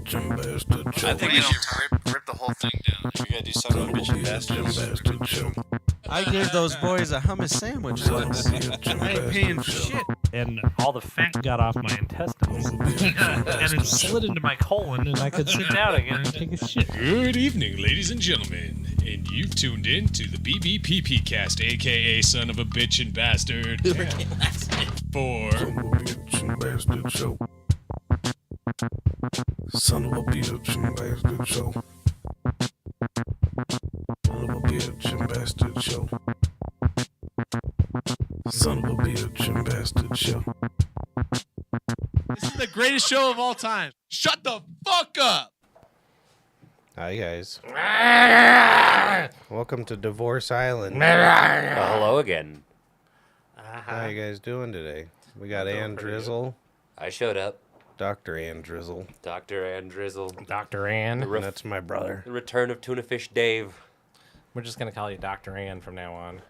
I think we should rip the whole thing down. We gotta do son of a bitch and bastard. I gave those boys a hummus sandwich once. I ain't paying for shit. And all the fat got off my intestines. And it slid into my colon, and I could sit down again and take a shit. Good evening, ladies and gentlemen, and you've tuned in to the BBPP cast, aka Son of a Bitch and Bastard. For Son of a bitch and bastard show. Son of a bitch and bastard show. Son of a bitch and bastard show. This is the greatest show of all time. Shut the fuck up! Hi, guys. Welcome to Divorce Island. Hello again. How you guys doing today? We got Ann Drizzle, I showed up. Dr. Ann Drizzle, Dr. Ann Drizzle. Dr. Ann. and that's my brother. The return of Tuna Fish Dave. We're just going to call you Dr. Ann from now on.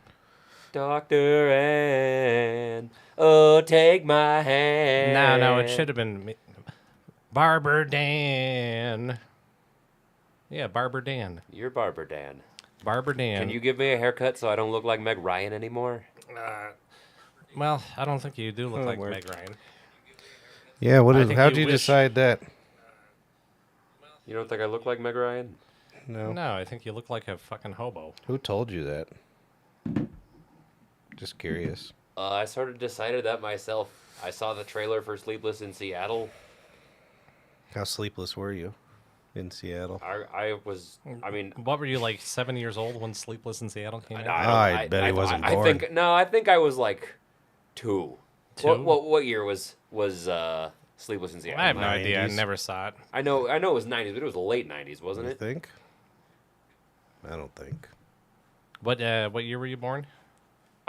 Dr. Ann, oh, take my hand. No, it should have been Barber Dan. Yeah, Barber Dan. You're Barber Dan. Barber Dan. Can you give me a haircut so I don't look like Meg Ryan anymore? Well, I don't think you do look like word. Meg Ryan. Yeah, I think how'd you you wish- decide that? You don't think I look like Meg Ryan? No. No, I think you look like a fucking hobo. Who told you that? Just curious. I sort of decided that myself. I saw the trailer for Sleepless in Seattle. How sleepless were you in Seattle? I mean, What were you, like 7 years old when Sleepless in Seattle came out? I bet he wasn't I born. I think I was like 2. Two? What year was Sleepless in Seattle? I have no idea. I 90s. never saw it. I know it was 90s, but it was the late 90s, wasn't You it? think? I don't think. What year were you born?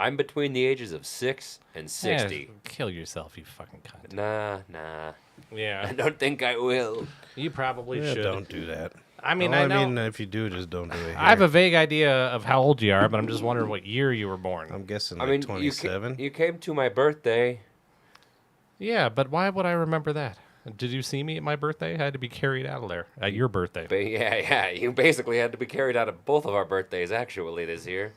I'm between the ages of 6 and 60. Yeah, kill yourself, you fucking cunt. Nah. I Yeah, don't think I will. you probably Yeah, should. don't do that. I mean, Well, I know. mean, if you do, just don't do it. I have here. a vague idea of how old you are, but I'm just wondering what year you were born. I'm guessing I like mean, 27. you came to my birthday. Yeah, but why would I remember that? Did you see me at my birthday? I had to be carried out of there at your birthday. Yeah. You basically had to be carried out of both of our birthdays, actually, this year.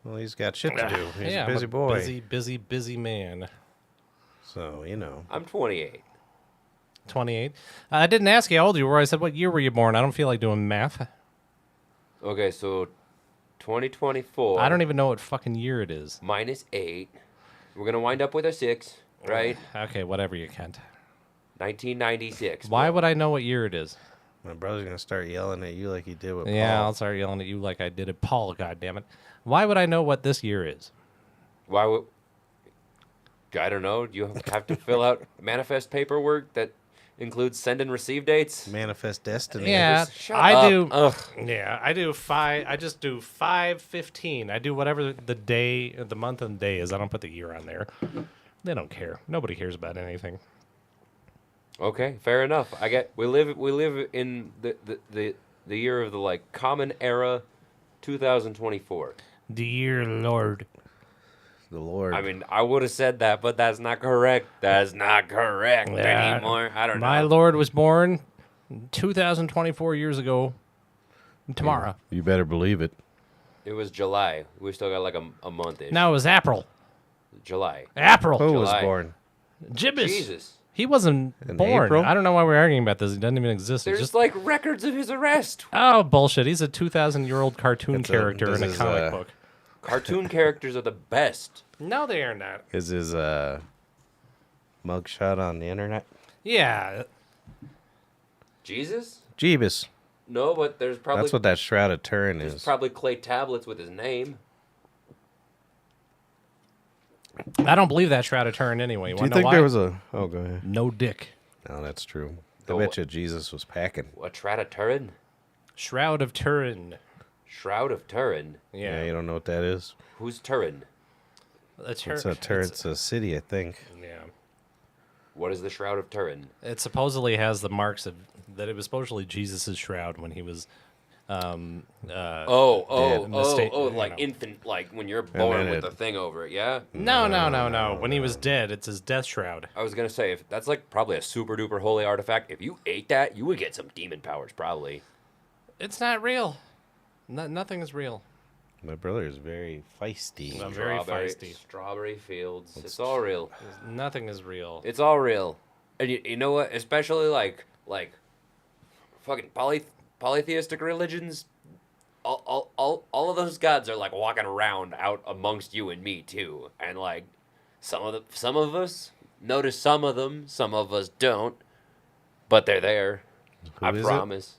Well, he's got shit to do. He's yeah, a busy boy. Busy man. So, you know. I'm 28. 28. I didn't ask you how old you were. I said, what year were you born? I don't feel like doing math. Okay, so 2024. I don't even know what fucking year it is. minus 8. We're going to wind up with a 6, right? Okay, whatever you can't. 1996. Why would I know what year it is? My brother's going to start yelling at you like he did with Yeah, Paul. I'll start yelling at you like I did at Paul, goddammit. Why would I know what this year is? Why would... I don't know. You have to fill out manifest paperwork that includes send and receive dates? Manifest Destiny. Yeah, Shut I up. do. Ugh. Yeah, I do 5. I just do 5/15. I do whatever the day, the month, and day is. I don't put the year on there. They don't care. Nobody cares about anything. Okay, fair enough. We live in the year of the like common era 2024. The year Lord. The Lord. I mean, I would have said that, but that's not correct. That's not correct Yeah. anymore. I don't know. My Lord was born 2024 years ago. Tomorrow. You better believe it. It was July. We still got like a month-ish. No, it was April. July. April. Who was July. born? Gibbous. Jesus. He wasn't In born. April? I don't know why we're arguing about this. He doesn't even exist. It's There's just like records of his arrest. oh bullshit. He's a 2,000-year-old cartoon It's a- character this in a is, comic book. Cartoon characters are the best. No, they are not. Is his mugshot on the internet? Yeah, Jesus? Jeebus. No, but there's probably That's what that Shroud of Turin there's is. probably clay tablets with his name. I don't believe that Shroud of Turin anyway. Do you Wanna know think why? there was a... Oh, go ahead. no dick? No, that's true. I The bet you Jesus was packing. A Turin? Shroud of Turin. Shroud of Turin? Yeah, Yeah, you don't know what that is? Who's Turin? It's It's a Turin. It's a city, I think. Yeah, What is the Shroud of Turin? it supposedly has the marks of that. It was supposedly Jesus' shroud when he was Like infant, like when you're born with the thing over it, yeah? No. When he was dead, it's his death shroud. I was gonna say, if that's like probably a super duper holy artifact. If you ate that, you would get some demon powers, probably. It's not real. Nothing is real. My brother is very feisty. I'm very feisty. Strawberry fields. It's all real. Nothing is real. It's all real. And you know what? Especially like fucking polytheistic religions. All of those gods are like walking around out amongst you and me too. And like some of us notice some of them, some of us don't. But they're there. Who I is it? promise.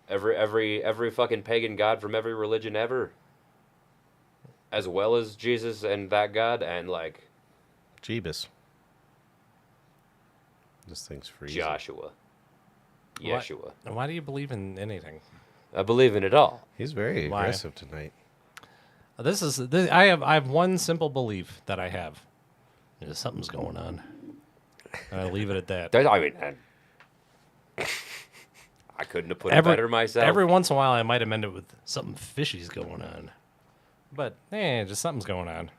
Every fucking pagan god from every religion ever. As well as Jesus and that god and like Jeebus. This thing's freezing. Joshua. Yeshua. Why do you believe in anything? I believe in it all. He's very Why? aggressive tonight. I have one simple belief that I have. Something's going on. And I leave it at that. I couldn't have put it better myself. Every once in a while, I might amend it with something fishy's going on. But, just something's going on.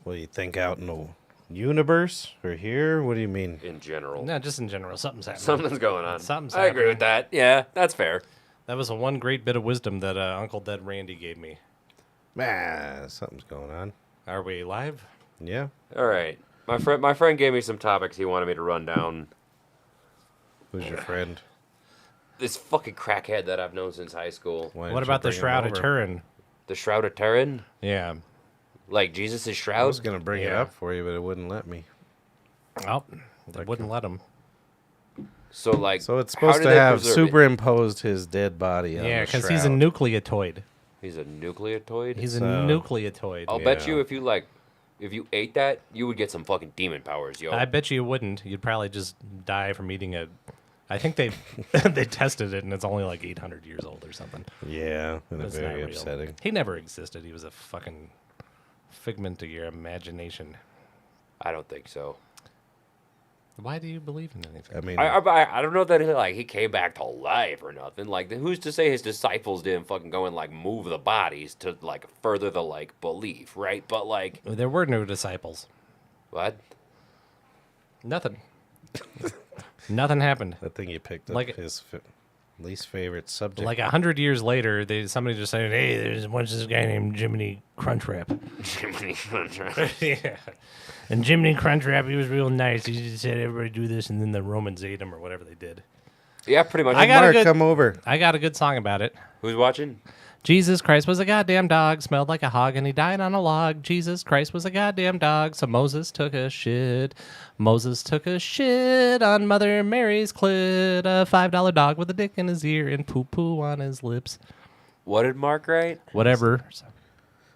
What do you think out in the universe or here? What do you mean? In general. No, just in general. Something's happening. Something's going on. Something's I agree with that. Yeah, that's fair. That was one great bit of wisdom that Uncle Dead Randy gave me. Something's going on. Are we live? Yeah. All right. My friend gave me some topics he wanted me to run down. Who's your friend? This fucking crackhead that I've known since high school. Why What didn't you about the bring him Shroud of over? Turin? The Shroud of Turin? Yeah. Like Jesus' I shroud? was gonna bring it Yeah. up for you, but it wouldn't let me. Oh, they wouldn't let him. So like So it's how supposed do to they have preserve it? superimposed his dead body on Yeah, the because he's a shroud. nucleotoid. He's a nucleotoid? He's a So- nucleotoid. I'll bet Yeah. you if you ate that, you would get some fucking demon powers, yo. I bet you wouldn't. You'd probably just die from eating a. I think they they tested it and it's only like 800 years old or something. Yeah, and It's it's not very real. upsetting. He never existed. He was a fucking figment of your imagination. I don't think so. Why do you believe in anything? I mean, I don't know that he came back to life or nothing. Like, who's to say his disciples didn't fucking go and like move the bodies to like further the like belief, right? But like, There were no disciples. what? Nothing. Nothing happened. that thing you picked up Like- his least favorite subject. Like 100 years later, somebody just said, "Hey, there's this guy named Jiminy Crunchwrap." Yeah. And Jiminy Crunchwrap, he was real nice. He just said, "Everybody do this," and then the Romans ate him or whatever they did. Yeah, pretty much. I got a Mark, good- come over. I got a good song about it. Who's watching? Jesus Christ was a goddamn dog, smelled like a hog, and he died on a log. Jesus Christ was a goddamn dog, so Moses took a shit. Moses took a shit on Mother Mary's clit. A $5 dog with a dick in his ear and poo-poo on his lips. What did Mark write? Whatever.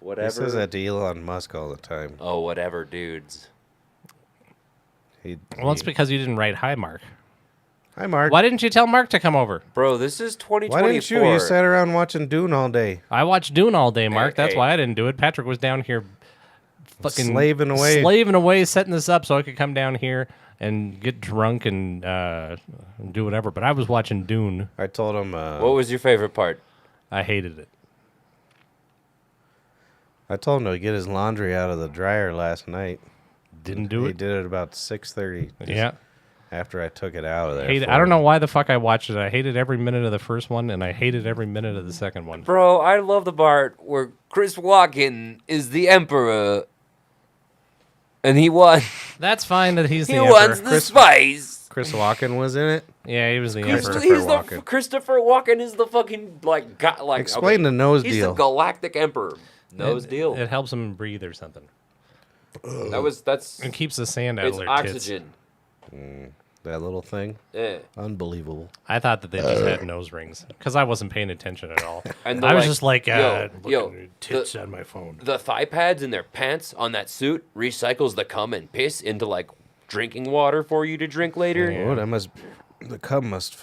Whatever. He says that to Elon Musk all the time. Oh, whatever, dudes. Well, it's because you didn't write hi, Mark. Hi, Mark. Why didn't you tell Mark to come over? Bro, this is 2024. Why didn't you? You sat around watching Dune all day. I watched Dune all day, Mark. That's hey. why I didn't do it. Patrick was down here fucking Slaving away. setting this up so I could come down here and get drunk and do whatever. But I was watching Dune. I told him. What was your favorite part? I hated it. I told him to get his laundry out of the dryer last night. Didn't do He it. did it about 6:30. Yeah. After I took it out of there. Hated, for I don't him. know why the fuck I watched it. I hated every minute of the first one, and I hated every minute of the second one. Bro, I love the part where Chris Walken is the emperor. And he won. That's fine that he's the He emperor. wants the spice. Chris Walken was in it. Yeah, he was the Christopher emperor. He's Walken. Christopher Walken is the fucking like god. Like Explain the nose he's deal. the galactic emperor. Nose It- deal. It helps him breathe or something. That's It keeps the sand out it's of their tits. oxygen. That little thing. Yeah. Unbelievable. I thought that they just had nose rings because I wasn't paying attention at all. And I was just like, yo, looking at tits on my phone. The thigh pads in their pants on that suit recycles the cum and piss into like drinking water for you to drink later. Oh, that must. The cum must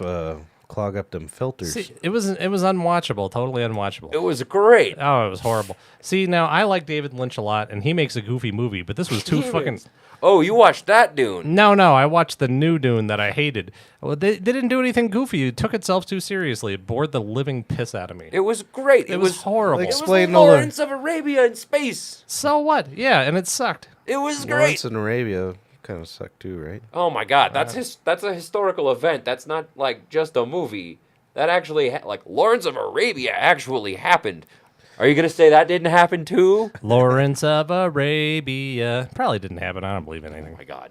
clog up them filters. See, it was unwatchable, totally unwatchable. It was great. Oh, it was horrible. See, now I like David Lynch a lot, and he makes a goofy movie, but this was too fucking. Oh, you watched that, Dune? No, I watched the new Dune that I hated. Well, they didn't do anything goofy. It took itself too seriously. It bored the living piss out of me. It was great. It was horrible. It was Explain all the- Lawrence of Arabia in space. So what? Yeah, and it sucked. It was great. Lawrence in Arabia kind of sucked too, right? Oh my God, that's a historical event. That's not like just a movie. That actually like Lawrence of Arabia actually happened. Are you gonna say that didn't happen too? Lawrence of Arabia. Probably didn't happen. I don't believe in anything. Oh my God.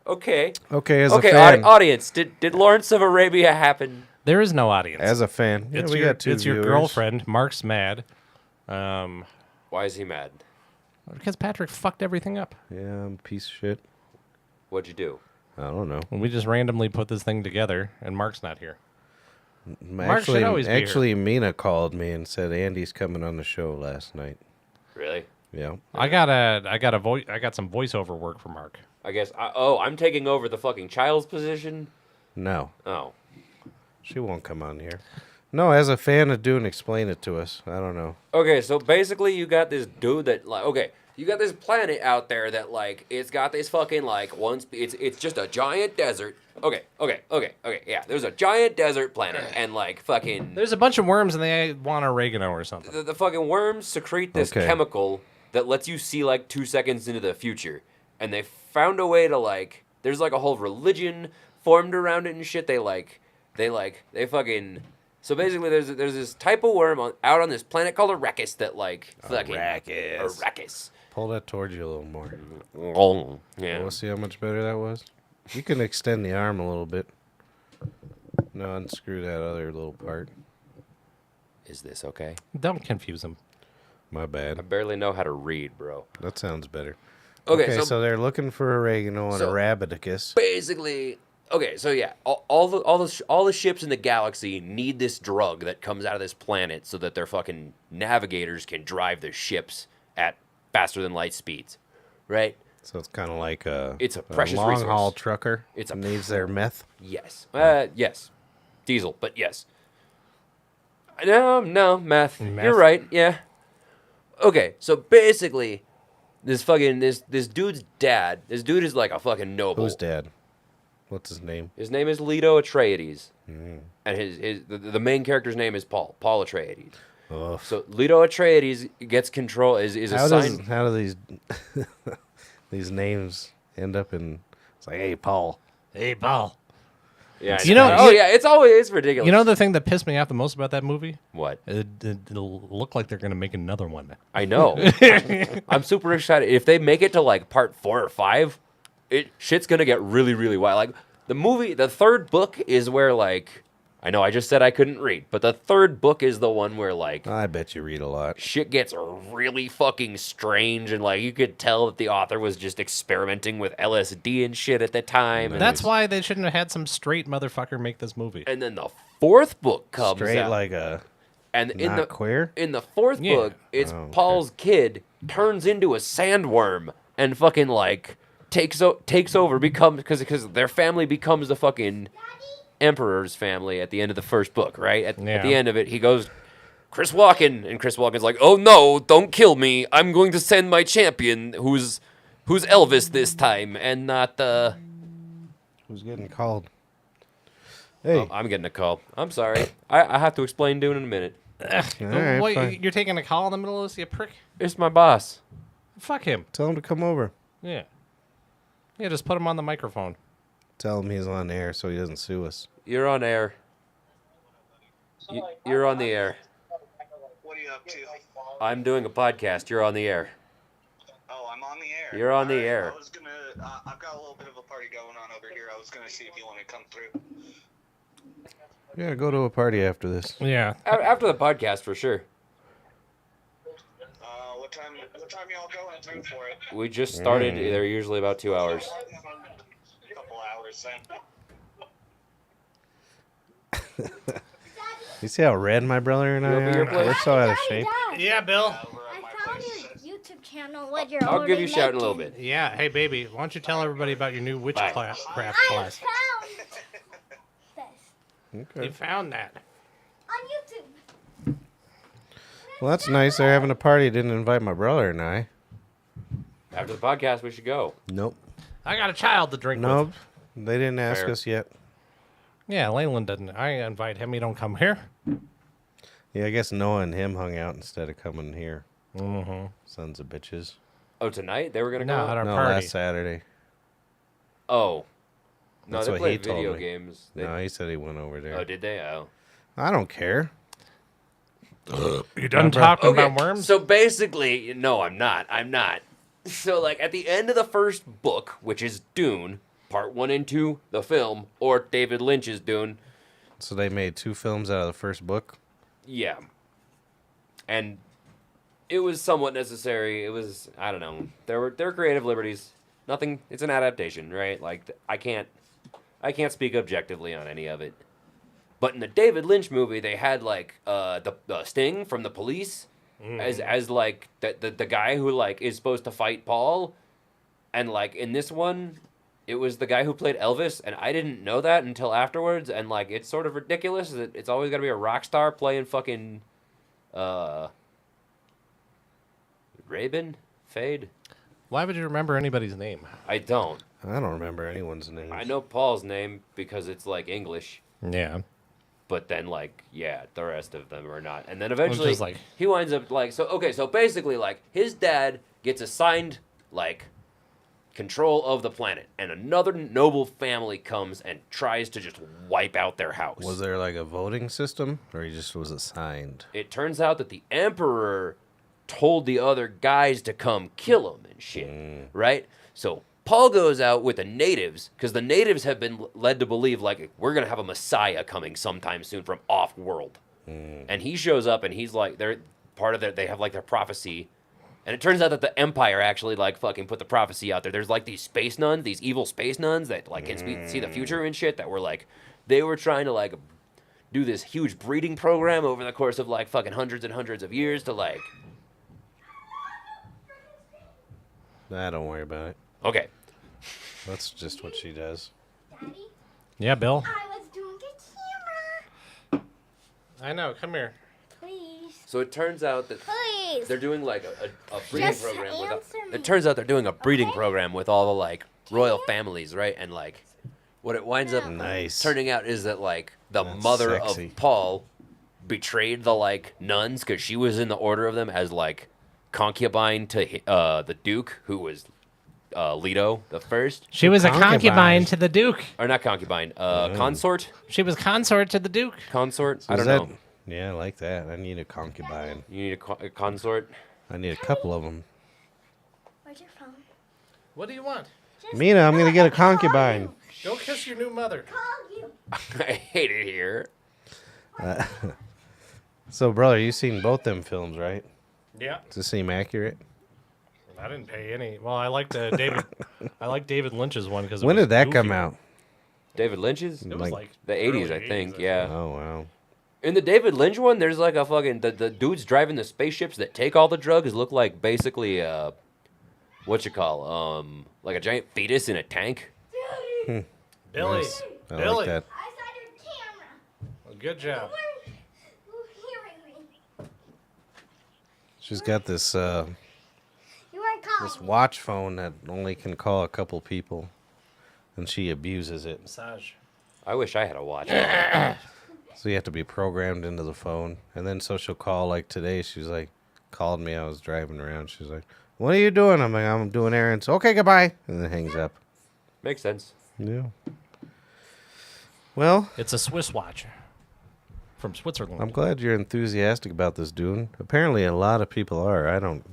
Okay. Okay, as Okay, a fan. audience, did Lawrence of Arabia happen? There is no audience. As a fan. Yeah, we got two it's your viewers. girlfriend. Mark's mad. Why is he mad? Because Patrick fucked everything up. Yeah, I'm a piece of shit. What'd you do? I don't know. When we just randomly put this thing together, and Mark's not here. Mark should Actually, always be here. actually, Mina called me and said Andy's coming on the show last night. Really? Yeah. I got some voiceover work for Mark. I guess. I'm taking over the fucking child's position. No, Oh. she won't come on here. No, as a fan of Dune, explain it to us. I don't know. Okay, so basically you got this dude that like you got this planet out there that like it's got this fucking like it's just a giant desert. Okay, yeah. There's a giant desert planet and like fucking There's a bunch of worms, and they want oregano or something. the fucking worms secrete this Okay. chemical that lets you see like 2 seconds into the future. And they found a way to like there's like a whole religion formed around it and shit. They fucking so basically, there's this type of worm out on this planet called Arrakis that like fucking Arrakis. Pull that towards you a little more. Yeah. We'll see how much better that was. You can extend the arm a little bit. No, unscrew that other little part. Is this okay? Don't confuse him. My I bad. barely know how to read, bro. That sounds better. Okay, so they're looking for oregano and so- Arabidicus. Basically, okay, so yeah, all the ships in the galaxy need this drug that comes out of this planet so that their fucking navigators can drive their ships at faster than light speeds, right? So it's kind of like a precious long resource. haul trucker. It's a needs their meth. Yes. Yes. Diesel, but yes. No, meth. Meth. You're right, yeah. Okay, so basically, this dude's dad, this dude is like a fucking noble. Who's dad? What's his name? His name is Leto Atreides. And the main character's name is Paul Atreides. Oh, So Leto Atreides gets control, is assigned. how do these these names end up in? It's like, hey, Paul. Hey, Paul. Yeah, You know- oh yeah, it's ridiculous. You know the thing that pissed me off the most about that movie? what? It'll look like they're going to make another one. I know. I'm super excited. If they make it to like part 4 or 5, shit's gonna get really, really wild. Like the third book is where like I know I just said I couldn't read, but the third book is the one where like I bet you read a lot. shit gets really fucking strange and like you could tell that the author was just experimenting with LSD and shit at the time. And That's why they shouldn't have had some straight motherfucker make this movie. And then the fourth book comes Straight out. like a and in not the queer. in the fourth Yeah. book, it's Oh, okay. Paul's kid turns into a sandworm and fucking like takes over because their family becomes the fucking emperor's family at the end of the first book, right? At Yeah. the end of it, he goes, Chris Walken, and Chris Walken's like, "Oh no, don't kill me! I'm going to send my champion, who's Elvis this time, and not the." Who's getting called? Hey, Oh, I'm getting a call. I'm sorry. I have to explain Dune in a minute. all right, Wait, fine. you're taking a call in the middle of this, you prick? It's my boss. Fuck him. Tell him to come over. Yeah. Yeah, just put him on the microphone. Tell him he's on air so he doesn't sue us. You're on air. You're on the air. What are you up to? I'm doing a podcast. You're on the air. Oh, I'm on the air. You're on the Alright, air. I was gonna. I've got a little bit of a party going on over here. I was gonna see if you want to come through. Yeah, go to a party after this. Yeah. After the podcast, for sure. What time? What time y'all going through for it? We just started. They're usually about 2 hours. A couple hours then. You see how red my brother and I You'll be your are? place. We're so out of shape. Yeah, Bill. Over at my I found place. your YouTube channel. What you're I'll give you a already shout in a little making. bit. Yeah. Hey, baby, why don't you tell everybody about your new witchcraft Bye. class? I found this. Okay. You found that. On YouTube. Well, that's nice. They're having a party. Didn't invite my brother and I. After the podcast, we should go. Nope. I got a child to drink Nope. with. They didn't ask Fair. us yet. Yeah, Leyland didn't. I invite him. He don't come here. Yeah, I guess Noah and him hung out instead of coming here. Mm-hmm. Sons of bitches. Oh, tonight they were gonna No, go. at our No, party. last Saturday. Oh, no, That's they what he played told video me. games. They- No, he said he went over there. Oh, did they? Oh. I don't care. You done talking Okay, about worms? so basically, no, I'm not. I'm not. So, like, at the end of the first book, which is Dune, part 1 and 2, the film, or David Lynch's Dune, So they made 2 films out of the first book. yeah. And it was somewhat necessary. It was, I don't know. There were creative liberties. Nothing, it's an adaptation, right? Like, I can't speak objectively on any of it. But in the David Lynch movie, they had, like, the Sting from the Police as like the guy who like is supposed to fight Paul, and like in this one, it was the guy who played Elvis, and I didn't know that until afterwards, and like it's sort of ridiculous that it's always got to be a rock star playing fucking Rabin Fade. Why would you remember anybody's name? I don't. I don't remember anyone's name. I know Paul's name because it's like English. Yeah. But then, like, yeah, the rest of them are not. And then eventually, just like- he winds up, like, so basically, like, his dad gets assigned, like, control of the planet. And another noble family comes and tries to just wipe out their house. Was there like a voting system, or he just was assigned? It turns out that the Emperor told the other guys to come kill him and shit, right? So Paul goes out with the natives, because the natives have been led to believe, like, we're going to have a messiah coming sometime soon from off-world. And he shows up, and he's like, they're part of their, they have, like, their prophecy. And it turns out that the Empire actually, like, fucking put the prophecy out there. There's, like, these space nuns, these evil space nuns that, like, can see the future and shit that were, like, they were trying to, like, do this huge breeding program over the course of, like, fucking hundreds and hundreds of years to, like... Nah, don't worry about it. Okay. That's just what she does. Daddy, Yeah, Bill. I was doing a camera. I know. Come here. Please. So it turns out that Please. they're doing like a breeding Just program with answer me. it turns out they're doing a breeding Okay. program with all the like royal families, right? And like what it winds up Nice. turning out is that like the That's mother sexy. of Paul betrayed the like nuns because she was in the order of them as like concubine to the Duke, who was Leto the first, She was a Concubine. concubine to the Duke. or not concubine, consort, She was consort to the Duke. consort. So I is don't know. Yeah, I like that. I need a concubine. You need a consort. I need a couple of them. Where's your phone? What do you want? Just Mina, I'm gonna get a call concubine. you. Go kiss your new mother. Call you. I hate it here. So, brother, you seen both them films, right? Yeah. Does this seem accurate? I didn't pay any. Well, I liked David. I like David Lynch's one because When did that come out? David Lynch's? It was Like- like The 80s, early I think, 80s, yeah. Oh wow. In the David Lynch one, there's like a fucking the dudes driving the spaceships that take all the drugs look like basically what you call like a giant fetus in a tank. Billy. Nice. I Billy. like that. I saw your camera. Well, good job. You weren't hearing me. She's got this You weren't calling this me. watch phone that only can call a couple people, and she abuses it. Massage. I wish I had a watch. So you have to be programmed into the phone, and then so she'll call. Like today, she's like, called me. I was driving around. She's like, "What are you doing?" I'm like, "I'm doing errands." Okay, goodbye, and then hangs up. Makes sense. Yeah. Well, It's a Swiss watch from Switzerland. I'm glad you're enthusiastic about this, Dune. Apparently, a lot of people are. I don't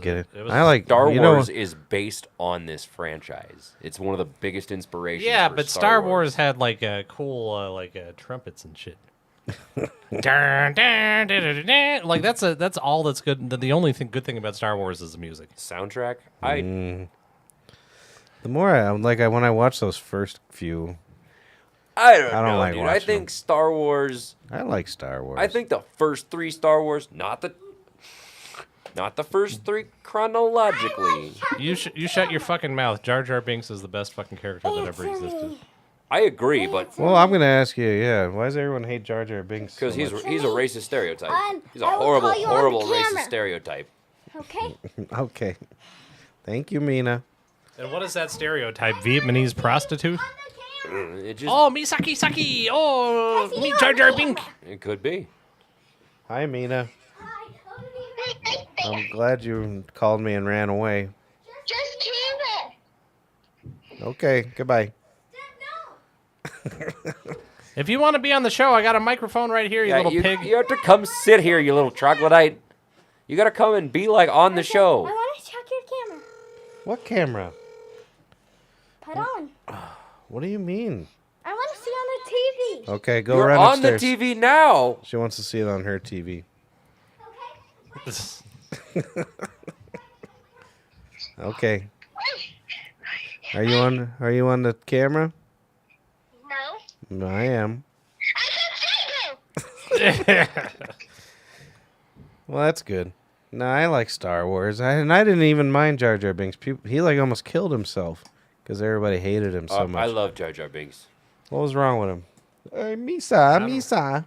get it. was- I like Star you know, Wars is based on this franchise. It's one of the biggest inspirations. Yeah, for but Star Wars had like cool trumpets and shit. Dun, dun, dun, dun, dun. Like that's all that's good. The only good thing about Star Wars is the music. soundtrack. the more when I watch those first few, I don't I don't know, like dude. I watching think them. Star Wars. I like Star Wars. I think the first 3 Star Wars, not the first 3 chronologically. You shut your fucking mouth. Jar Jar Binks is the best fucking character that ever existed. I agree, but Well, I'm gonna ask you. Yeah, why does everyone hate Jar Jar Binks? because so he's a racist stereotype. He's a I will horrible, call you on the horrible racist camera. stereotype. Okay. much? Okay. Thank you, Mina. And what is that stereotype? Vietnamese prostitute? It just Oh, me sucky sucky. Oh, me Jar Jar Bink. it could be. Hi, Mina. Hi. I'm glad you called me and ran away. Just camera. Okay. Goodbye. No. If you want to be on the show, I got a microphone right here, you little you, pig. you have to come sit here, you little troglodyte. You gotta come and be like on the I show. want to check your camera. What camera? Put on. What do you mean? I want to see on the TV. Okay, go You're run on upstairs. the TV now. She wants to see it on her TV. Okay. Okay. Are you on? Are you on the camera? No. No, I am. Well, that's good. No, I like Star Wars, and I didn't even mind Jar Jar Binks. He like almost killed himself because everybody hated him so much. I love Jar Jar Binks. What was wrong with him? Misa, Misa.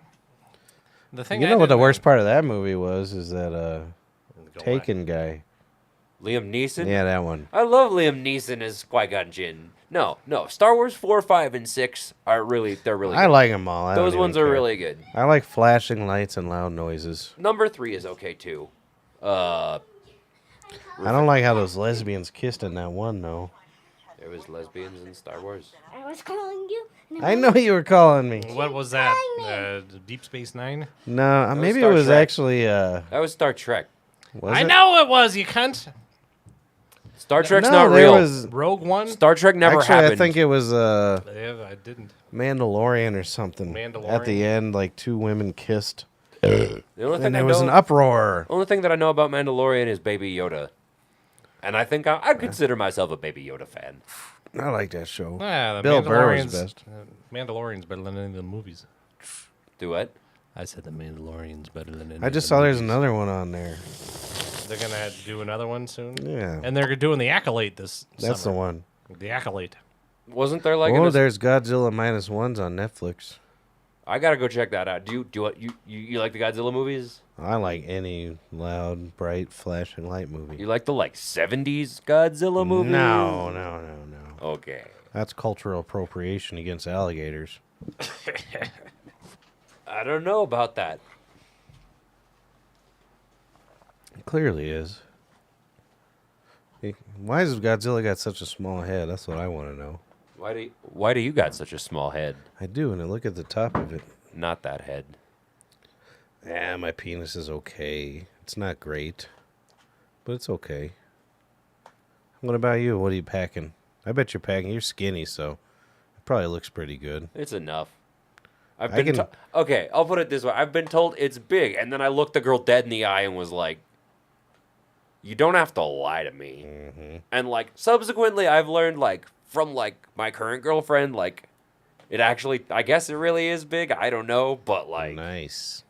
The thing You I know what the didn't- worst part of that movie was? Is that Go Taken guy? Liam Neeson. Yeah, that one. I love Liam Neeson as Qui-Gon Jinn. No. Star Wars 4, 5, and 6 are really they're really. I good. like them all. Those ones are really good. I like flashing lights and loud noises. Number 3 is okay too. I don't like how those lesbians kissed in that one though. There was lesbians in Star Wars. I was calling you. and I know you were calling me. What was that? Deep Space Nine? No, was maybe it Star was Trek. actually. That was Star Trek. Was I it? know it was, you cunt. Star Trek's No, not there real. was. Rogue One? Star Trek never Actually, happened. I think it was Yeah, I didn't. Mandalorian or something. At Mandalorian. the end, like two women kissed, the only thing and I there was know, an uproar. only thing that I know about Mandalorian is Baby Yoda, and I think I consider myself a Baby Yoda fan. I like that show. Yeah, the Bill Burr was Mandalorian's best. Mandalorian's better than any of the movies. Do what? I said the Mandalorian's better than any I just saw there's another one on there. They're gonna do another one soon. Yeah, And they're doing the Acolyte this that's summer. the one. The Acolyte. Wasn't there like? Oh, there's Godzilla -1s on Netflix. I gotta go check that out. Do you like the Godzilla movies? I like any loud, bright, flashing light movie. You like the 70s Godzilla movies? No. Okay. That's cultural appropriation against alligators. I don't know about that. It clearly is. Why has Godzilla got such a small head? That's what I want to know. Why do you got such a small head? I do, and I look at the top of it. Not that head. Yeah, my penis is okay. It's not great, but it's okay. What about you? What are you packing? I bet you're packing. You're skinny, so it probably looks pretty good. It's enough. I've I been can- okay. I'll put it this way: I've been told it's big, and then I looked the girl dead in the eye and was like, "You don't have to lie to me." Mm-hmm. And subsequently, I've learned from my current girlfriend it actually, I guess it really is big. I don't know, but Nice.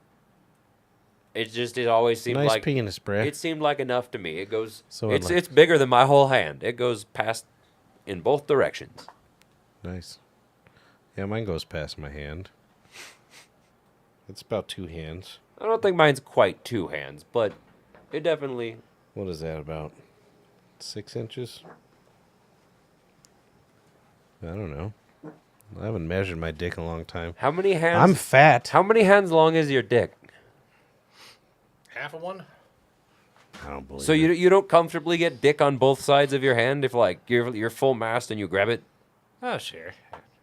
it always seemed Nice like penis, bruh. it seemed like enough to me. It goes, So it's bigger than my whole hand. It goes past in both directions. Nice. Yeah, mine goes past my hand. It's about 2 hands. I don't think mine's quite 2 hands, but it definitely. What is that, about 6 inches? I don't know. I haven't measured my dick in a long time. How many hands? I'm fat. How many hands long is your dick? Half of one? I don't believe So it. you don't comfortably get dick on both sides of your hand if you're full mast and you grab it. Oh, sure.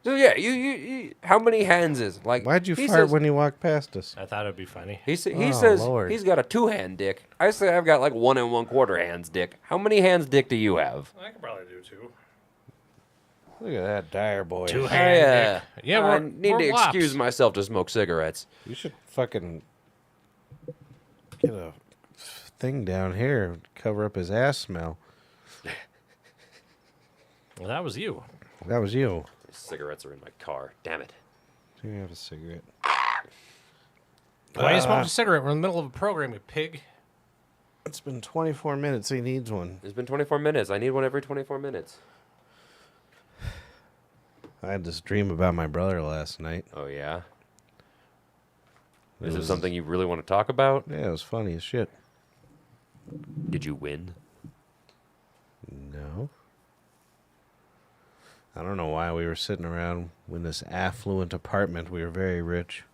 So yeah, you how many hands is Why'd you he fart says- when you walked past us? I thought it'd be funny. He Oh, says Lord. he's got a 2-hand dick. I say I've got 1 1/4 hands dick. How many hands dick do you have? I could probably do 2. Look at that dire boy. 2 I, hand dick. Yeah, I we're, need we're to wops. excuse myself to smoke cigarettes. You should fucking get a thing down here, cover up his ass smell. Well, that was you. That was you. Cigarettes are in my car. Damn it. Do you have a cigarette? Why you smoke a cigarette? We're in the middle of a program, you pig. It's been 24 minutes. He needs one. It's been 24 minutes. I need one every 24 minutes. I had this dream about my brother last night. Oh yeah. It Is it was- something you really want to talk about? Yeah, it was funny as shit. Did you win? No. I don't know why we were sitting around in this affluent apartment. We were very rich.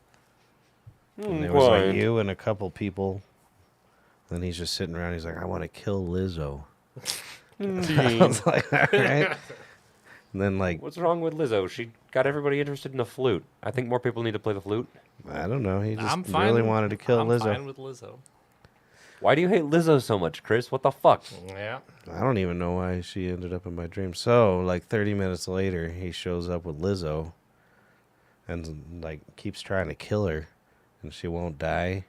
And there was like you and a couple people. Then he's just sitting around. He's like, I want to kill Lizzo. I was like, all right. And then like, What's wrong with Lizzo? She got everybody interested in the flute. I think more people need to play the flute. I don't know. He just I'm fine. really wanted to kill I'm Lizzo. fine with Lizzo. Why do you hate Lizzo so much, Chris? What the fuck? Yeah. I don't even know why she ended up in my dream. So, like 30 minutes later, he shows up with Lizzo and like keeps trying to kill her and she won't die.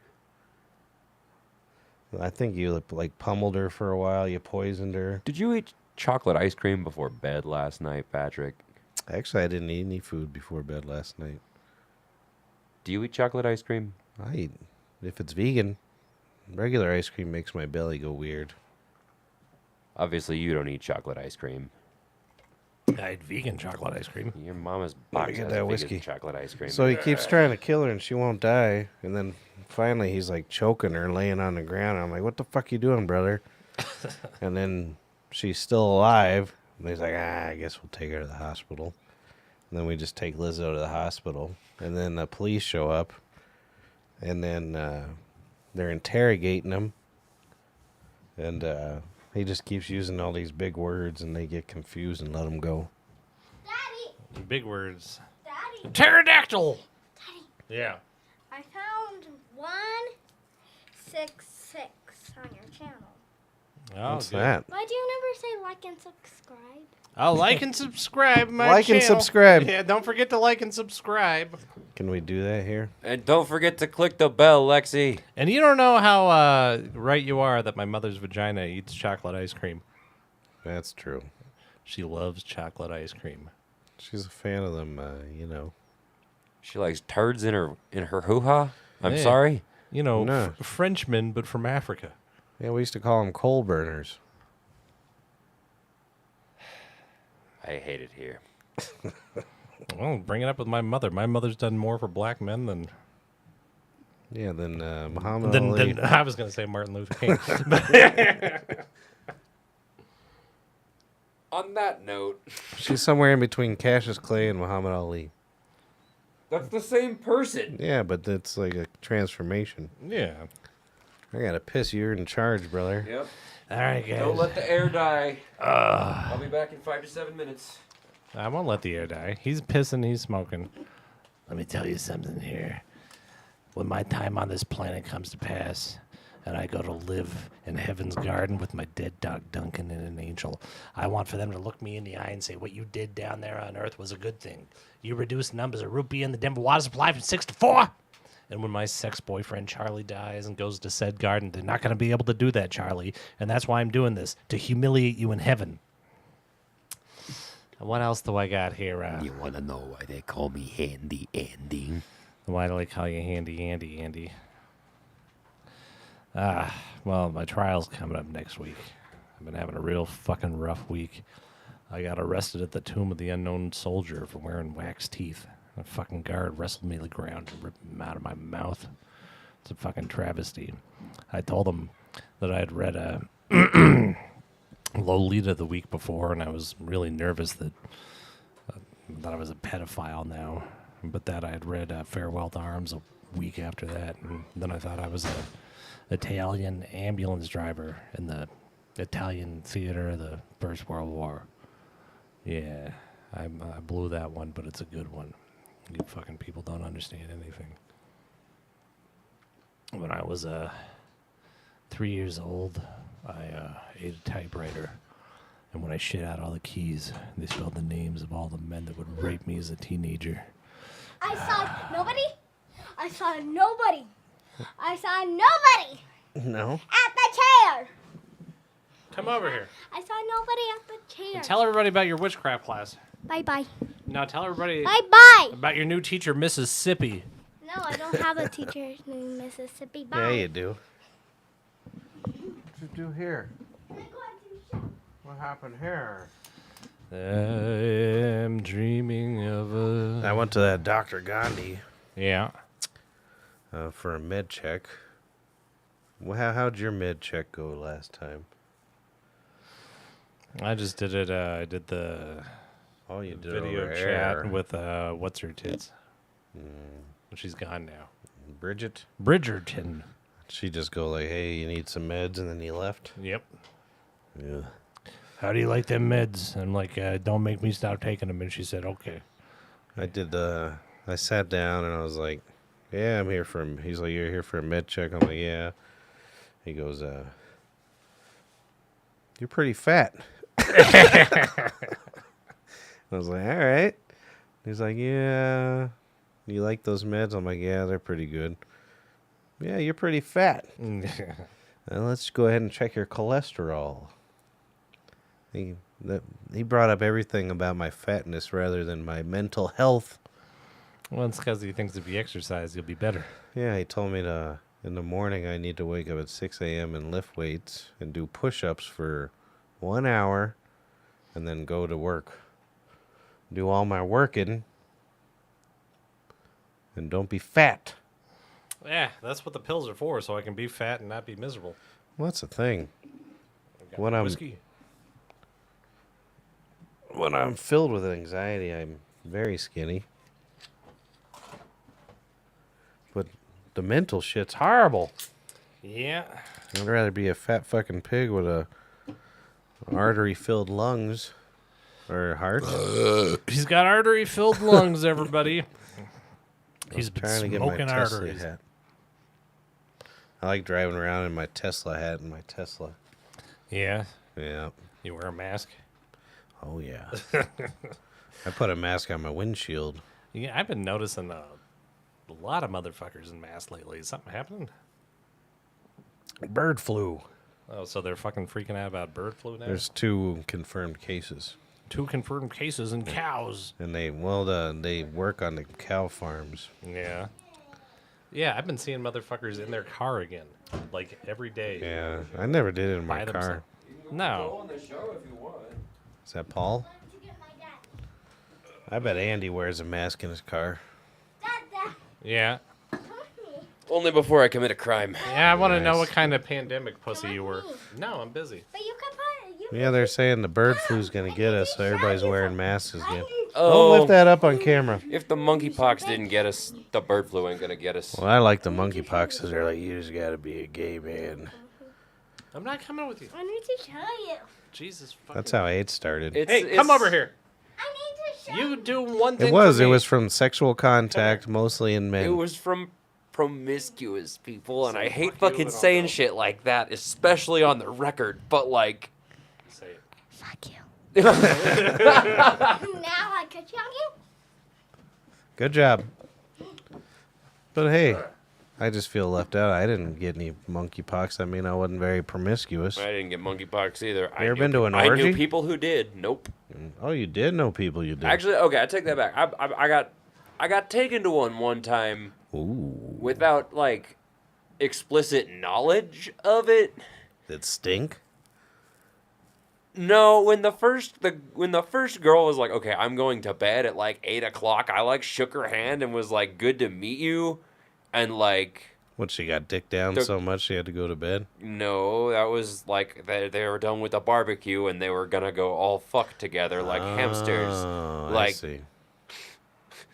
I think you like pummeled her for a while, you poisoned her. Did you eat chocolate ice cream before bed last night, Patrick? Actually, I didn't eat any food before bed last night. Do you eat chocolate ice cream? I eat if it's vegan. Regular ice cream makes my belly go weird. Obviously, you don't eat chocolate ice cream. I had vegan chocolate ice cream. Your mama's Let me box get has that vegan whiskey. chocolate ice cream. So he keeps trying to kill her and she won't die. And then finally he's like choking her, laying on the ground. I'm like, what the fuck you doing, brother? And then she's still alive. And he's like, I guess we'll take her to the hospital. And then we just take Lizzo to the hospital. And then the police show up. And then they're interrogating him. And he just keeps using all these big words and they get confused and let him go. Daddy, Big words. Daddy, Pterodactyl. Daddy. Yeah. I found 166 on your channel. Oh, What's good. that? Why do you never say like and subscribe? Oh, like and subscribe my Like and channel. subscribe. Yeah, don't forget to like and subscribe. Can we do that here? And don't forget to click the bell, Lexi. And you don't know how right you are that my mother's vagina eats chocolate ice cream. That's true. She loves chocolate ice cream. She's a fan of them, you know. She likes turds in her hoo-ha. I'm Yeah. sorry. You know, No. Frenchmen, but from Africa. Yeah, we used to call them coal burners. I hate it here. Well, bring it up with my mother. My mother's done more for black men than Yeah, then Muhammad Ali. than I was going to say Martin Luther King. On that note, She's somewhere in between Cassius Clay and Muhammad Ali. that's the same person. Yeah, but it's like a transformation. Yeah. I gotta piss. You're in charge, brother. Yep. All right, guys. Don't let the air die. I'll be back in 5 to 7 minutes. I won't let the air die. He's pissing, he's smoking. Let me tell you something here. When my time on this planet comes to pass, and I go to live in heaven's garden with my dead dog Duncan and an angel, I want for them to look me in the eye and say, what you did down there on Earth was a good thing. You reduced numbers of rupee in the Denver water supply from 6 to 4. And when my sex boyfriend Charlie dies and goes to said garden, they're not going to be able to do that, Charlie. And that's why I'm doing this, to humiliate you in heaven. What else do I got here? You want to know why they call me Handy Andy? Why do they call you Handy Andy? Well, my trial's coming up next week. I've been having a real fucking rough week. I got arrested at the Tomb of the Unknown Soldier for wearing wax teeth. A fucking guard wrestled me to the ground and ripped them out of my mouth. It's a fucking travesty. I told him that I had read Lolita the week before, and I was really nervous that I was a pedophile now, but that I had read Farewell to Arms a week after that, and then I thought I was a Italian ambulance driver in the Italian theater of the First World War. Yeah, I blew that one, but it's a good one. You fucking people don't understand anything. When I was 3 years old, I ate a typewriter, and when I shit out all the keys, they spelled the names of all the men that would rape me as a teenager. I saw nobody. I saw nobody. I saw nobody No. at the chair. Come over here. I saw nobody at the chair. Tell everybody about your witchcraft class. Bye-bye. Now tell everybody Bye-bye. about your new teacher, Mrs. Sippy. No, I don't have a teacher named Mississippi. Bye. Yeah, you do. What you do here? What happened here? I'm dreaming of I a... went to that Dr. Gandhi Yeah. for a med check. Well, how'd your med check go last time? I just did it. I did the Oh, you did video over chat air. with what's her tits. She's gone now. Bridget. Bridgerton. She just go like, "Hey, you need some meds," and then you left. Yep. Yeah. How do you like them meds? I'm like, don't make me stop taking them. And she said, okay. I did. I sat down and I was like, "Yeah, I'm here for." He's like, "You're here for a med check." I'm like, "Yeah." He goes, "You're pretty fat." I was like, "All right." He's like, "Yeah, you like those meds?" I'm like, "Yeah, they're pretty good." "Yeah, you're pretty fat." Let's go ahead and check your cholesterol. He brought up everything about my fatness rather than my mental health. Well, it's because he thinks if you exercise, you'll be better. Yeah, he told me in the morning I need to wake up at 6 a.m. and lift weights and do push-ups for 1 hour and then go to work. Do all my working and don't be fat. Yeah, that's what the pills are for, so I can be fat and not be miserable. Well, that's the thing. Got When I'm whiskey. when I'm filled with anxiety, I'm very skinny. But the mental shit's horrible. Yeah. I'd rather be a fat fucking pig with a artery-filled lungs or heart. He's got artery-filled lungs, everybody. He's been Trying to get my smoking Tesla arteries. hat. I like driving around in my Tesla hat and my Tesla. Yeah. Yeah. You wear a mask? Oh, yeah. I put a mask on my windshield. Yeah, I've been noticing a lot of motherfuckers in masks lately. Is something happening? Bird flu. Oh, so they're fucking freaking out about bird flu now? There's 2 confirmed cases. 2 confirmed cases in cows. And they work on the cow farms. Yeah. Yeah, I've been seeing motherfuckers in their car again. Like, every day. Yeah, I never did it in my By car. themselves. No. on the show if you want. Is that Paul? To get my dad. I bet Andy wears a mask in his car. Dad, Yeah. come with me. Only before I commit a crime. Yeah, I want to know Nice. what kind of pandemic pussy you were. No, I'm busy. But you can put. Yeah, they're saying the bird flu's going to get us, so everybody's wearing masks again. Don't Oh, lift that up on camera. if the monkeypox didn't get us, the bird flu ain't gonna get us. Well, I like the monkeypox because they're like, you just got to be a gay man. I'm not coming with you. I need to show you. Jesus fucking. That's how AIDS started. Hey, come over here. I need to show You do one thing. It was. for It me. was from sexual contact, mostly in It men. was from promiscuous people, and I hate fuck you fucking and I'll saying go. shit like that, especially on the record. But like, Say it. Fuck you. Now I cut you on you. Good job. But hey, I just feel left out. I didn't get any monkeypox. I mean, I wasn't very promiscuous. I didn't get monkeypox either. You ever been to an I orgy? knew people who did. Nope. Oh, you did know people you did. Actually, okay, I take that back. I got taken to one time Ooh. without like explicit knowledge of it. Did it stink? No, when the first girl was like, "Okay, I'm going to bed at like 8:00," I like shook her hand and was like, "Good to meet you," and like, What, she got dick down The- so much she had to go to bed? no, that was like they were done with the barbecue and they were gonna go all fuck together like hamsters. Oh, I Like see.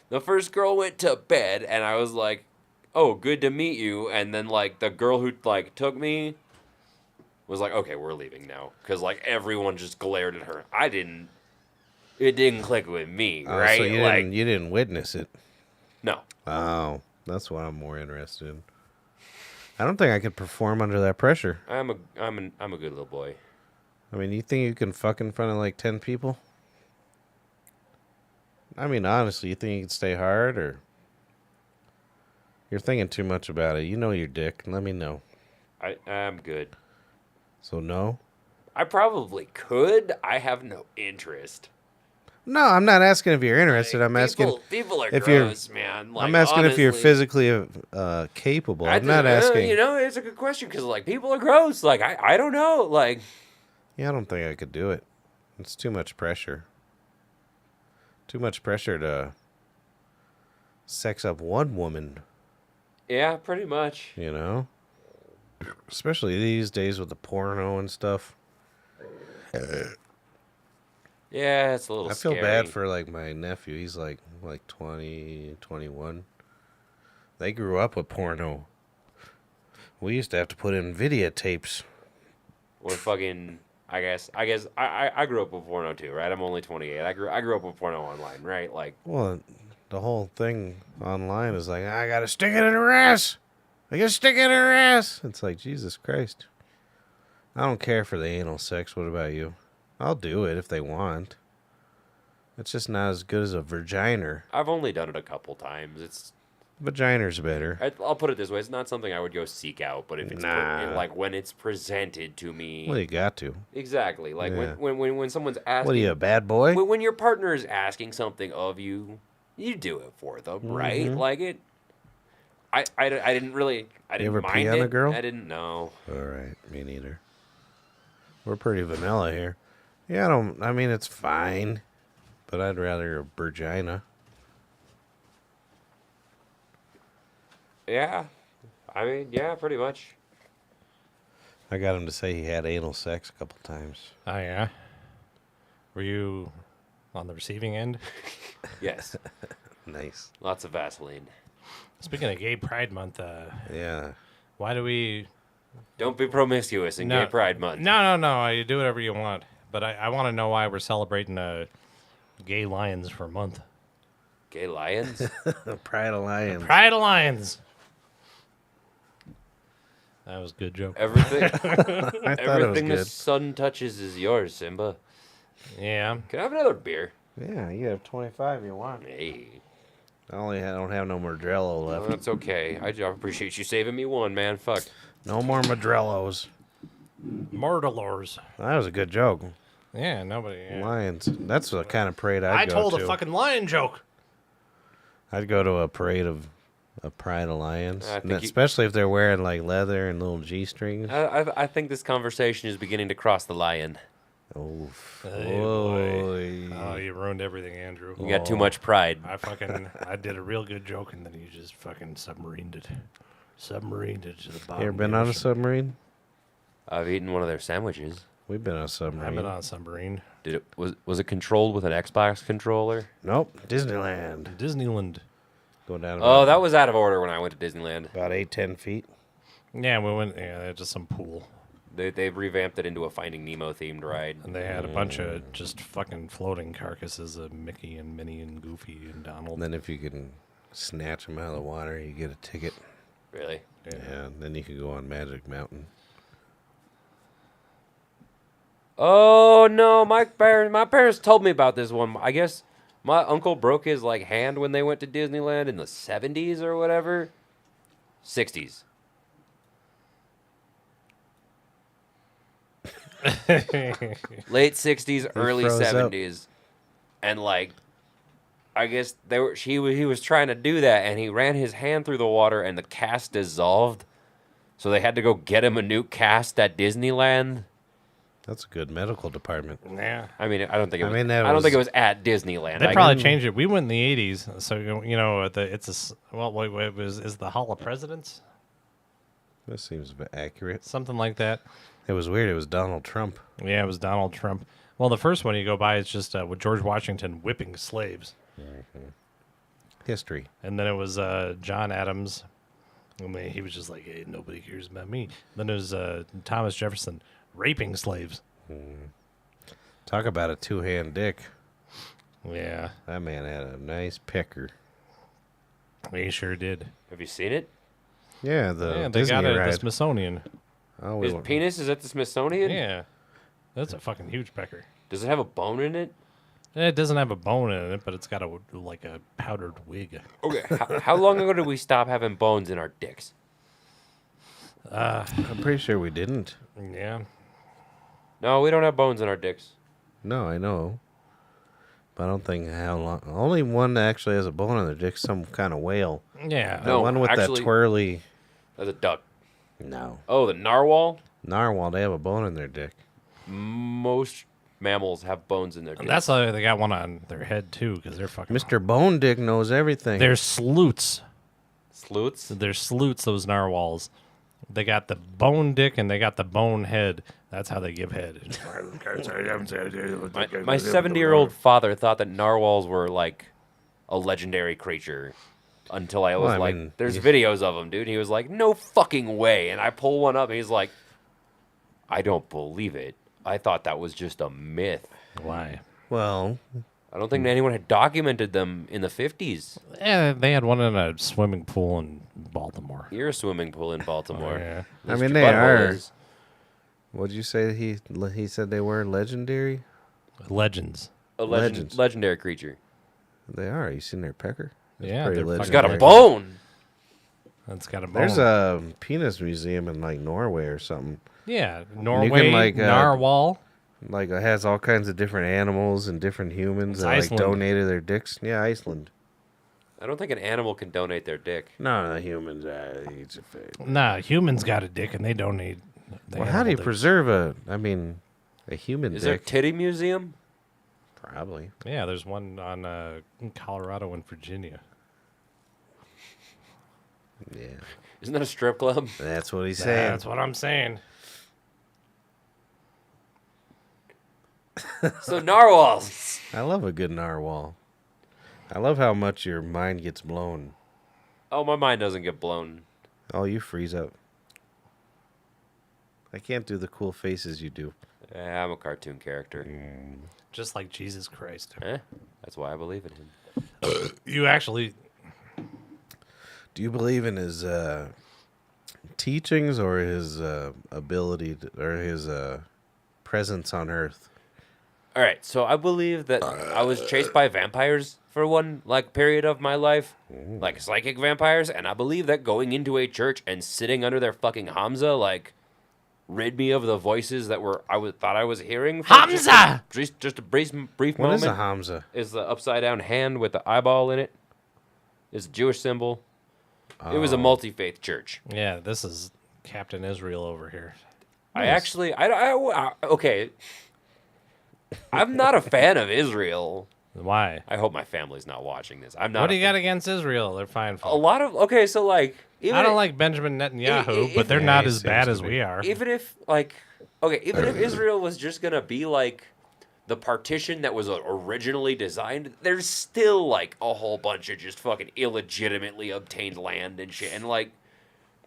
the first girl went to bed and I was like, "Oh, good to meet you," and then like the girl who like took me was like, "Okay, we're leaving now," because like everyone just glared at her. It didn't click with me, Oh, right? so you like, didn't, you didn't witness it. no. Oh, that's what I'm more interested in. I don't think I could perform under that pressure. I'm a good little boy. I mean, you think you can fuck in front of like 10 people? I mean, honestly, you think you can stay hard, or you're thinking too much about it? You know your dick. Let me know. I'm good. So no? I probably could. I have no interest. No, I'm not asking if you're interested. Like, I'm asking people are if you're- gross, man. Like, I'm asking if you're honestly, physically capable. I'm not asking. You know, it's a good question because like people are gross. Like I don't know. Like Yeah, I don't think I could do it. It's too much pressure. Too much pressure to sex up one woman, Yeah, pretty much. you know? Especially these days with the porno and stuff. Yeah, it's a little I feel scary. bad for like my nephew. He's like 20, 21. They grew up with porno. We used to have to put in videotapes. Or fucking, I guess I grew up with porno too, right? I'm only 28. I grew up with porno online, right? Like, Well, the whole thing online is like, I gotta stick it in her ass. I gotta stick it in her ass. It's like, Jesus Christ. I don't care for the anal sex. What about you? I'll do it if they want. It's just not as good as a vagina. I've only done it a couple times. It's Vagina's better. I'll put it this way: it's not something I would go seek out, but if it's like when it's presented to me, Well, you got to. exactly. Like Yeah. when someone's asking, What are you, a bad boy? when your partner is asking something of you, you do it for them, right? Mhm. Like it. I didn't really. I didn't ever mind pee on it. a girl? I didn't know. All right, me neither. We're pretty vanilla here. Yeah, I mean, it's fine, but I'd rather a vagina. Yeah, I mean, yeah, pretty much. I got him to say he had anal sex a couple times. Oh, yeah? Were you on the receiving end? Yes, Nice. lots of Vaseline. Speaking of Gay Pride Month, Yeah. why do we... Don't be promiscuous in Gay Pride Month. No. You do whatever you want. But I want to know why we're celebrating Gay Lions for a month. Gay lions. Pride of Lions. Pride of Lions. That was a good joke. Everything. I thought it was Everything the good. sun touches is yours, Simba. Yeah. Can I have another beer? Yeah, you have 25 you want. Hey, Don't have no more Modrello well, left. that's okay. I appreciate you saving me one, man. Fuck. No more Modrellos. Murderlors. That was a good joke. Yeah, nobody... Yeah. Lions. That's the kind of parade I'd I go told to. a fucking lion joke. I'd go to a parade of a Pride of Lions. I think And you- especially if they're wearing like leather and little G-strings. I think this conversation is beginning to cross the lion. Oh, Hey, boy. Oh, you ruined everything, Andrew. You got too much pride. I did a real good joke, and then you just fucking submarined it. Submarined it to the bottom. You ever of been the on a ocean. submarine? I've eaten one of their sandwiches. We've been on a submarine. I've been on a submarine. Did it was it controlled with an Xbox controller? Nope. Disneyland. Disneyland. Go down Oh, that was out of order when I went to Disneyland. about 8-10 feet. Yeah, we went. Yeah, just some pool, They've revamped it into a Finding Nemo themed ride. and they had a bunch of just fucking floating carcasses of Mickey and Minnie and Goofy and Donald. And then if you can snatch them out of the water, you get a ticket. Really? Yeah, then you can go on Magic Mountain. Oh no, my parents told me about this one. I guess my uncle broke his like hand when they went to Disneyland in the 70s or whatever. 60s. Late 60s, early froze up. 70s. And like I guess he was trying to do that and he ran his hand through the water and the cast dissolved. So they had to go get him a new cast at Disneyland. That's a good medical department. Yeah, I mean, I don't think it I was. mean, that I don't think it was- was at Disneyland. they I- probably changed it. We went in the '80s, so it was is the Hall of Presidents, That seems a bit accurate. something like that. It was weird. It was Donald Trump. Yeah, it was Donald Trump. Well, the first one you go by is just with George Washington whipping slaves, History. and then it was John Adams. I mean, he was just like, "Hey, nobody cares about me." Then it was Thomas Jefferson raping slaves. Talk about a two-hand dick. Yeah, That man had a nice pecker. he sure did. Have you seen it? Yeah, the Yeah, they Disney got it at the ride. Smithsonian. Oh, we His went- penis is at the Smithsonian. Yeah, that's a fucking huge pecker. Does it have a bone in it? It doesn't have a bone in it, but it's got like a powdered wig. Okay. How long ago did we stop having bones in our dicks? I'm pretty sure we didn't. Yeah, No, we don't have bones in our dicks. No, I know. But I don't think how long. Only one that actually has a bone on their dick, some kind of whale. yeah. The No, one with actually- that twirly. That's a duck. No. Oh, the narwhal. Narwhal, they have a bone in their dick. Most mammals have bones in their And dicks. that's why they got one on their head too, because they're fucking. Mr. Bone Dick knows everything. They're sleuths. Sleuths? They're sleuths. Those narwhals. They got the bone dick and they got the bone head. That's how they give head. My 70-year-old father thought that narwhals were like a legendary creature until I was Well, I like, mean, there's you- videos of them, dude. He was like, no fucking way. And I pull one up and he's like, I don't believe it. I thought that was just a myth. Why? Well, I don't think anyone had documented them in the 50s. Yeah, they had one in a swimming pool in Baltimore. You're a swimming pool in Baltimore. Yeah. I Mr. mean, they Butthole are. is. What'd you say? He said they were legendary. Legends. A Legends. legendary creature. They are. You seen their pecker? That's Yeah, pretty they're fucking- It's got a legendary. bone. That's got a bone. There's a penis museum in like Norway or something. Yeah, Norway, like, narwhal. Like it has all kinds of different animals and different humans It's that like Iceland. donated their dicks. Yeah, Iceland. I don't think an animal can donate their dick. No, the humans. It's a fake. Nah, humans got a dick and they don't need. Well, how do you preserve a human Is there a dick? titty museum? Probably. Yeah, there's one on in Colorado and Virginia. Yeah. Isn't that a strip club? That's what he's saying. That's what I'm saying. So narwhals. I love a good narwhal. I love how much your mind gets blown. Oh, my mind doesn't get blown. Oh, you freeze up. I can't do the cool faces you do. I'm a cartoon character. Just like Jesus Christ. Eh? That's why I believe in him. You actually. Do you believe in his teachings or his ability or his presence on Earth? All right, so I believe that I was chased by vampires for one period of my life, like psychic vampires, and I believe that going into a church and sitting under their fucking Hamza rid me of the voices that thought I was hearing. For Hamza! Just a brief What moment. is a Hamza? Is the upside down hand with the eyeball in it. It's a Jewish symbol. It was a multi-faith church. Yeah, this is Captain Israel over here. Okay. I'm not a fan of Israel. Why? I hope my family's not watching this. I'm not. What do you got against Israel? They're fine. A lot of so even I don't like Benjamin Netanyahu, if- but they're Yeah, not he as seems bad to as be. we are. even if even if Israel was just gonna be like the partition that was originally designed, there's still a whole bunch of just fucking illegitimately obtained land and shit, and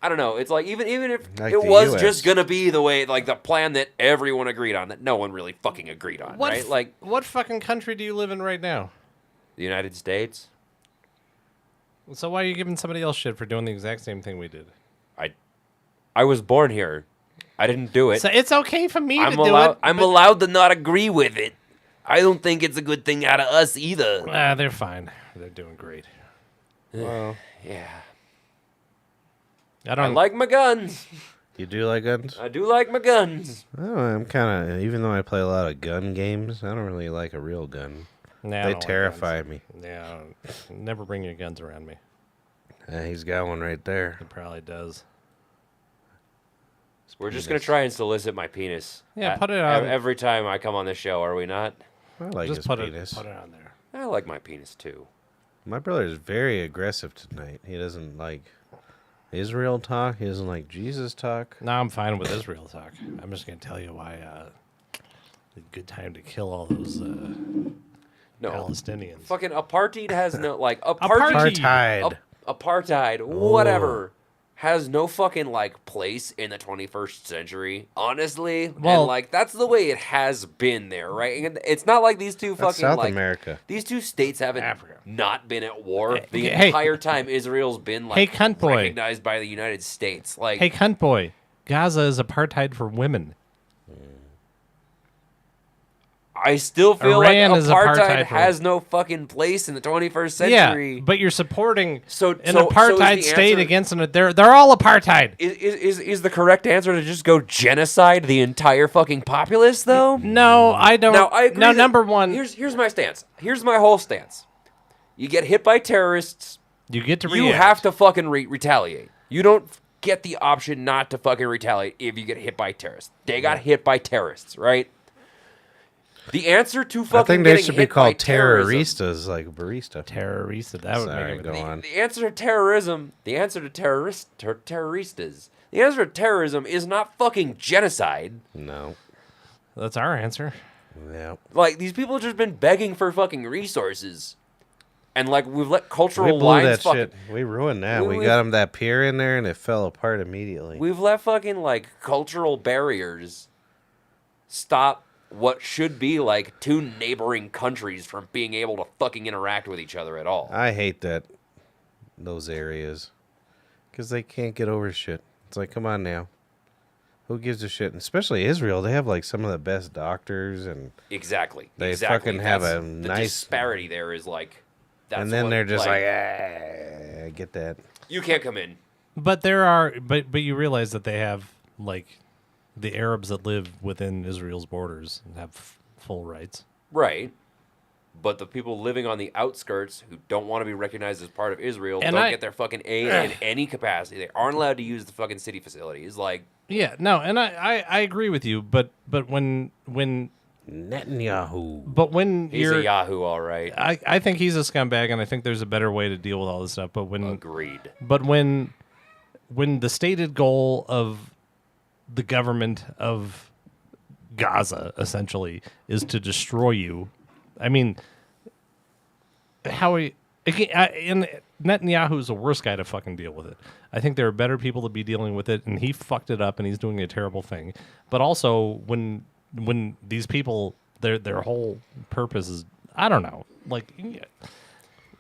I don't know. It's even if Like it the was US. just gonna be the way the plan that everyone agreed on, that no one really fucking agreed on, What right? what fucking country do you live in right now? The United States. So why are you giving somebody else shit for doing the exact same thing we did? I was born here. I didn't do it. So it's okay for me to do allowed. it. I'm but- allowed to not agree with it. I don't think it's a good thing out of us either. They're fine. They're doing great. Well, Yeah. I I don't like my guns. you do like guns? I do like my guns. I don't know, I'm kind of, even though I play a lot of gun games, I don't really like a real gun. Nah, I They don't like terrify guns. me. Yeah, never bring your guns around me. He's got one right there. He probably does. We're just gonna try and solicit my penis. Yeah, put it on. every time I come on this show. Are we not? I like Just his put penis. it on there. I like my penis too. My brother is very aggressive tonight. He doesn't like Israel talk. He doesn't like Jesus talk. No, I'm fine with Israel talk. I'm just gonna tell you why. A good time to kill all those No, Palestinians. fucking apartheid has no Apartheid. apartheid, whatever, has no fucking place in the 21st century. Honestly, Well- and that's the way it has been there, right? And it's not like these two That's fucking South America. These two states haven't Africa. not been at war the Hey. entire time Israel's been Hey, cunt boy. recognized by the United States. Hey, cunt boy, Gaza is apartheid for women. I still feel Iran like is apartheid apartheid for- has no fucking place in the 21st century. Yeah, but you're supporting So- an so is apartheid the state answer- against an. They're all apartheid. Is the correct answer to just go genocide the entire fucking populace though? No, I don't. Now I agree. Now, that- number one, Here's my stance. Here's my whole stance. You get hit by terrorists, you get to you react. have to fucking retaliate. You don't get the option not to fucking retaliate if you get hit by terrorists. They got hit by terrorists, right? The answer to I fucking think they getting should be hit by called terrorism. terroristas, like barista. Terrorista. That would Sorry, make go it. on. The answer to terrorism, the answer to terroristas, the answer to terrorism is not fucking genocide. No. That's our answer. Yeah. Like, these people have just been begging for fucking resources. And, like, we've let We cultural blew lines that fucking... shit. We ruined that. We- We got him that pier in there, and it fell apart immediately. We've let fucking, like, cultural barriers stop what should be, like, two neighboring countries from being able to fucking interact with each other at all. I hate those areas, because they can't get over shit. It's like, come on now. Who gives a shit? And especially Israel, they have like some of the best doctors, and Exactly. They exactly. fucking have That's- a the nice- disparity there is, like... That's and then what, they're just like, I get that. You can't come in. But there are, but you realize that they have like the Arabs that live within Israel's borders and have full rights. Right. But the people living on the outskirts who don't want to be recognized as part of Israel And don't get their fucking aid in any capacity. They aren't allowed to use the fucking city facilities. Like, Yeah, no, and I agree with you, but when Netanyahu. he's you're a Yahoo, all right. I think he's a scumbag, and I think there's a better way to deal with all this stuff. But Agreed. when the stated goal of the government of Gaza essentially is to destroy you, I mean, and Netanyahu's the worst guy to fucking deal with it. I think there are better people to be dealing with it, and he fucked it up, and he's doing a terrible thing. But also, when these people, their whole purpose is, I don't know, like.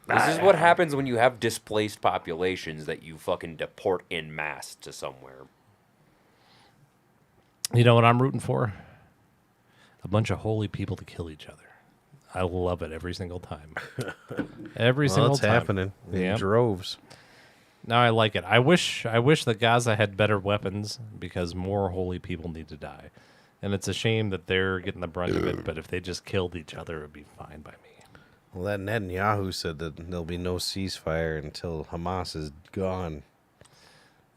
This is what happens when you have displaced populations that you fucking deport en masse to somewhere. You know what I'm rooting for? A bunch of holy people to kill each other. I love it every single time. Every single It's time. happening in Yep. droves. Now I like it. I wish that Gaza had better weapons because more holy people need to die. And it's a shame that they're getting the brunt of it, but if they just killed each other, it would be fine by me. Well, that Netanyahu said that there'll be no ceasefire until Hamas is gone.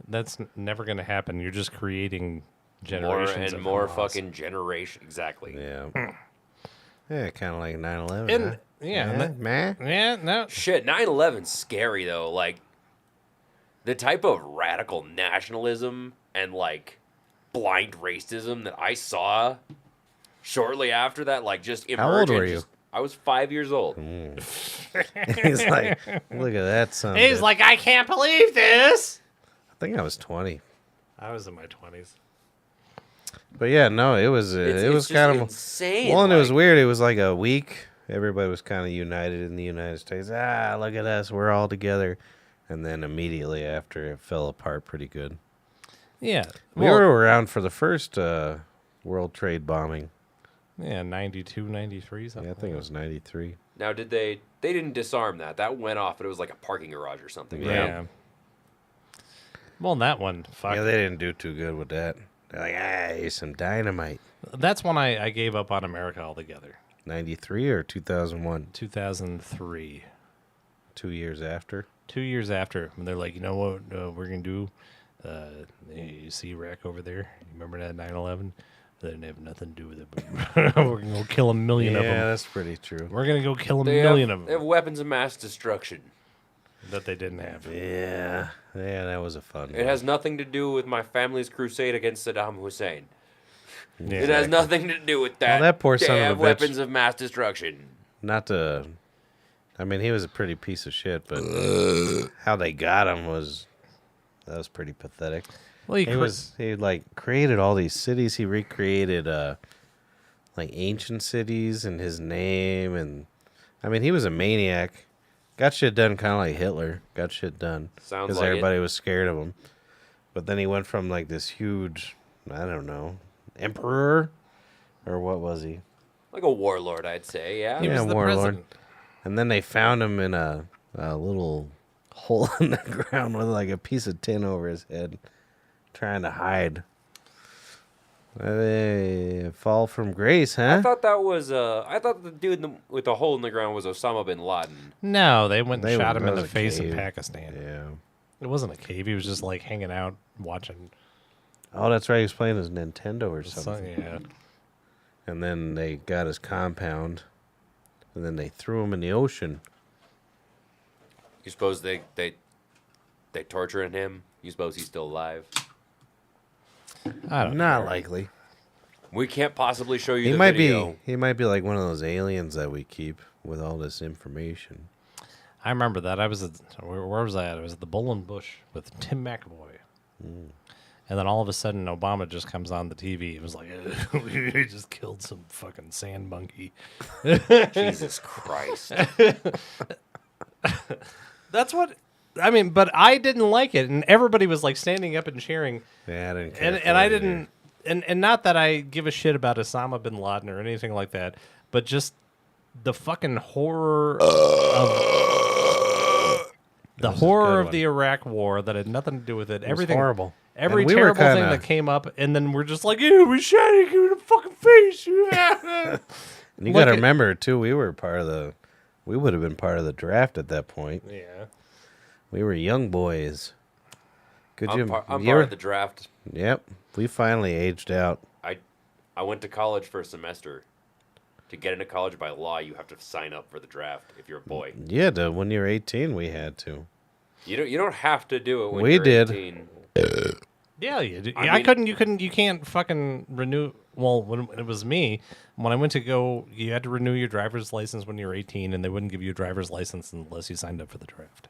That's never going to happen. You're just creating More generations and of more Hamas. fucking generation. Exactly. Yeah. Yeah, kind of like 9/11. And huh? yeah, and that- Meh. yeah, no. Shit, 9/11's scary though. Like, the type of radical nationalism and like blind racism that I saw shortly after that, like just emerge. How old and were you? just- I was 5 years old. He's like, look at that son. of a He's bitch. like, I can't believe this. I think I was 20. I was in my 20s. But yeah, no, it was It's it was just kind of insane. well, and it was like- weird. It was like a week. Everybody was kind of united in the United States. Ah, look at us, we're all together. And then immediately after, it fell apart pretty good. Yeah. We Well, were around for the first World Trade bombing. yeah, 92, 93, something. Yeah, I think it was 93. Now, did they didn't disarm that. That went off, but it was like a parking garage or something. Yeah. Right? Well, that one, fuck. Yeah, they didn't do too good with that. They're like, here's some dynamite. That's when I gave up on America altogether. 93 or 2001? 2003. 2 years after. 2 years after, when they're like, you know what we're going to do? You see Iraq over there? You remember that 9/11? They didn't have nothing to do with it. But we're going to go kill a million of Yeah, them. that's pretty true. We're going to go kill a They million have, of they have them weapons of mass destruction. that they didn't have. Yeah, that was a fun It has nothing to do with my family's crusade against Saddam Hussein. Yeah. It has nothing to do with that. that poor They son of a have bitch. weapons of mass destruction. Not to. I mean, he was a pretty piece of shit, but how they got him was pretty pathetic. Well, He like created all these cities. He recreated like ancient cities in his name, and I mean, he was a maniac. Got shit done, kind of like Hitler. Got shit done Sounds because like it. everybody was scared of him. But then he went from like this huge, I don't know, emperor, or what was he? Like a warlord, I'd say, yeah. He Yeah, was the warlord. president. And then they found him in a little hole in the ground with like a piece of tin over his head, trying to hide. Fall from grace, huh? I thought that was, I thought the dude with the hole in the ground was Osama bin Laden. No, they went and They shot were- him that in was the a face in cave. Pakistan. Yeah. It wasn't a cave. He was just like hanging out watching. Oh, that's right. He was playing his Nintendo or something. Yeah. And then they got his compound. And then they threw him in the ocean. You suppose they torturing him? You suppose he's still alive? I don't Not know. likely. We can't possibly show you He the might video. be. He might be like one of those aliens that we keep with all this information. I remember that. I was at, where was I at? I was at the Bull and Bush with Tim McAvoy. And then all of a sudden, Obama just comes on the TV. It was like, we just killed some fucking sand monkey. Jesus Christ. That's what, I mean, but I didn't like it. And everybody was like standing up and cheering. Yeah, I didn't care. And I didn't, and not that I give a shit about Osama bin Laden or anything like that, but just the fucking horror the horror of the Iraq War that had nothing to do with it. Everything horrible. Every And we were terrible thing kinda- that came up, and then we're just like, "Yeah, we shot him in the fucking face." And you Look got to at- remember too, we would have been part of the draft at that point. Yeah. We were young boys. Could I'm you? part you were- of the draft. Yep, we finally aged out. I went to college for a semester. To get into college by law, you have to sign up for the draft if you're a boy. Yeah, when you were 18, we had to. You don't have to do it when We you're did. 18. Yeah, you do. I I mean- you can't fucking renew. Well, when it was me, when I went to go, you had to renew your driver's license when you were 18, and they wouldn't give you a driver's license unless you signed up for the draft.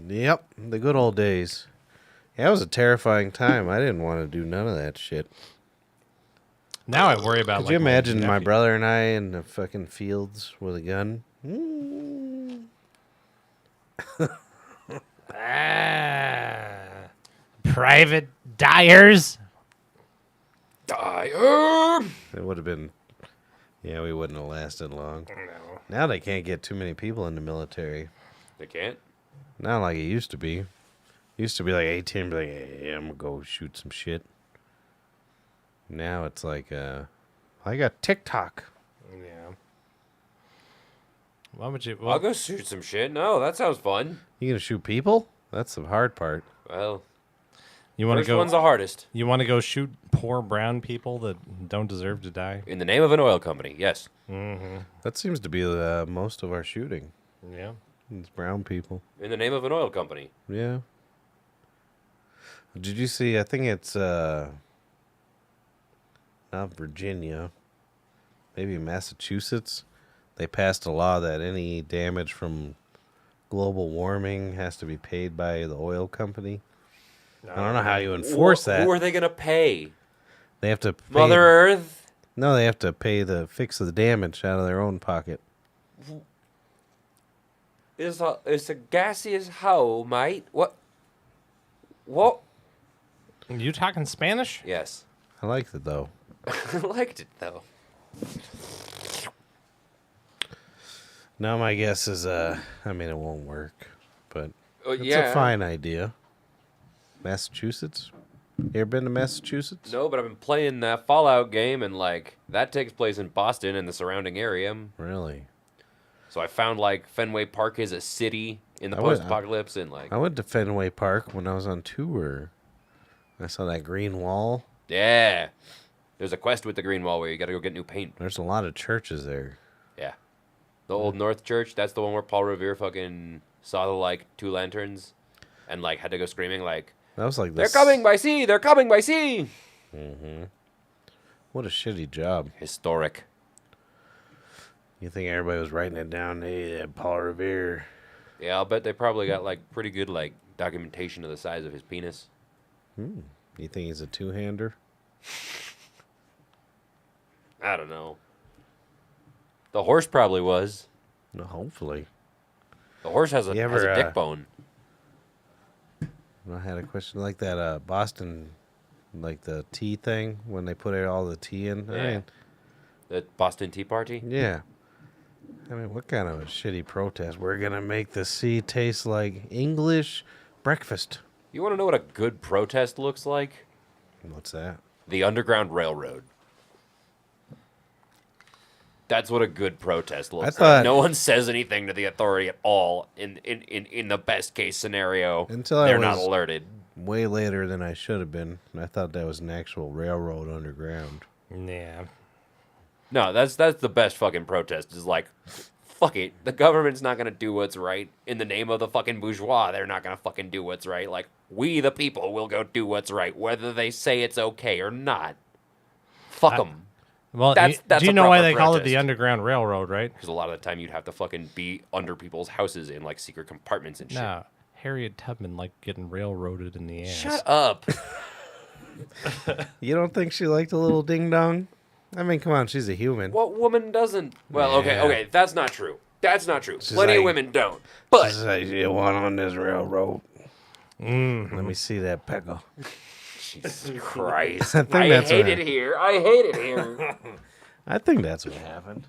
Yep, the good old days. Yeah, it was a terrifying time. I didn't want to do none of that shit. Now I worry about. Could like, you imagine my nephew. brother and I in the fucking fields with a gun? Mm. Private Dyers? Dyer! It would have been. Yeah, we wouldn't have lasted long. Now they can't get too many people in the military. They can't? Not like it used to be. Used to be like 18, be like, hey, I'm gonna go shoot some shit. Now it's like, I got TikTok. Yeah. Why would you? I'll Well, go shoot some shit. No, that sounds fun. You gonna shoot people? That's the hard part. Well, you want to first go? one's the hardest. You want to go shoot poor brown people that don't deserve to die? In the name of an oil company, yes. That seems to be most of our shooting. Yeah. It's brown people. In the name of an oil company. Yeah. Did you see? I think it's not Virginia, maybe Massachusetts. They passed a law that any damage from global warming has to be paid by the oil company. I don't know how you enforce that. Who are they going to pay? They have to pay, Mother Earth? No, they have to pay the fix of the damage out of their own pocket. It's a gaseous hoe, mate. What? What? You talking Spanish? Yes. I liked it though. I liked it, though. Now my guess is, I mean, it won't work, but it's Yeah. a fine idea. Massachusetts? You ever been to Massachusetts? No, but I've been playing that Fallout game, and, like, that takes place in Boston and the surrounding area. Really? So I found, like, Fenway Park is a city in the I went- post-apocalypse, and, like, I went to Fenway Park when I was on tour. I saw that green wall. yeah. There's a quest with the Green Wall where you gotta go get new paint. There's a lot of churches there. Yeah. The Old North Church, that's the one where Paul Revere fucking saw the, like, two lanterns and, like, had to go screaming, like, That was like they're this. coming by sea! They're coming by sea! What a shitty job. Historic. You think everybody was writing it down? Hey, that Paul Revere. Yeah, I'll bet they probably got, like, pretty good, like, documentation of the size of his penis. You think he's a two-hander? I don't know. The horse probably was. No, hopefully. The horse has a, You has ever, a dick bone. I had a question like that. Boston, like the tea thing when they put all the tea in. I Yeah. mean, The Boston Tea Party? yeah. I mean, what kind of a shitty protest? We're gonna make the sea taste like English breakfast. You want to know what a good protest looks like? What's that? The Underground Railroad. That's what a good protest looks thought- like. No one says anything to the authority at all in the best case scenario. Until I They're not was- alerted. way later than I should have been. I thought that was an actual railroad underground. Yeah. No, that's the best fucking protest. Is like, fuck it. The government's not gonna do what's right in the name of the fucking bourgeois. They're not gonna fucking do what's right. Like, we the people will go do what's right, whether they say it's okay or not. Fuck them. Well, That's do you a know why proper they call it protest. the Underground Railroad, right? Because a lot of the time you'd have to fucking be under people's houses in like secret compartments and shit. No. Harriet Tubman liked getting railroaded in the ass. Shut up. You don't think she liked a little ding dong? I mean, come on, she's a human. What woman doesn't? Well, Yeah. okay, that's not true. That's not true. She's Plenty of like- women don't. But She's like, you want on this railroad? Let me see that pecker. Jesus Christ. I think I that's hate what it here. I hate it here. I think that's what happened.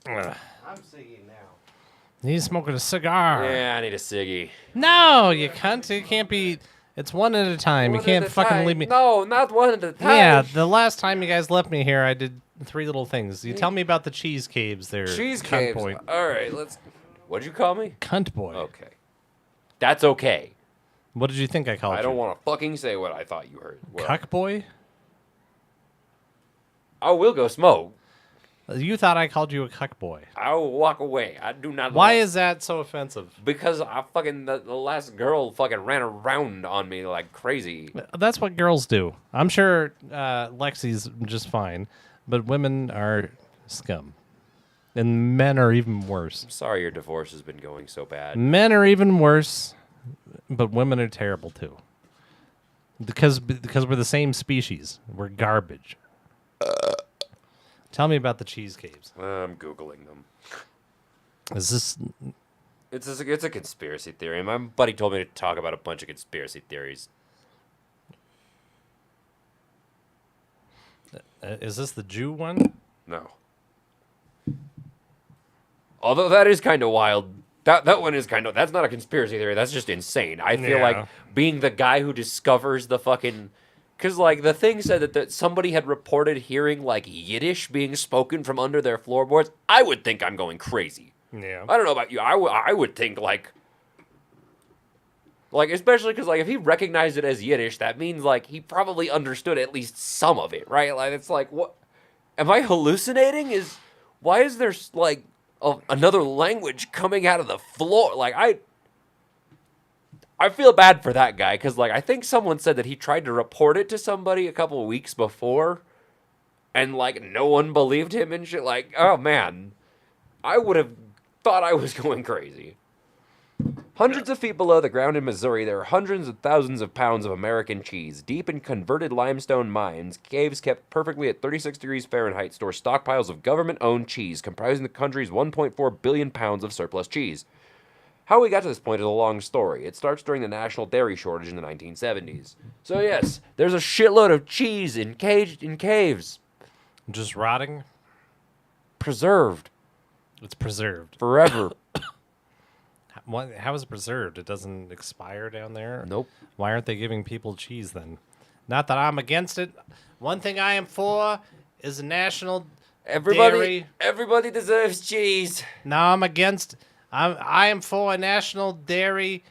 Ugh. I'm singing now. He's smoking a cigar. Yeah, I need a ciggy. No, you cunt. It can't be. It's one at a time. You can't fucking leave me. No, not one at a time. Yeah, the last time you guys left me here, I did 3 little things. You tell me about the cheese caves there. Cheese cunt caves. boy. All right, let's. What'd you call me? Cunt boy. Okay. That's okay. What did you think I called you? I don't want to fucking say what I thought you heard. Well, Cuck boy? I will go smoke. You thought I called you a cuck boy. I will walk away. I do not. Why like- is that so offensive? Because I fucking the last girl fucking ran around on me like crazy. That's what girls do. I'm sure Lexi's just fine, but women are scum. And men are even worse. Sorry, your divorce has been going so bad. Men are even worse, but women are terrible too. Because we're the same species. We're garbage. Tell me about the cheese caves. I'm googling them. Is this It's a conspiracy theory. My buddy told me to talk about a bunch of conspiracy theories. is this the Jew one? No. Although that is kind of wild. That one is kind of... That's not a conspiracy theory. That's just insane. I feel Yeah. like being the guy who discovers the fucking... Because, like, the thing said that somebody had reported hearing, like, Yiddish being spoken from under their floorboards. I would think I'm going crazy. Yeah. I don't know about you. I would think, like, especially because, like, if he recognized it as Yiddish, that means, like, he probably understood at least some of it, right? Like, it's like, what? Am I hallucinating? Why is there, like, another language coming out of the floor? Like, I feel bad for that guy because, like, I think someone said that he tried to report it to somebody a couple of weeks before, and, like, no one believed him and shit. Like, oh, man. I would have thought I was going crazy. Hundreds of feet below the ground in Missouri, there are hundreds of thousands of pounds of American cheese. Deep in converted limestone mines, caves kept perfectly at 36 degrees Fahrenheit store stockpiles of government-owned cheese, comprising the country's 1.4 billion pounds of surplus cheese. How we got to this point is a long story. It starts during the national dairy shortage in the 1970s. So yes, there's a shitload of cheese in caves. Just rotting? Preserved. It's preserved. Forever. How is it preserved? It doesn't expire down there? Nope. Why aren't they giving people cheese then? Not that I'm against it. One thing I am for is a national dairy. Everybody deserves cheese. Now I'm against. I am for a national dairy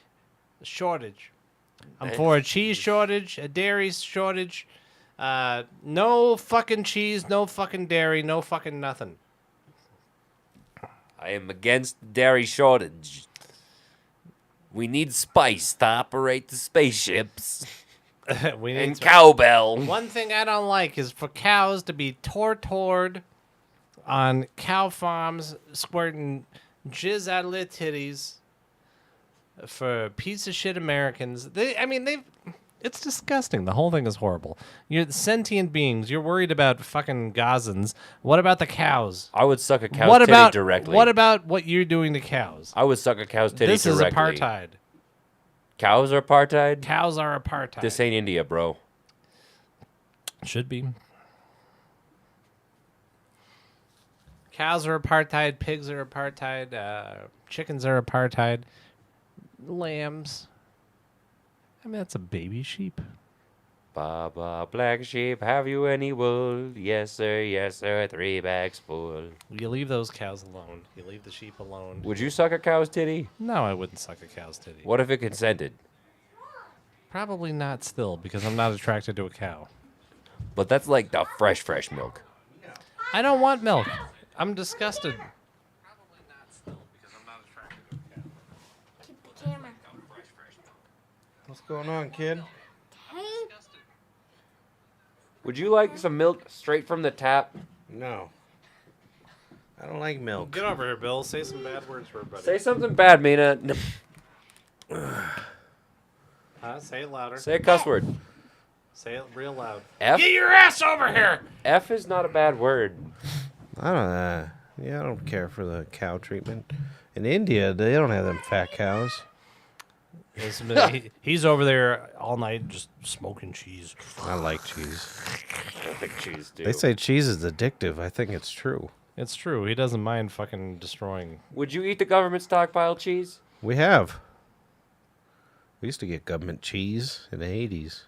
shortage. I'm for a cheese shortage, a dairy shortage. No fucking cheese, no fucking dairy, no fucking nothing. I am against the dairy shortage. We need spice to operate the spaceships. We need And to- cowbell. One thing I don't like is for cows to be tortured on cow farms, squirting jizz out of their titties for piece of shit Americans. It's disgusting. The whole thing is horrible. You're sentient beings. You're worried about fucking Gazans. What about the cows? I would suck a cow's titty directly. What about what you're doing to cows? I would suck a cow's titty This is directly. apartheid. Cows are apartheid? Cows are apartheid. This ain't India, bro. Should be. Cows are apartheid. Pigs are apartheid. Chickens are apartheid. Lambs. I mean, that's a baby sheep. Baba, black sheep, have you any wool? Yes, sir, 3 bags full. You leave those cows alone. You leave the sheep alone. Would you suck a cow's titty? No, I wouldn't suck a cow's titty. What if it consented? Probably not still because I'm not attracted to a cow. But that's like the fresh milk. I don't want milk. I'm disgusted. Probably not still because I'm not attracted to a cow. Keep the camera. What's going on, kid? Hey, Would you like some milk straight from the tap? No. I don't like milk. Get over here, Bill. Say some bad words for everybody. Say something bad, Mina. Say it louder. Say a cuss word. Say it real loud. F? Get your ass over here! F is not a bad word. I don't. I don't care for the cow treatment. In India, they don't have them fat cows. He's over there all night just smoking cheese. I like cheese. I think cheese, too. They say cheese is addictive. I think it's true. It's true. He doesn't mind fucking destroying. Would you eat the government stockpile cheese? We have. We used to get government cheese in the 80s.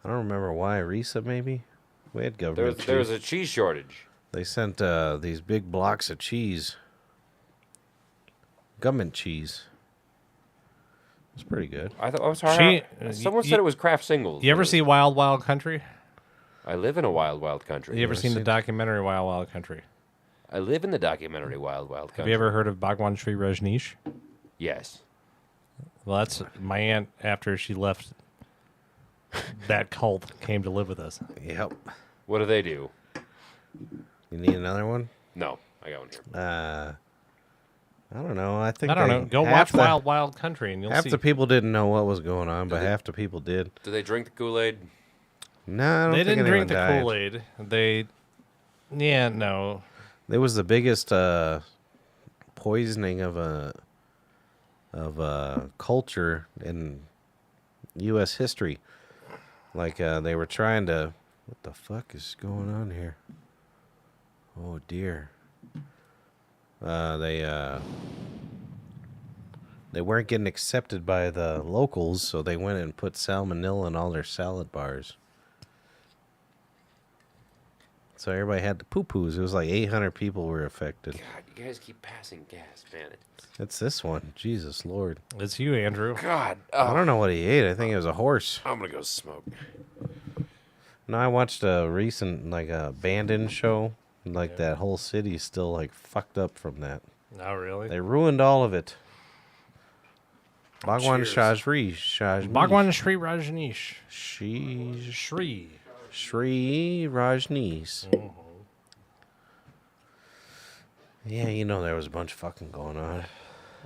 I don't remember why. Risa, maybe? We had government cheese. There was a cheese shortage. They sent these big blocks of cheese. Government cheese. It's pretty good. I thought I was hard. Someone said it was Kraft Singles. You ever see Wild Wild Country? I live in a wild, wild country. You ever seen the documentary Wild Wild Country? I live in the documentary Wild, Wild Country. Have you ever heard of Bhagwan Sri Rajneesh? Yes. Well, that's my aunt after she left that cult came to live with us. Yep. What do they do? You need another one? No, I got one here. I don't know. I think I don't know. Go watch Wild Wild Country and you'll half see. the people didn't know what was going on, but half the people did. Do they drink the Kool-Aid? No, I don't They think didn't drink the anyone died. Kool-Aid. No. It was the biggest poisoning of a culture in U.S. history. Like they were trying to. What the fuck is going on here? Oh dear. They weren't getting accepted by the locals, so they went and put salmonella in all their salad bars. So everybody had the poo-poos. It was like 800 people were affected. God, you guys keep passing gas, man. It's this one. Jesus Lord. It's you, Andrew. God. I don't know what he ate. I think it was a horse. I'm going to go smoke. No, I watched a recent, like, abandoned show. Like, that whole city's still, like, fucked up from that. Oh, really? They ruined all of it. Bhagwan Cheers. Shajri. Bhagwan Sri Rajneesh. Shri Rajneesh. Yeah, you know there was a bunch of fucking going on.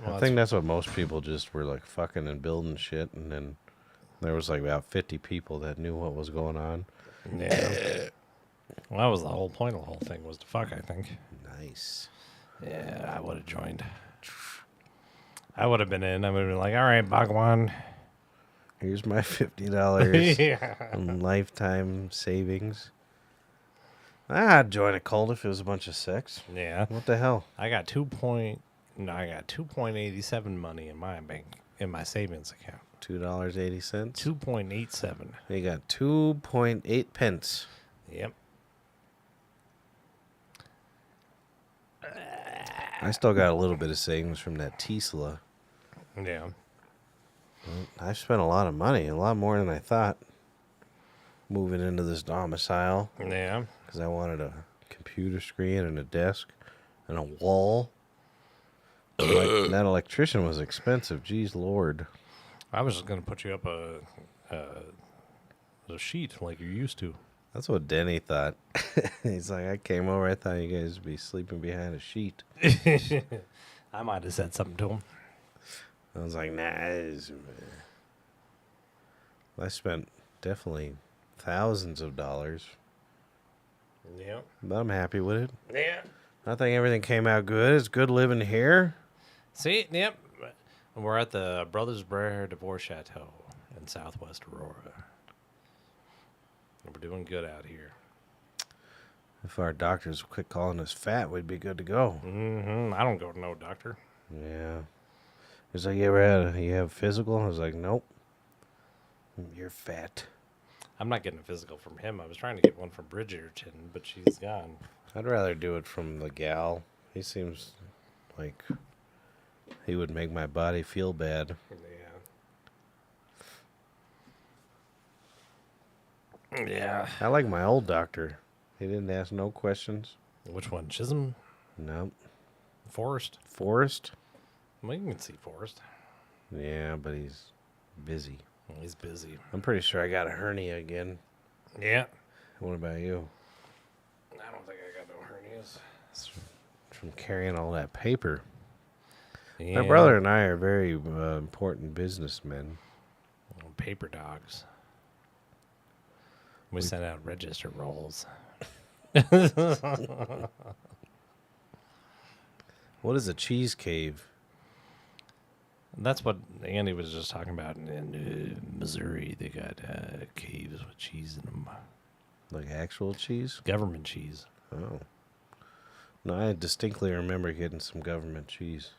Well, I think that's what most people just were like fucking and building shit, and then there was like about 50 people that knew what was going on. Yeah. Well, that was the whole point of the whole thing was to fuck, I think. Nice. Yeah, I would have joined. I would have been in. I would have been like, all right, Bhagwan. Here's my $50 Yeah. lifetime savings. I'd join a cult if it was a bunch of sex. Yeah. What the hell? I got 2.87 money in my bank, in my savings account. $2.80. 2.87. You got 2.8 pence. Yep. I still got a little bit of savings from that Tesla. Yeah. I've spent a lot of money, a lot more than I thought, moving into this domicile. Yeah. Because I wanted a computer screen and a desk and a wall. That electrician was expensive. Jeez Lord. I was just going to put you up a sheet like you used to. That's what Denny thought. He's like, I came over, I thought you guys would be sleeping behind a sheet. I might have said something to him. I was like, nah. I spent definitely thousands of dollars. Yeah. But I'm happy with it. Yeah. I think everything came out good. It's good living here. See? Yep. We're at the Brothers Brer Divorce Chateau in Southwest Aurora. We're doing good out here. If our doctors would quit calling us fat, we'd be good to go. Mm-hmm. I don't go to no doctor. Yeah. He's like, you have physical? I was like, nope. You're fat. I'm not getting a physical from him. I was trying to get one from Bridgerton, but she's gone. I'd rather do it from the gal. He seems like he would make my body feel bad. Yeah. Yeah. I like my old doctor. He didn't ask no questions. Which one? Chisholm? Nope. Forrest? Forrest? Well, you can see Forrest. Yeah, but he's busy. He's busy. I'm pretty sure I got a hernia again. Yeah. What about you? I don't think I got no hernias. It's from carrying all that paper. Yeah. My brother and I are very important businessmen. Paper dogs. We send out register rolls. What is a cheese cave? That's what Andy was just talking about in Missouri. They got caves with cheese in them. Like actual cheese? Government cheese. Oh. No, I distinctly remember getting some government cheese.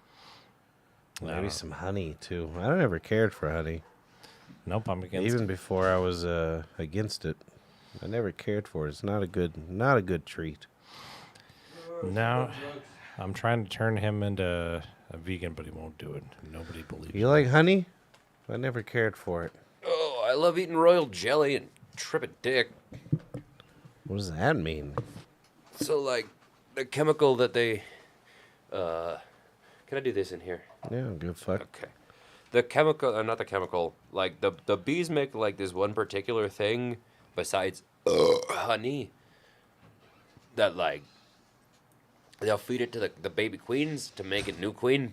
Maybe some honey, too. I never cared for honey. Nope, I'm against Even before I was against it. I never cared for it. It's not a good treat. Now, I'm trying to turn him into a vegan, but he won't do it. Nobody believes You like honey? I never cared for it. Oh, I love eating royal jelly and tripping dick. What does that mean? So, like, the chemical that they... can I do this in here? Yeah, good fuck. Okay. The chemical... not the chemical. Like, the bees make, like, this one particular thing besides honey that, like, they'll feed it to the baby queens to make it new queen.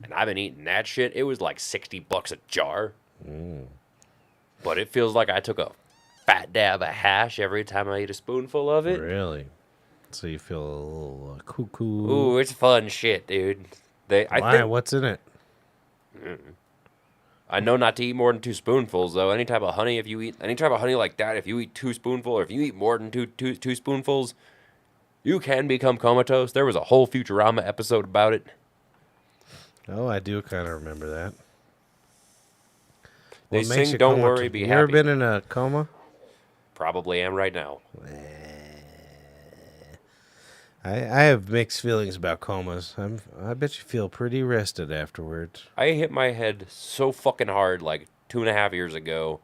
And I've been eating that shit. It was like $60 a jar. But it feels like I took a fat dab of hash every time I eat a spoonful of it. Really? So you feel a little cuckoo. Ooh, it's fun shit, dude. Why? What's in it? I know not to eat more than 2 spoonfuls, though. Any type of honey like that, if you eat 2 spoonfuls, or if you eat more than two spoonfuls, you can become comatose. There was a whole Futurama episode about it. Oh, I do kind of remember that. They What makes sing you "Don't comatose? Worry, Be You Happy." ever been in a coma? Probably am right now. I have mixed feelings about comas. I bet you feel pretty rested afterwards. I hit my head so fucking hard like 2.5 years ago,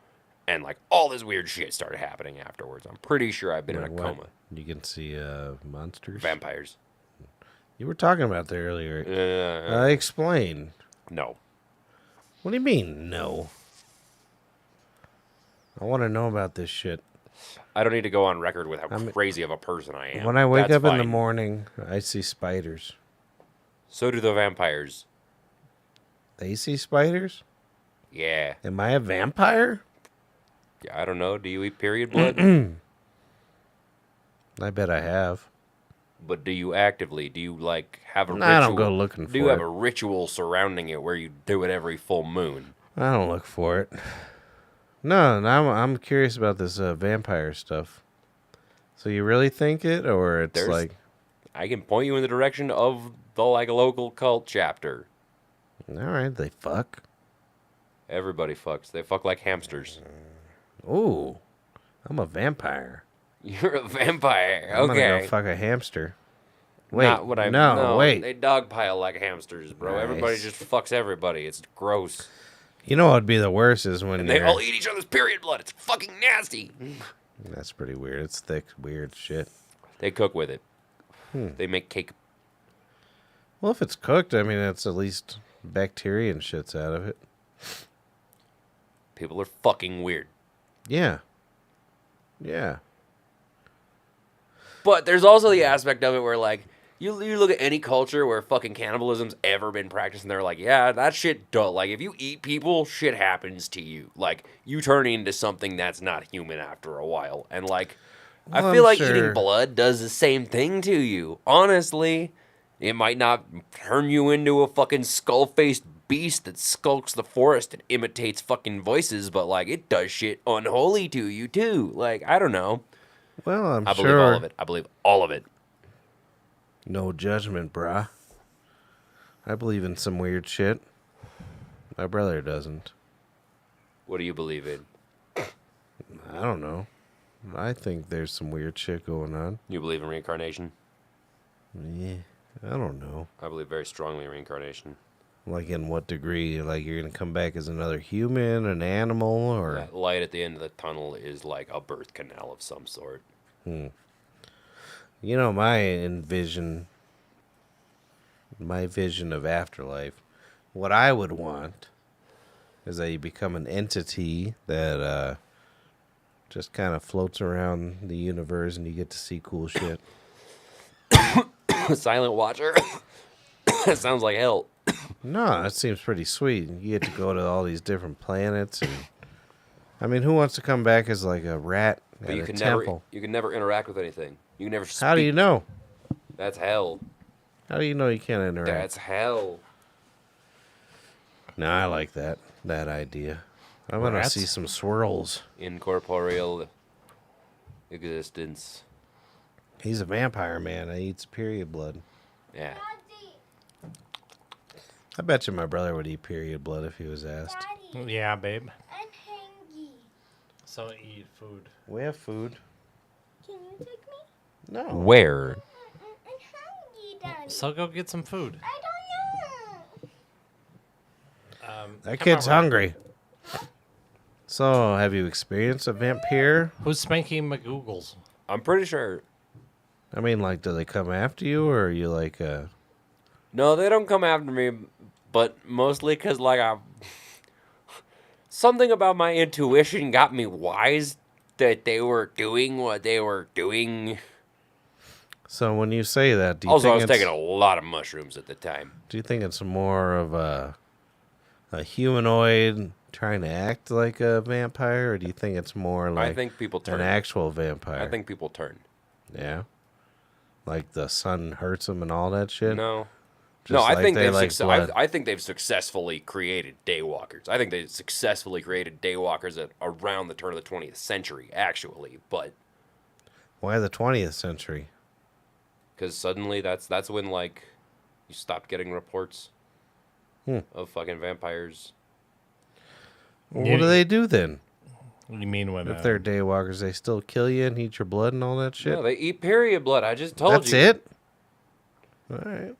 and like all this weird shit started happening afterwards. I'm pretty sure I've been in a Like what? coma. You can see monsters. Vampires. You were talking about that earlier. Explain. No. What do you mean, no? I want to know about this shit. I don't need to go on record with how crazy of a person I am. When I wake That's up in the fine. morning, I see spiders. So do the vampires. They see spiders? Yeah. Am I a vampire? I don't know. Do you eat period blood? I bet I have. But do you actively? Do you like have a No, ritual? I don't go looking for Do you have it. a ritual surrounding it where you do it every full moon? I don't look for it. No, I'm curious about this vampire stuff. So you really think it, or it's like... I can point you in the direction of the like local cult chapter. All right, they fuck. Everybody fucks. They fuck like hamsters. Ooh, I'm a vampire. You're a vampire. I'm Okay. gonna go fuck a hamster. Wait, Not what I no, wait. They dogpile like hamsters, bro. Nice. Everybody just fucks everybody. It's gross. You know what would be the worst is when And they you're... all eat each other's period blood. It's fucking nasty. That's pretty weird. It's thick, weird shit. They cook with it. They make cake. Well, if it's cooked, I mean, it's at least bacteria and shit's out of it. People are fucking weird. Yeah. Yeah. But there's also the aspect of it where, like, you look at any culture where fucking cannibalism's ever been practiced, and they're like, yeah, that shit don't. Like, if you eat people, shit happens to you. Like, you turn into something that's not human after a while. And, like, Well, I feel I'm like sure- eating blood does the same thing to you. Honestly, it might not turn you into a fucking skull-faced beast that skulks the forest and imitates fucking voices, but, like, it does shit unholy to you, too. Like, I don't know. Well, I'm I sure. believe all of it. I believe all of it. No judgment, brah. I believe in some weird shit. My brother doesn't. What do you believe in? I don't know. I think there's some weird shit going on. You believe in reincarnation? Yeah, I don't know. I believe very strongly in reincarnation. Like in what degree? Like you're gonna come back as another human, an animal, or That light at the end of the tunnel is like a birth canal of some sort. you know, my vision of afterlife, what I would want is that you become an entity that just kind of floats around the universe and you get to see cool shit. Silent Watcher. That sounds like hell. No, that seems pretty sweet. You get to go to all these different planets, and I mean, who wants to come back as like a rat But at you a can temple? never interact with anything. You can never speak. How do you know? That's hell. How do you know you can't interact? That's hell. No, I like that idea. I want to Rats? see some swirls. Incorporeal existence. He's a vampire man. He eats period blood. Yeah. Daddy, I bet you my brother would eat period blood if he was asked. Daddy, Yeah, babe. I'm hungry. So eat food. We have food. Can you take me? No. Where? I'm hungry, Daddy. So go get some food. I don't know. That come kid's over. hungry. So, have you experienced a vampire? Who's spanking McGoogles? I'm pretty sure. I mean, like, do they come after you, or are you like, No, they don't come after me, but mostly because, like, something about my intuition got me wise that they were doing what they were doing. So when you say that, do you Also, I think was taking a lot of mushrooms at the time. do you think it's more of a humanoid trying to act like a vampire, or do you think it's more like I think people an turn. actual vampire? I think people turn. Yeah. Like the sun hurts them and all that shit. No. Just No, I like think they they've like blood. I think they've successfully created daywalkers. I think they successfully created daywalkers at around the turn of the 20th century, actually. But Why the 20th century? because suddenly that's when like you stopped getting reports of fucking vampires. Well, Yeah, what do they do then? What do you mean when? If they're daywalkers, they still kill you and eat your blood and all that shit. No, they eat period blood. I just told That's you. it. All right.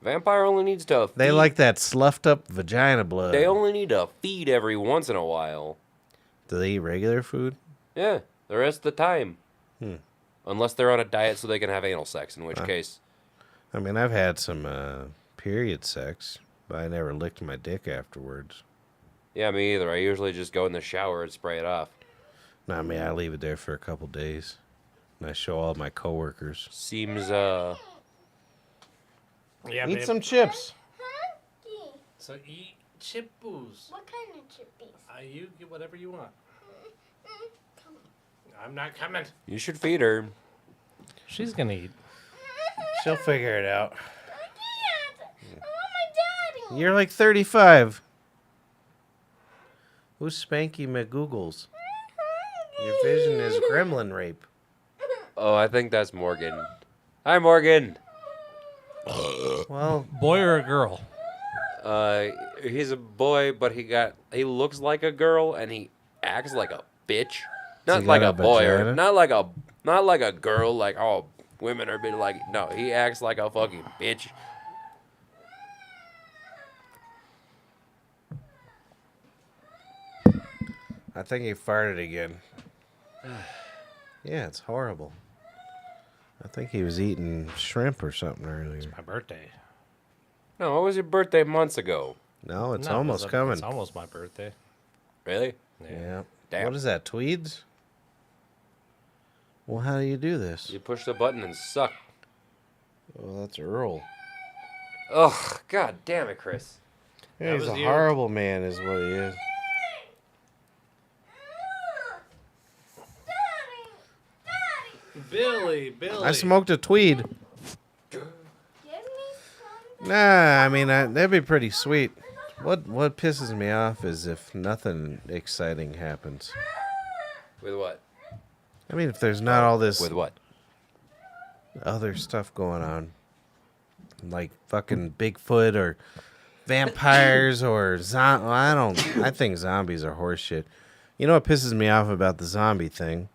Vampire only needs to. They feed. like that sloughed up vagina blood. They only need to feed every once in a while. Do they eat regular food? Yeah, the rest of the time. Unless they're on a diet so they can have anal sex, in which case. I mean, I've had some period sex, but I never licked my dick afterwards. Yeah, me either. I usually just go in the shower and spray it off. No, I mean, I leave it there for a couple days, and I show all my coworkers. Seems, Yeah, Eat babe. some chips. Hungry. So eat chippies. What kind of chippies? You get whatever you want. I'm not coming. you should feed her. She's gonna eat. She'll figure it out. I can't. I want my daddy. You're like 35. Who's Spanky McGoogles? Your vision is gremlin rape. Oh, I think that's Morgan. Hi, Morgan. Well, Boy or a girl? He's a boy, but he looks like a girl and he acts like a bitch. Not he like got a a boy or vagina? not like a girl. Like oh, women are being like no. He acts like a fucking bitch. I think he farted again. Yeah, it's horrible. I think he was eating shrimp or something earlier. My birthday. No, it was your birthday months ago. No, it's No, almost coming. It's almost my birthday. Really? Yeah. Damn. What is that, Tweeds? Well, how do you do this? You push the button and suck. Well, that's Earl. Ugh, god damn it, Chris. Yeah, he's was a you. horrible man, is what he is. Billy. I smoked a tweed. Give me some. Nah, I mean that'd be pretty sweet. What pisses me off is if nothing exciting happens. With what? I mean, if there's not all this With what? other stuff going on, like fucking Bigfoot or vampires or I think zombies are horseshit. You know what pisses me off about the zombie thing?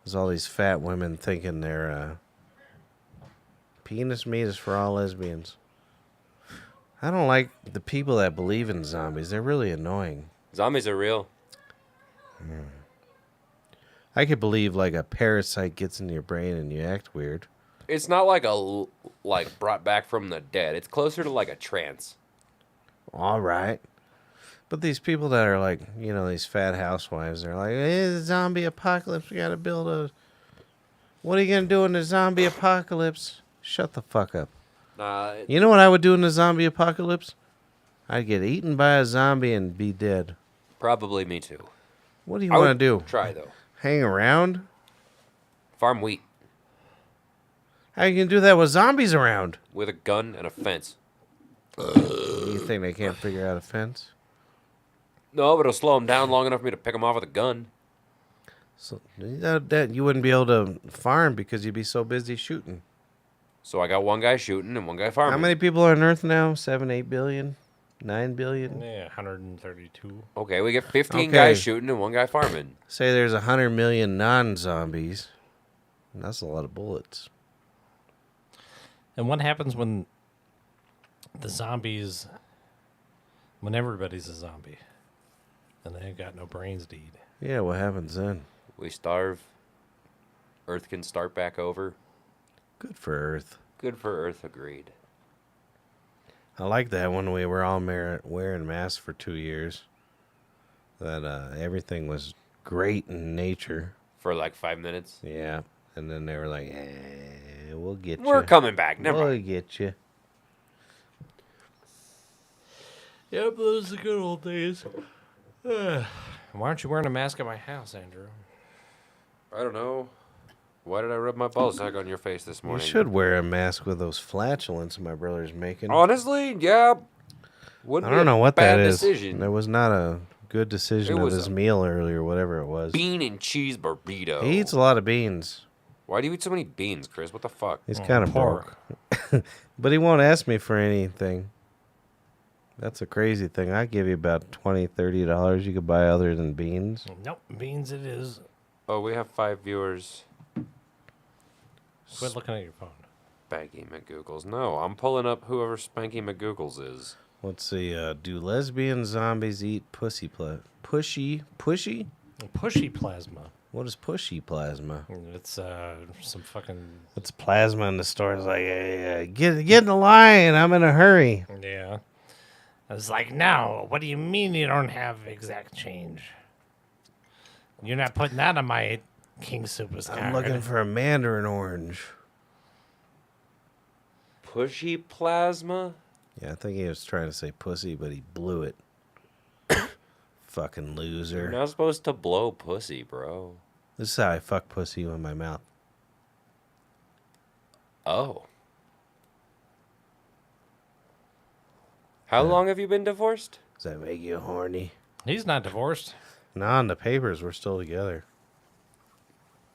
Is all these fat women thinking their penis meat is for all lesbians. I don't like the people that believe in zombies. They're really annoying. Zombies are real. I could believe like a parasite gets in your brain and you act weird. It's not like like brought back from the dead. It's closer to like a trance. All right. But these people that are like, these fat housewives, they're like, hey, the zombie apocalypse. We got to build a... What are you going to do in the zombie apocalypse? Shut the fuck up. You know what I would do in the zombie apocalypse? I'd get eaten by a zombie and be dead. Probably me too. What do you want to do? Try though. Hang around? Farm wheat How you going to do that with zombies around? with a gun and a fence. You think they can't figure out a fence? No, but it'll slow them down long enough for me to pick them off with a gun. So that you wouldn't be able to farm because you'd be so busy shooting. So I got one guy shooting and one guy farming. How many people are on Earth now? 7, 8 billion? 9 billion? Yeah, 132. Okay, we get 15 Okay. guys shooting and one guy farming. Say there's 100 million non-zombies. That's a lot of bullets. And what happens when the zombies, when everybody's a zombie and they ain't got no brains to eat? Yeah, what happens then? We starve. Earth can start back over. Good for Earth. Good for Earth, agreed. I like that when we were all wearing masks for 2 years. That everything was great in nature. For like 5 minutes. Yeah. And then they were like, we'll get you. We're coming back. Never We'll mind. get you. Yep, those are the good old days. Why aren't you wearing a mask at my house, Andrew? I don't know. Why did I rub my ballsack on your face this You morning? should wear a mask with those flatulence my brother's making. Honestly, yeah. Wouldn't I be don't a know what bad that is. decision. That was not a good decision It of was his a meal earlier, whatever it was. Bean and cheese burrito. He eats a lot of beans. Why do you eat so many beans, Chris? What the fuck? He's kind of poor. broke. But he won't ask me for anything. That's a crazy thing. I give you about $20, $30 you could buy other than beans. Nope, beans it is. Oh, we have 5 viewers. Quit looking at your phone. Spanky McGoogles. No, I'm pulling up whoever Spanky McGoogles is. Let's see. Do lesbian zombies eat pushy? Pushy? Pushy plasma. What is pushy plasma? It's some fucking... It's plasma in the store. It's like, hey, get in the line. I'm in a hurry. Yeah. I was like, no, what do you mean you don't have exact change? You're not putting that on my King Superstar. I'm looking for a mandarin orange. Pushy plasma? Yeah, I think he was trying to say pussy, but he blew it. Fucking You're loser. not supposed to blow pussy, bro. This is how I fuck pussy in my mouth. Oh. How long have you been divorced? Does that make you horny? He's not divorced. Nah, in the papers, we're still together.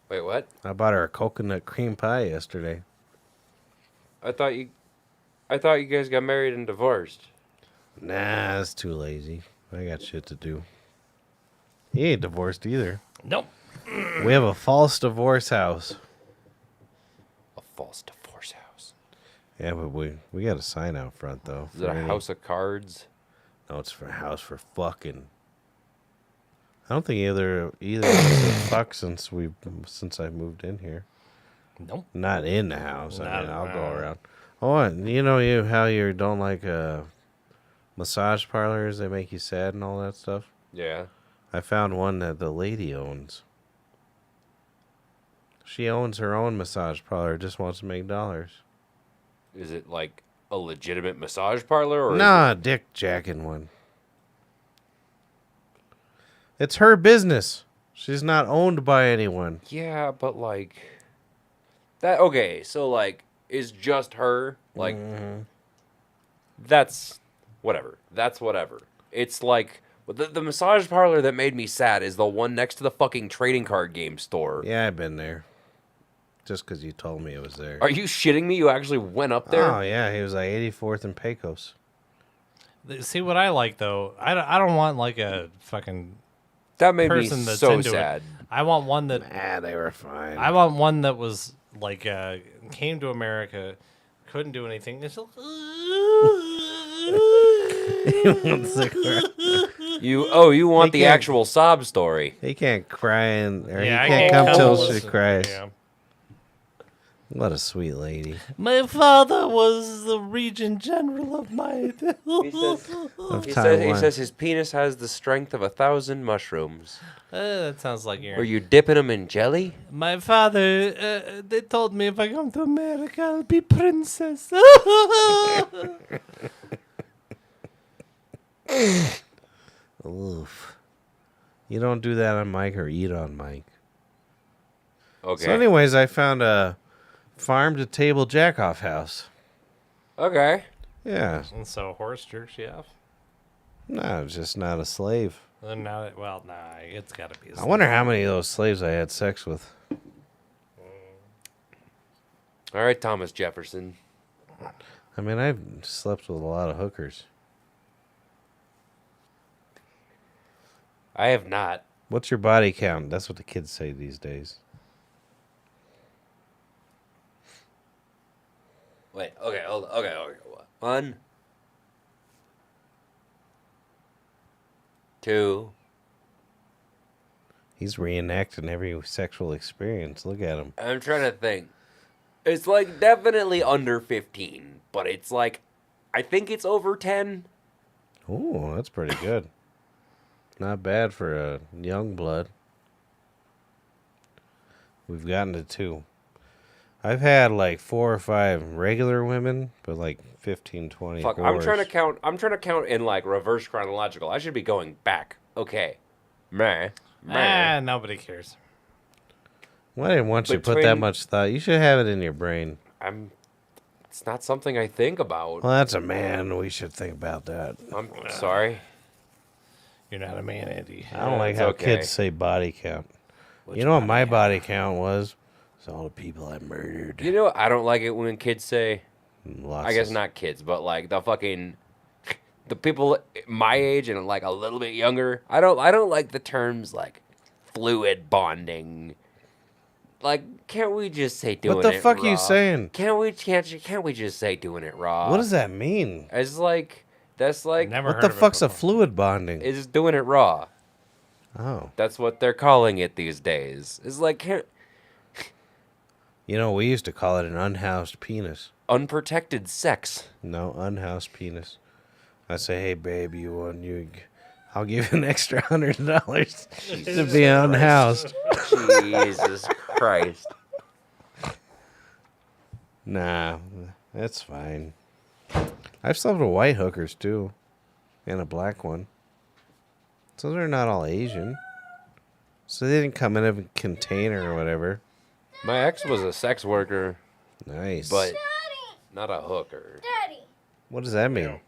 Wait, what? I bought her a coconut cream pie yesterday. I thought you guys got married and divorced. Nah, that's too lazy. I got shit to do. He ain't divorced either. Nope. We have a false divorce house. A false divorce house. Yeah, but we got a sign out front though. Is it a house of cards? No, it's for a house for fucking. I don't think either of us have fucked since I moved in here. Nope. Not in the house. I Not mean, I'll go around. around. Oh, and how you don't like massage parlors? They make you sad and all that stuff. Yeah. I found one that the lady owns. She owns her own massage parlor. Just wants to make dollars. Is it like a legitimate massage parlor or Nah, dick jacking one. It's her business. She's not owned by anyone. Yeah, but like that okay, so like is just her like that's whatever. That's whatever. It's like the massage parlor that made me sad is the one next to the fucking trading card game store. Yeah, I've been there. Just because you told me it was there. Are you shitting me? You actually went up there? Oh, yeah. He was like 84th and Pecos. See what I like though. I don't want like a fucking That made me person that's so into sad. it. I want one that They were fine. I want one that was like came to America, couldn't do anything. It's like, wants to cry. You want He the can't- actual sob story. He can't cry or Yeah, I he can't come come till and she listen. cries. Yeah. What a sweet lady. My father was the Regent General of my. Of He Taiwan. says his penis has the strength of 1,000 mushrooms. That sounds like Were you're. you dipping them in jelly? My father, they told me if I come to America, I'll be princess. Oof. You don't do that on mic or eat on mic. Okay. So anyways, I found a farm-to-table jack-off house. Okay. Yeah. And so horse jerks you off? No, it's just not a slave. Nah, it's got to be. I wonder how many of those slaves I had sex with. All right, Thomas Jefferson. I mean, I've slept with a lot of hookers. I have not. What's your body count? That's what the kids say these days. Wait. Okay. Hold. Okay. 1, 2. He's reenacting every sexual experience. Look at him. I'm trying to think. It's like definitely under 15, but it's like, I think it's over 10. Ooh, that's pretty good. Not bad for a young blood. We've gotten to 2. I've had like 4 or 5 regular women, but like 15, 20 Fuck. whores. I'm trying to count in like reverse chronological. I should be going back. Okay. Meh. Nobody cares. Well, I didn't want you to put that Between- much thought. You should have it in your brain. It's not something I think about. Well, that's a man. We should think about that. I'm sorry. You're not a man, Andy. I don't like it's how okay. kids say body count. You know what my body count was? It's all the people I murdered. You know, I don't like it when kids say, Lots I guess of- not kids, but like the people my age and like a little bit younger. I don't like the terms like fluid bonding. Like, can't we just say doing it What the fuck raw? are you saying? Can't we just say doing it raw? What does that mean? It's like that's like Never What heard the of it fuck's a before. fluid bonding? it's doing it raw. Oh. That's what they're calling it these days. It's like can't You know, we used to call it an unhoused penis. unprotected sex. No, unhoused penis. I say, hey, babe, I'll give you an extra $100 to be unhoused. Jesus Christ. Nah, that's fine. I've slept with white hookers, too. And a black one. So they're not all Asian. So they didn't come in a container or whatever. My ex was a sex worker, Nice. but not a hooker. Daddy. What does that mean?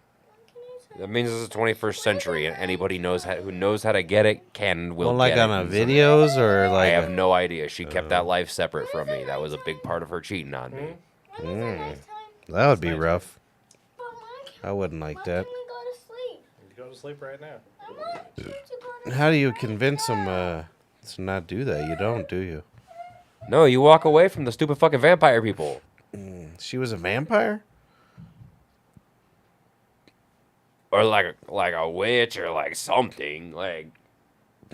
That means it's the 21st century, and anybody who knows how to get it can and will Well, like get on it. a And so- videos or I like have no idea. She kept that life separate from me. That was a big part of her cheating on me. that would be rough. But why I wouldn't like that. can we go to sleep? You go to sleep right now. I want you to go to How do you convince them to not do that? You don't, do you? No, you walk away from the stupid fucking vampire people. She was a vampire? Or like a witch or like something. Like,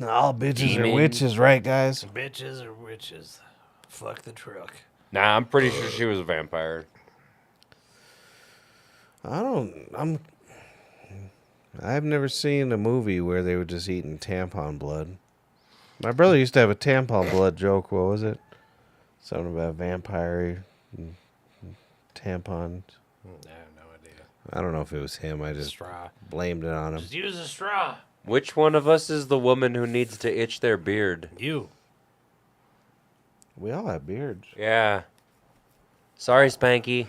All bitches are Demon. witches, right, guys? Bitches or witches. Fuck the truck. nah, I'm pretty sure she was a vampire. I've never seen a movie where they were just eating tampon blood. My brother used to have a tampon blood joke. What was it? Something about vampire tampons. I have no idea. I don't know if it was him. I just Straw. blamed it on him. Just use a straw. Which one of us is the woman who needs to itch their beard? You. We all have beards. Yeah. Sorry, Spanky.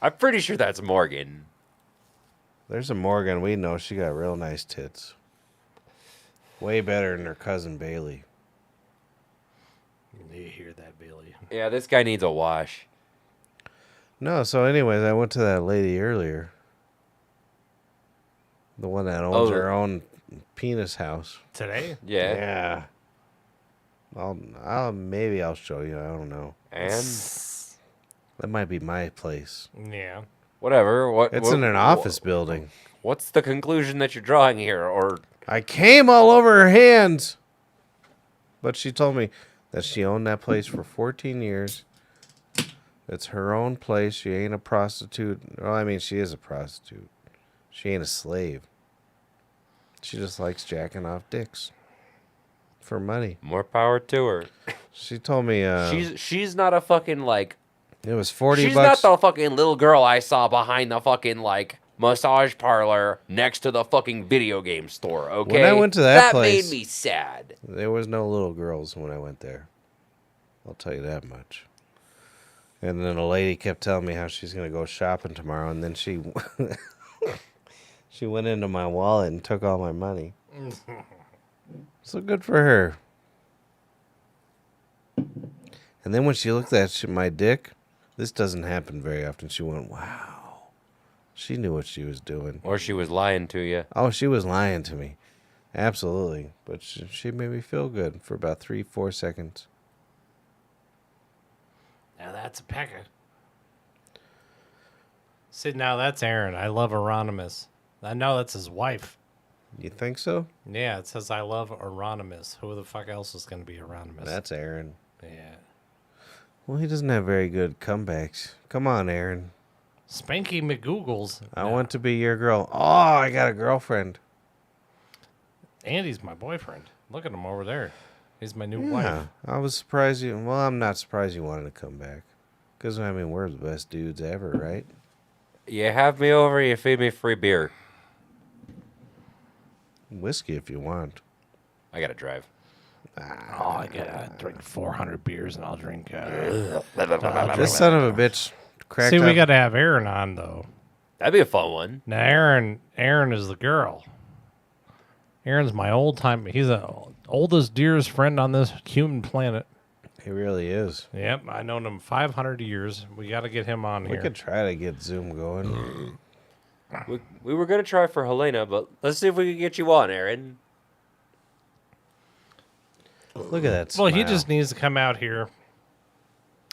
I'm pretty sure that's Morgan. There's a Morgan we know. She got real nice tits. Way better than her cousin Bailey. You hear that, Billy? Yeah, this guy needs a wash. No, so anyways, I went to that lady earlier. The one that owns Oh. her own penis house. Today? Yeah. Yeah. Maybe I'll show you. I don't know. And That might be my place. Yeah. Whatever. It's in an office building. What's the conclusion that you're drawing here? Or I came all over her hands. But she told me that she owned that place for 14 years. It's her own place. She ain't a prostitute. Well, I mean, she is a prostitute. She ain't a slave. She just likes jacking off dicks for money. more power to her. She told me She's not a fucking like. it was 40 She's bucks. not the fucking little girl I saw behind the fucking like massage parlor next to the fucking video game store. Okay. When I went to that place- made me sad. There was no little girls when I went there. I'll tell you that much. And then a lady kept telling me how she's going to go shopping tomorrow, and then she she went into my wallet and took all my money. So good for her. And then when she looked at my dick, this doesn't happen very often. She went, "Wow." She knew what she was doing. Or she was lying to you. Oh, she was lying to me. Absolutely. But she made me feel good for about 3-4 seconds. Now that's a pecker. See, now that's Aaron. I love Euronymous. I know that's his wife. You think so? Yeah, it says I love Euronymous. Who the fuck else is going to be Euronymous? That's Aaron. Yeah. Well, he doesn't have very good comebacks. Come on, Aaron. Spanky McGoogles. I want to be your girl. Oh, I got a girlfriend. Andy's my boyfriend. Look at him over there. He's my new Yeah, wife. I was surprised you. Well, I'm not surprised you wanted to come back. Because, I mean, we're the best dudes ever, right? You have me over, you feed me free beer. Whiskey if you want. I gotta drive. Oh, I gotta drink 400 beers and I'll drink. This son of a bitch cracked See, we up. got to have Aaron on though. That'd be a fun one. Now, Aaron is the girl. Aaron's my old time. He's the oldest, dearest friend on this human planet. He really is. Yep, I known him 500 years. We got to get him on We here. could try to get Zoom going. We were gonna try for Helena, but let's see if we can get you on, Aaron. Look at that Well, smile. he just needs to come out here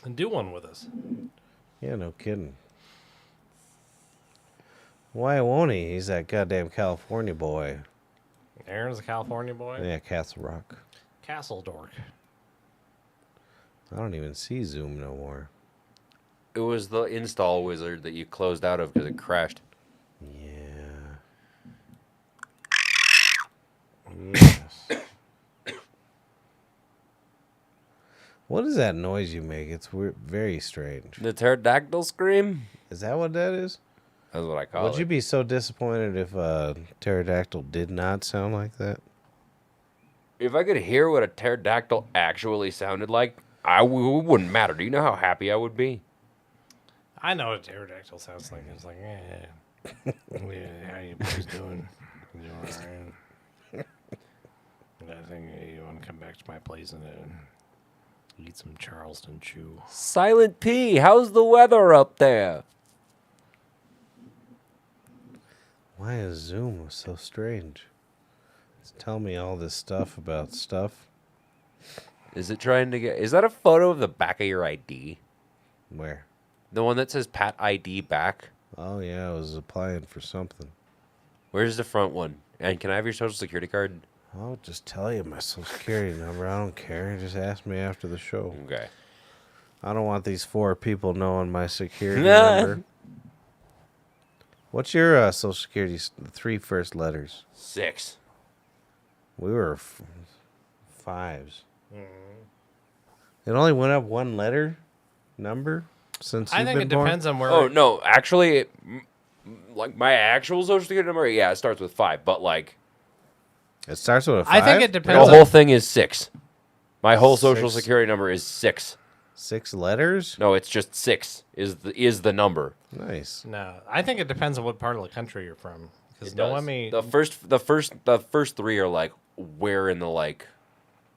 and do one with us. Yeah, no kidding. Why won't he? He's that goddamn California boy. Aaron's a California boy. Yeah, Castle Rock. Castle dork. I don't even see Zoom no more. It was the install wizard that you closed out of because it crashed. Yeah. Yes. What is that noise you make? It's very strange. The pterodactyl scream? Is that what that is? That's what I call Would it. you be so disappointed if a pterodactyl did not sound like that? If I could hear what a pterodactyl actually sounded like, it wouldn't matter. Do you know how happy I would be? I know what pterodactyl sounds like. It's like, yeah, how you boys doing? You all right? I think you want to come back to my place and eat some Charleston Chew. Silent P, how's the weather up there? Why is Zoom so strange? It's telling me all this stuff about stuff. Is it trying to get... Is that a photo of the back of your ID? Where? The one that says Pat ID back? Oh, yeah, I was applying for something. Where's the front one? And can I have your social security card? I'll just tell you my social security number. I don't care. Just ask me after the show. Okay. I don't want these 4 people knowing my security number. What's your social security? The 3 first letters. 6. We were 5s. It only went up 1 letter number since I you've think been it born? depends on where. Oh, no. Actually, like, my actual social security number, yeah, it starts with 5. But, like, It starts with a 5? I think it the depends. whole thing is 6. My whole social 6. security number is 6. 6 letters? No, it's just 6 is the number. Nice. No, I think it depends on what part of the country you're from. Because It does. Noemi, The first 3 are like where in the like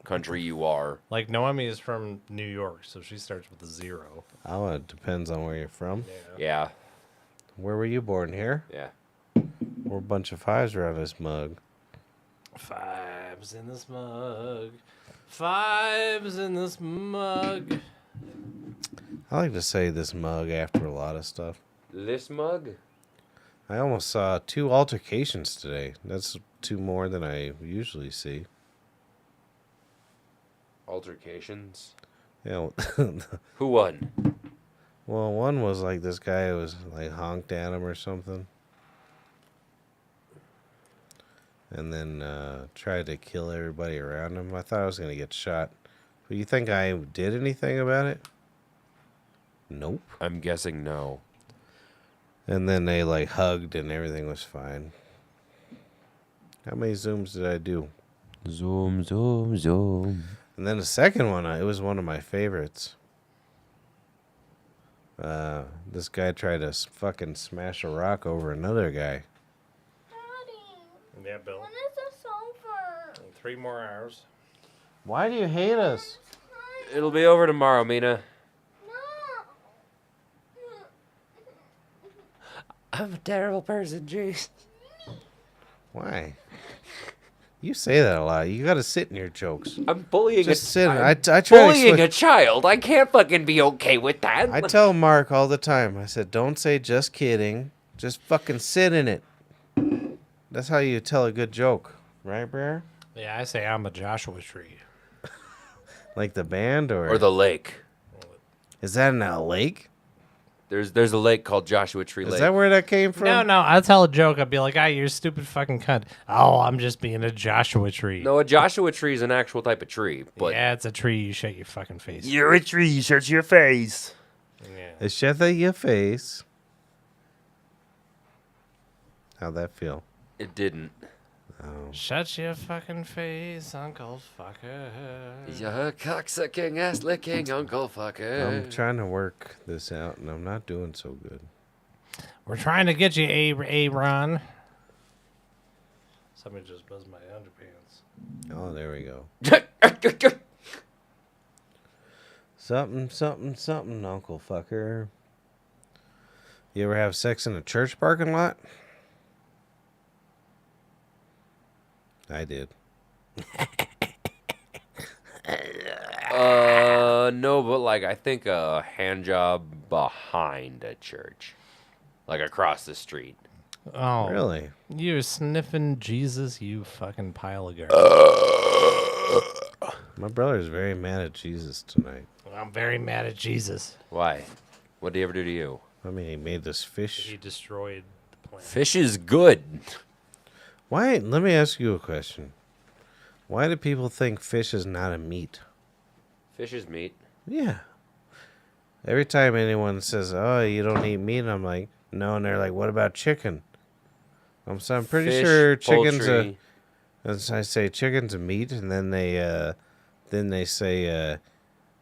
country you are. like Noemi is from New York, so she starts with a 0. Oh, it depends on where you're from. Yeah. Where were you born? Here? Yeah. We're a bunch of 5s around this mug. 5s in this mug. 5s in this mug. I like to say this mug after a lot of stuff. This mug? I almost saw 2 altercations today. That's 2 more than I usually see. Altercations? Yeah. Who won? Well, one was like this guy was like honked at him or something. And then tried to kill everybody around him. I thought I was going to get shot. But you think I did anything about it? Nope. I'm guessing no. And then they like hugged and everything was fine. How many zooms did I do? Zoom, zoom, zoom. And then the second one, it was one of my favorites. This guy tried to fucking smash a rock over another guy. Daddy, Yeah, Bill. when is this over? 3 more hours. Why do you hate us? It'll be over tomorrow, Mina. I'm a terrible person, Jace. Why? You say that a lot. You gotta sit in your jokes. I'm bullying Just sit. I'm I try to bullying explain. a child. I can't fucking be okay with that. I tell Mark all the time. I said, don't say just kidding. Just fucking sit in it. That's how you tell a good joke. Right, Brer? Yeah, I say I'm a Joshua tree. Like the band or the lake. Is that in a lake? There's a lake called Joshua Tree Lake. Is that where that came from? No, I'll tell a joke. I'll be like, you're a stupid fucking cunt. Oh, I'm just being a Joshua tree. No, a Joshua tree is an actual type of tree, but yeah, it's a tree. You shut your fucking face. you're a tree. Shut your face. Yeah. Shut your face. How'd that feel? It didn't. Oh. Shut your fucking face, Uncle Fucker. You're a cocksucking, ass licking Uncle Fucker. I'm trying to work this out, and I'm not doing so good. We're trying to get you, Ron. Somebody just buzzed my underpants. Oh, there we go. Something, Uncle Fucker. You ever have sex in a church parking lot? I did. No, but like I think a hand job behind a church, like across the street. Oh, Really? You're sniffing Jesus, you fucking pile of garbage. My brother's very mad at Jesus tonight. I'm very mad at Jesus. Why? What did he ever do to you? I mean, he made this fish. He destroyed the planet. Fish is good. Why? Let me ask you a question. Why do people think fish is not a meat? Fish is meat. Yeah. Every time anyone says, "Oh, you don't eat meat," I'm like, "No," and they're like, "What about chicken?" So I'm pretty Fish, sure chicken's poultry. As I say, chicken's a meat, and then they say,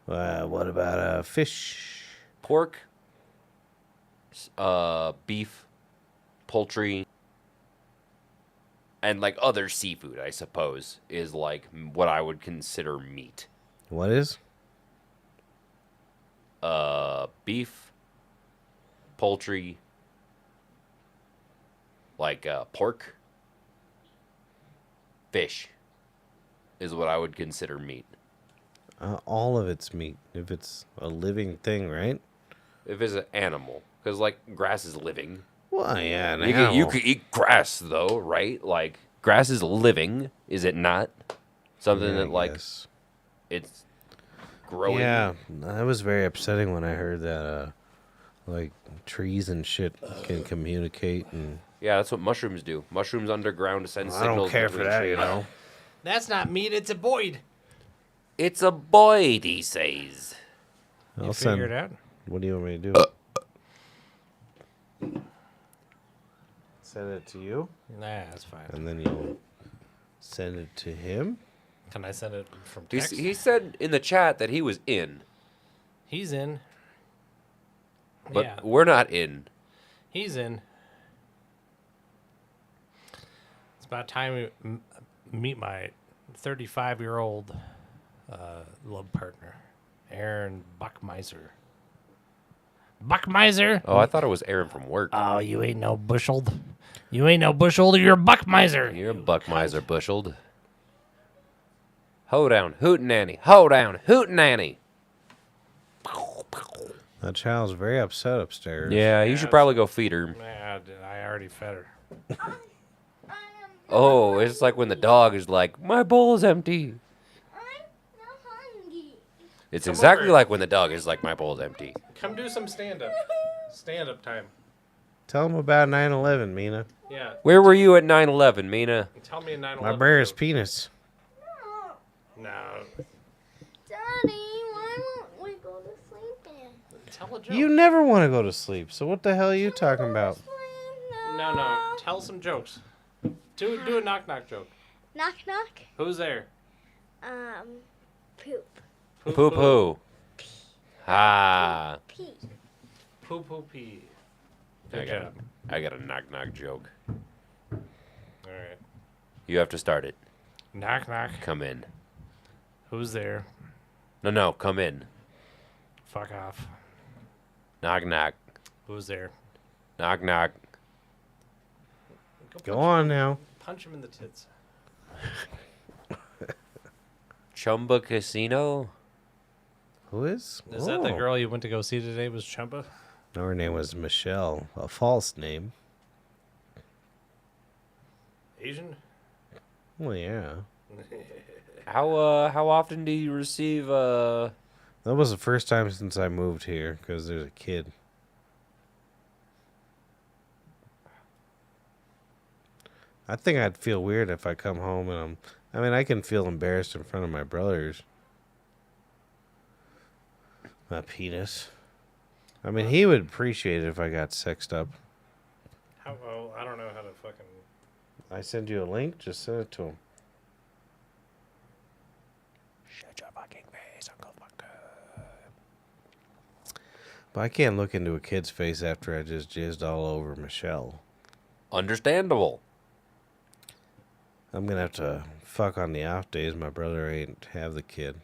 "What about fish?" Pork, beef, poultry, and like other seafood, I suppose, is like what I would consider meat. What is? Beef, poultry, like pork, fish is what I would consider meat. All of it's meat if it's a living thing, right? If it's an animal, because like grass is living. Well, yeah, an You animal. could eat grass though, right? Like grass is living, is it not? Something Yeah, I that like guess. it's growing. Yeah, that was very upsetting when I heard that, like, trees and shit can communicate, and Yeah, that's what mushrooms do. Mushrooms underground send I signals. don't care for between that, trees. you know. That's not meat, it's a Boyd. It's a boy, he says. You I'll figure send. it out? What do you want me to do? Send it to you, Nah, that's fine. and then you'll send it to him. Can I send it from He's, text? he said in the chat that he was in, He's in. but Yeah, we're not in. he's in. It's about time we meet my 35-year-old love partner, Aaron Buckmeiser. Buckmeiser? Oh, I thought it was Aaron from work. Oh, you ain't no busheled. You ain't no busheled. You're a Buckmeiser. You're a Buckmeiser busheled. Ho down, hootenanny. Ho down, hootenanny. That child's very upset upstairs. Yeah, you should probably go feed her. Yeah, I already fed her. Oh, it's like when the dog is like, my bowl is empty. I'm not hungry. It's Come exactly over. like when the dog is like, my bowl is empty. Come do some stand-up. Stand-up time. Tell him about 9/11, Mina. Yeah. Where were you at 9/11, Mina? Tell me a 9/11. My bear's penis. No. Daddy, why won't we go to sleep then? Tell a joke. You never want to go to sleep, so what the hell are you talking about? No. Tell some jokes. Do a knock-knock joke. Knock knock. Who's there? Poop. Poo poo. Ah. Pee. Poo poo pee. I got a knock knock joke. All right. You have to start it. Knock knock. Come in. Who's there? No, come in. Fuck off. Knock knock. Who's there? Knock knock. Go on now. Punch him in the tits. Chumba Casino? Who is? Is that the Oh. girl you went to go see today? Was Chumpa? No, her name was Michelle. A false name. Asian? Well, yeah. How often do you receive That was the first time since I moved here because there's a kid. I think I'd feel weird if I come home and I can feel embarrassed in front of my brothers. My penis. I mean, he would appreciate it if I got sexed up. How? Oh, I don't know how to fucking. I send you a link, just send it to him. Shut your fucking face, Uncle Fucker. But I can't look into a kid's face after I just jizzed all over Michelle. Understandable. I'm gonna have to fuck on the off days. My brother ain't have the kid.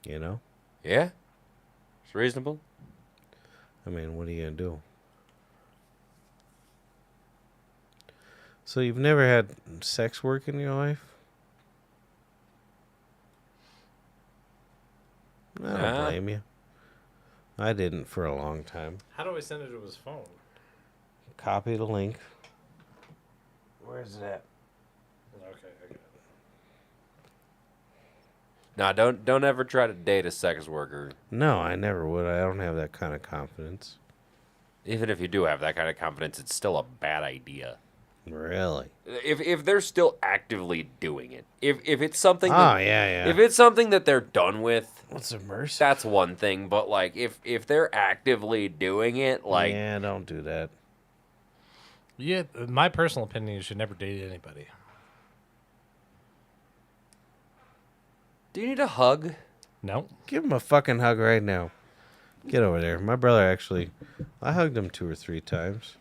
You know? Yeah? It's reasonable. I mean, what are you gonna do? So you've never had sex work in your life? I don't Nah. blame you. I didn't for a long time. How do I send it to his phone? Copy the link. Where's it at? Okay, I got it. Nah, don't ever try to date a sex worker. No, I never would. I don't have that kind of confidence. Even if you do have that kind of confidence, it's still a bad idea. Really? If they're still actively doing it. If it's something Oh, that, yeah. if it's something that they're done with, What's immersive? that's one thing, but like if they're actively doing it, like Yeah, don't do that. Yeah, my personal opinion, you should never date anybody. do you need a hug? No. Give him a fucking hug right now. Get over there. My brother actually, I hugged him 2 or 3 times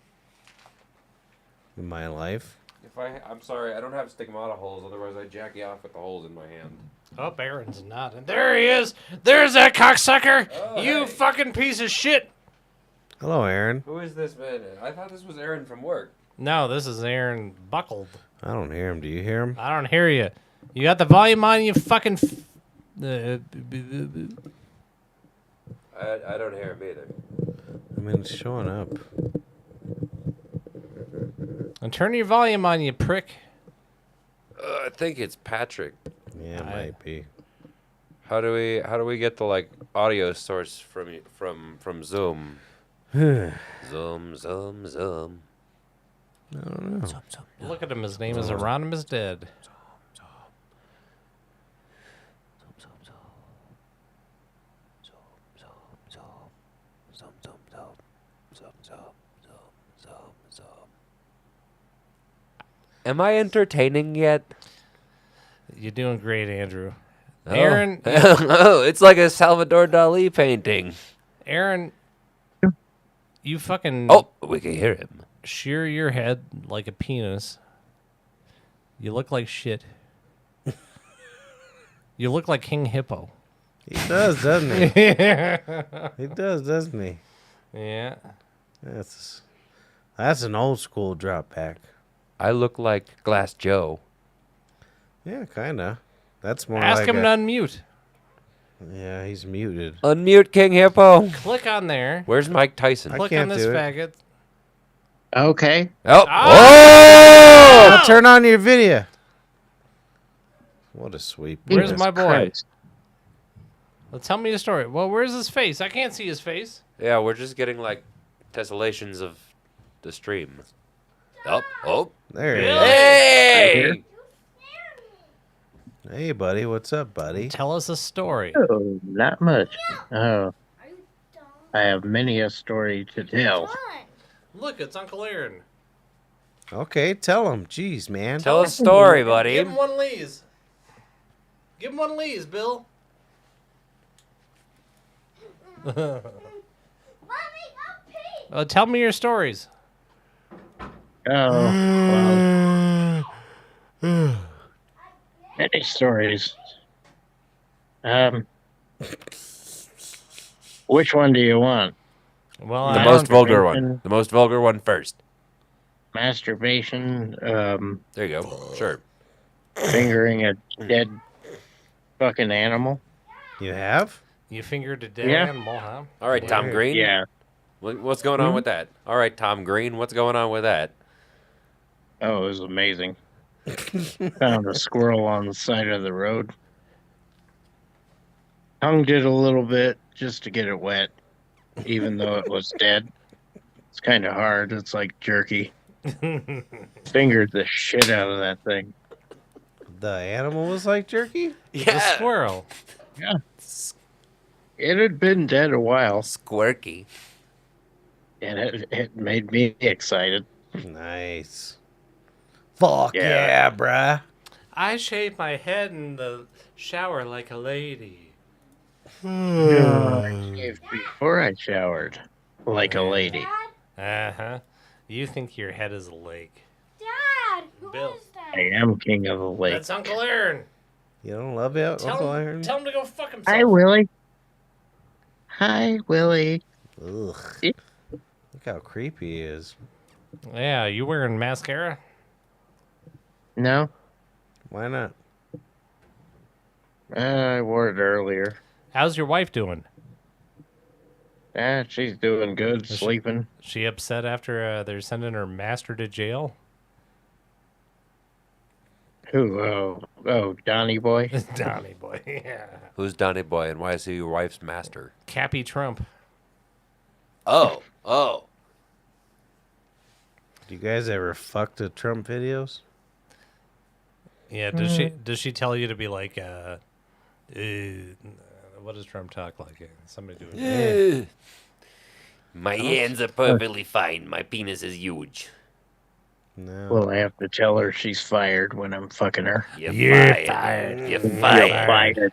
in my life. I'm sorry, I don't have stigmata holes, otherwise I jack you off with the holes in my hand. Oh, Aaron's not. And there he is. There's that cocksucker. Oh, You hey. fucking piece of shit. Hello, Aaron. Who is this man? I thought this was Aaron from work. No, this is Aaron Buckled. I don't hear him. Do you hear him? I don't hear you. You got the volume on, you fucking. I don't hear him either. I mean, it's showing up. And turn your volume on, you prick. I think it's Patrick. Yeah, it might be. How do we get the like audio source from Zoom? Zoom. I don't know. Look at him. His name is Hieronymus Dead. Am I entertaining yet? You're doing great, Andrew. Oh. Aaron, Oh, it's like a Salvador Dali painting. Aaron, you fucking Oh, we can hear him. shear your head like a penis. You look like shit. You look like King Hippo. He does, doesn't he? He does, doesn't he? Yeah. That's an old school drop back. I look like Glass Joe. Yeah, kinda. That's more Ask like him a, to unmute. Yeah, he's muted. Unmute King Hippo. Click on there. Where's Mike Tyson? Click can't on this do it. faggot. Okay. Oh. Oh, Oh! turn on your video. What a sweep. Where's Jesus my boy? Christ. Well, tell me a story. Well, where's his face? I can't see his face. Yeah, we're just getting like tessellations of the stream. Oh. There he Bill. is. Hey! Hey, buddy. What's up, buddy? Tell us a story. Oh, not much. Oh, Are you dumb? I have many a story to tell. Fun. Look, it's Uncle Aaron. Okay, tell him. Jeez, man. Tell a story, buddy. Give him one Lee's. Give him one Lee's, Bill. Mommy, go pee. Tell me your stories. Oh, well, many stories. Which one do you want? Well, The I most don't- vulgar one. The most vulgar one first. Masturbation, There you go. Sure. fingering a dead fucking animal. You have? You fingered a dead Yeah. animal, huh? All right, Tom Word. Green. Yeah. What's going on with that? All right, Tom Green. What's going on with that? Oh, it was amazing. Found a squirrel on the side of the road. Tongued it a little bit just to get it wet, even though it was dead. It's kind of hard. It's like jerky. Fingered the shit out of that thing. The animal was like jerky? The squirrel. It had been dead a while, Squirky. and it made me excited. Nice. Fuck Yeah. yeah, bruh. I shave my head in the shower like a lady. Before I showered, like a lady. Dad, Uh-huh. You think your head is a lake. Dad, who is Bill. that? I am king of the lake. That's Uncle Aaron. You don't love it, Uncle Aaron? Tell him to go fuck himself. Hi, Willie. Hi, Willie. Ugh. Yeah. Look how creepy he is. Yeah, you wearing mascara? No, Why not? I wore it earlier. How's your wife doing? She's doing good, sleeping. She upset after they're sending her master to jail? Who? Oh, Donnie boy. Donnie boy. Yeah. Who's Donnie Boy, and why is he your wife's master? Cappy Trump. Oh. Do you guys ever fuck the Trump videos? Yeah, does she tell you to be like what does Trump talk like? Somebody doing My hands are perfectly fine. My penis is huge. No. Well, I have to tell her she's fired when I'm fucking her. You're fired. fired. You're You're fired. fired.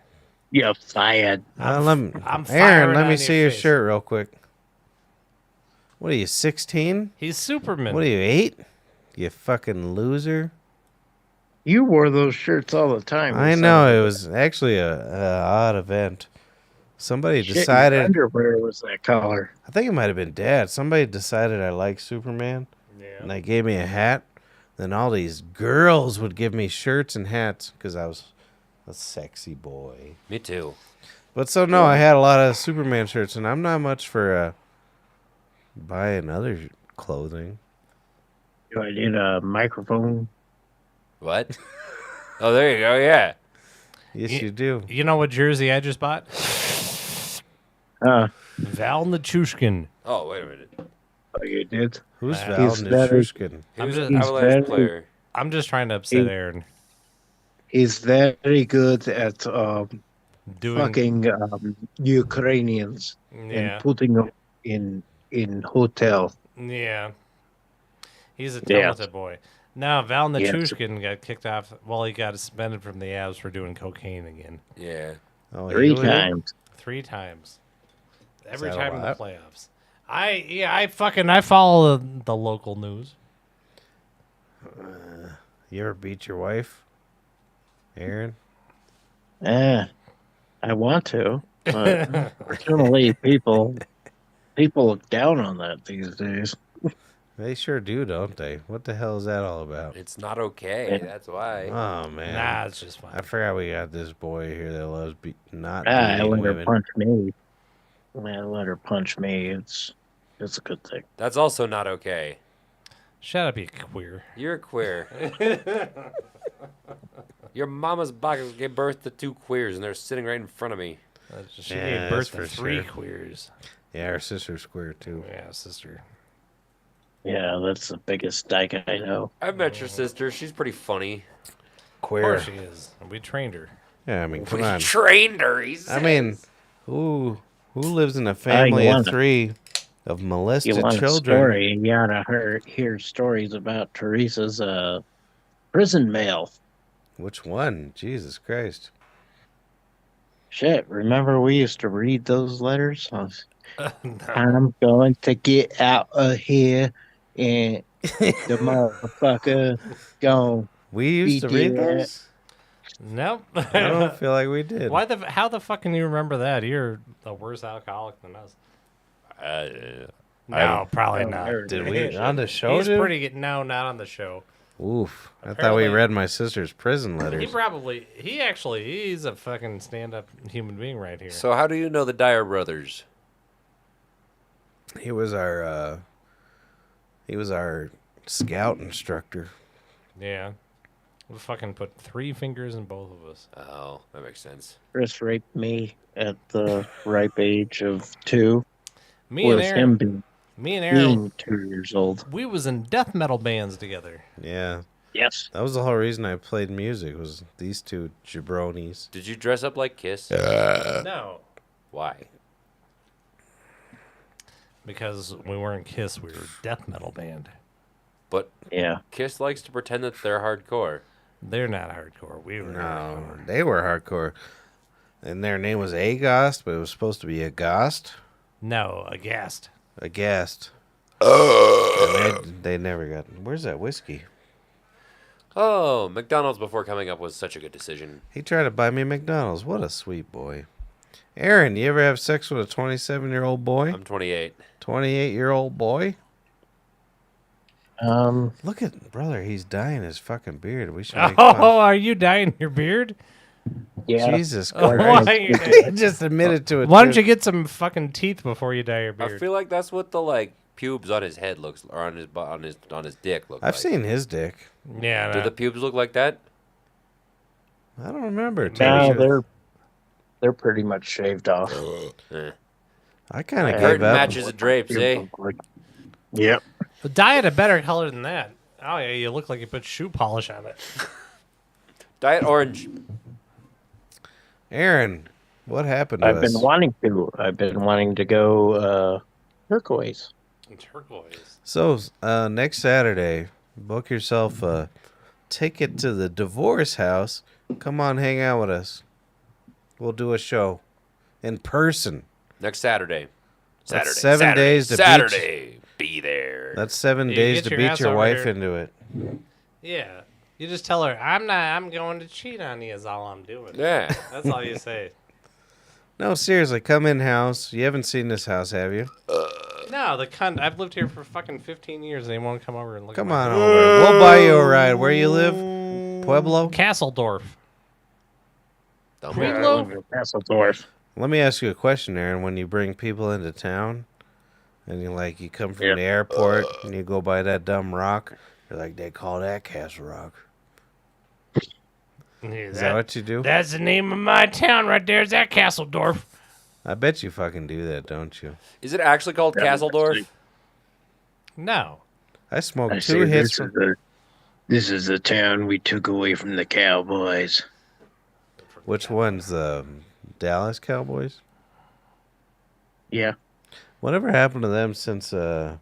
You're fired. I'm firing Aaron, let on me your see your face. shirt real quick. What are you, 16? He's Superman. What are you, 8? You fucking loser. You wore those shirts all the time. I know, it was actually a odd event. Somebody Shit, your decided, underwear was that color. I think it might have been Dad. Somebody decided I like Superman, and they gave me a hat. Then all these girls would give me shirts and hats because I was a sexy boy. Me too. But so no, I had a lot of Superman shirts, and I'm not much for buying other clothing. Do I need a microphone? What? Oh, there you go. Yeah. Yes, you do. You know what jersey I just bought? Val Nichushkin. Oh, wait a minute. Oh, you did? Who's He's Val very- Nichushkin? He was just- an he's Avalanche very- player. I'm just trying to upset He- Aaron. He's very good at Doing fucking Ukrainians yeah, and putting them in hotel. yeah. He's a Yeah. talented boy. Now Val Yes. Nichushkin got kicked off. Well, he got suspended from the Avs for doing cocaine again Yeah. Oh, 3 he did? times. 3 times. Every that a time in the lot? playoffs. I follow the local news. You ever beat your wife, Aaron? I want to, but unfortunately, people look down on that these days. They sure do, don't they? What the hell is that all about? It's not okay. That's why. Oh, man. Nah, it's just fine. I forgot we got this boy here that loves not I beating let her women. punch me. I let her punch me. It's a good thing. That's also not okay. Shut up, you queer. You're queer. Your mama's box gave birth to 2 queers, and they're sitting right in front of me. She Yeah, gave birth that's to for 3 sure. queers. Yeah, our sister's queer, too. Yeah, sister. Yeah, that's the biggest dyke I know. I've met your sister. She's pretty funny. Of Queer. course she is. And we trained her. Yeah, I mean, come We on. trained her, he says. I mean, who lives in a family you of wanna- 3 of You molested want children? a story? You gotta hear stories about Teresa's prison mail. Which one? Jesus Christ. Shit, remember we used to read those letters? No. I'm going to get out of here, and the motherfucker gone. We used to read Yeah. those? Nope. I don't feel like we did. How the fuck can you remember that? You're the worse alcoholic than us. No, probably not. Did we on the show? He's dude? pretty good. No, not on the show. Oof. I thought Apparently- we read my sister's prison He letters. he's a fucking stand-up human being right here. So how do you know the Dyer brothers? He was our scout instructor. Yeah. We fucking put 3 fingers in both of us. Oh, that makes sense. Chris raped me at the ripe age of 2. Me and With Aaron. him being, Me and Aaron. being 2 years old. We was in death metal bands together. Yeah. Yes. That was the whole reason I played music was these 2 jabronis. Did you dress up like Kiss? No. Why? Because we weren't Kiss, we were a death metal band. But Yeah. Kiss likes to pretend that they're hardcore. They're not hardcore. We were No, hardcore. they were hardcore. And their name was Agost, but it was supposed to be Agost. No, aghast. Aghast. And they never got. Where's that whiskey? Oh, McDonald's before coming up was such a good decision. He tried to buy me McDonald's. What a sweet boy. Aaron, you ever have sex with a 27-year-old boy? I'm 28. 28-year-old boy? Um, Look at brother, he's dyeing his fucking beard. We should Oh, make fun. are you dyeing your beard? yeah. Jesus Oh, Christ. why, He just admitted to it. why don't too. you get some fucking teeth before you dye your I beard? feel like that's what the like pubes on his head looks, or on his dick look like. I've seen his dick. Yeah, Do no. the pubes look like that? I don't remember. Tell No, you the truth. they're pretty much shaved off. Eh. I kind of Yeah. gave Curtain up. matches the drapes, eh? Yep. But dye it a better color than that. Oh yeah, you look like you put shoe polish on it. Diet orange. Aaron, what happened to I've us? been wanting to. I've been wanting to go turquoise. Turquoise. So, next Saturday, book yourself a ticket to the divorce house. Come on, hang out with us. We'll do a show in person. Next Saturday. That's Saturday. 7 days to beat- Saturday. Be there. That's 7 You days get to your beat ass your over wife here. into it. Yeah. You just tell her, I'm going to cheat on you is all I'm doing. Yeah. That's all you say. No, seriously, come in house. You haven't seen this house, have you? No, the cunt. I've lived here for fucking 15 years and they won't come over and look Come at on over. We'll buy you a ride. Where you live? Pueblo? Castledorf. Dumb. Greenlow? Hasseldorf. Let me ask you a question, Aaron. When you bring people into town and you come from Yeah. the airport and you go by that dumb rock, you're like, they call that Castle Rock. Yeah, Is that what you do? That's the name of my town right there. Is that Castledorf? I bet you fucking do that, don't you? Is it actually called Castledorf? No. I smoked I 2 say hits. this is the town we took away from the Cowboys. Which one's the Dallas Cowboys? Yeah. Whatever happened to them since what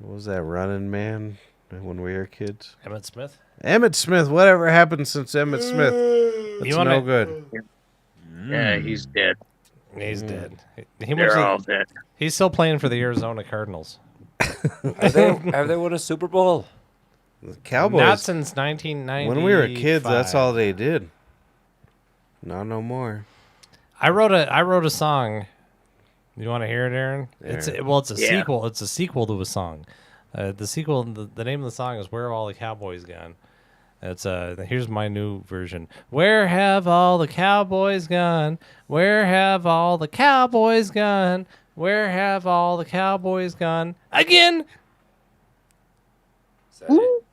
was that running man when we were kids? Emmett Smith? Emmett Smith. Whatever happened since Emmett Smith? That's You wanna- no good. Yeah, he's dead. He's dead. They're all dead. He's still playing for the Arizona Cardinals. Have they won a Super Bowl? The Cowboys. Not since 1990. When we were kids, that's all they did. Not no more. I wrote a song. You want to hear it, Aaron? It's Yeah. well, it's a Yeah. sequel. It's a sequel to a song. The sequel, the name of the song is "Where Have All the Cowboys Gone." It's here's my new version. Where have all the cowboys gone? Where have all the cowboys gone? Where have all the cowboys gone? Again.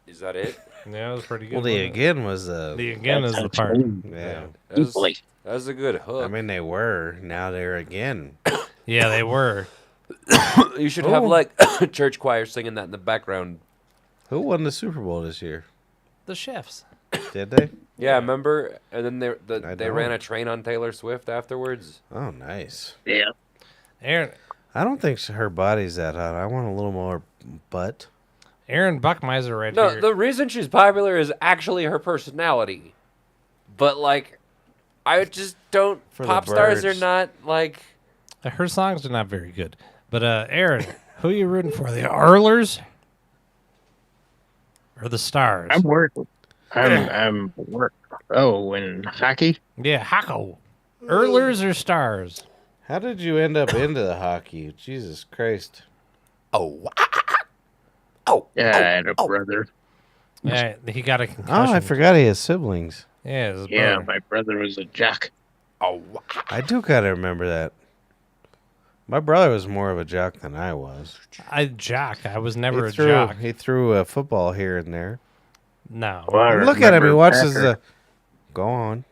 Is that it? Yeah, it was pretty good. Well, the wasn't it? again was The again is the part. yeah. That was a good hook. I mean, they were. Now they're again. Yeah, they were. You should have like church choir singing that in the background. Who won the Super Bowl this year? The chefs. Did they? Yeah, remember? And then they don't. ran a train on Taylor Swift afterwards. Oh, nice. Yeah. Aaron I don't think her body's that hot. I want a little more butt. Buckmeiser right No, here. the reason she's popular is actually her personality. But like, I just don't. For the Pop stars are birds. not like. Her songs are not very good. But Aaron, who are you rooting for? The Oilers or the Stars? I'm working. I'm work. Oh, in hockey? Yeah, Hako. Oilers or Stars? How did you end up into the hockey? Jesus Christ. Yeah, I had a brother. Yeah, he got a concussion. Oh, I forgot he has siblings. Yeah, his Yeah, brother. my brother was a jock. I do kind of remember that. My brother was more of a jock than I was. I was never a He threw, jock. he threw a football here and there. No. Well, I Look at him. He remember watches Patrick. Go on.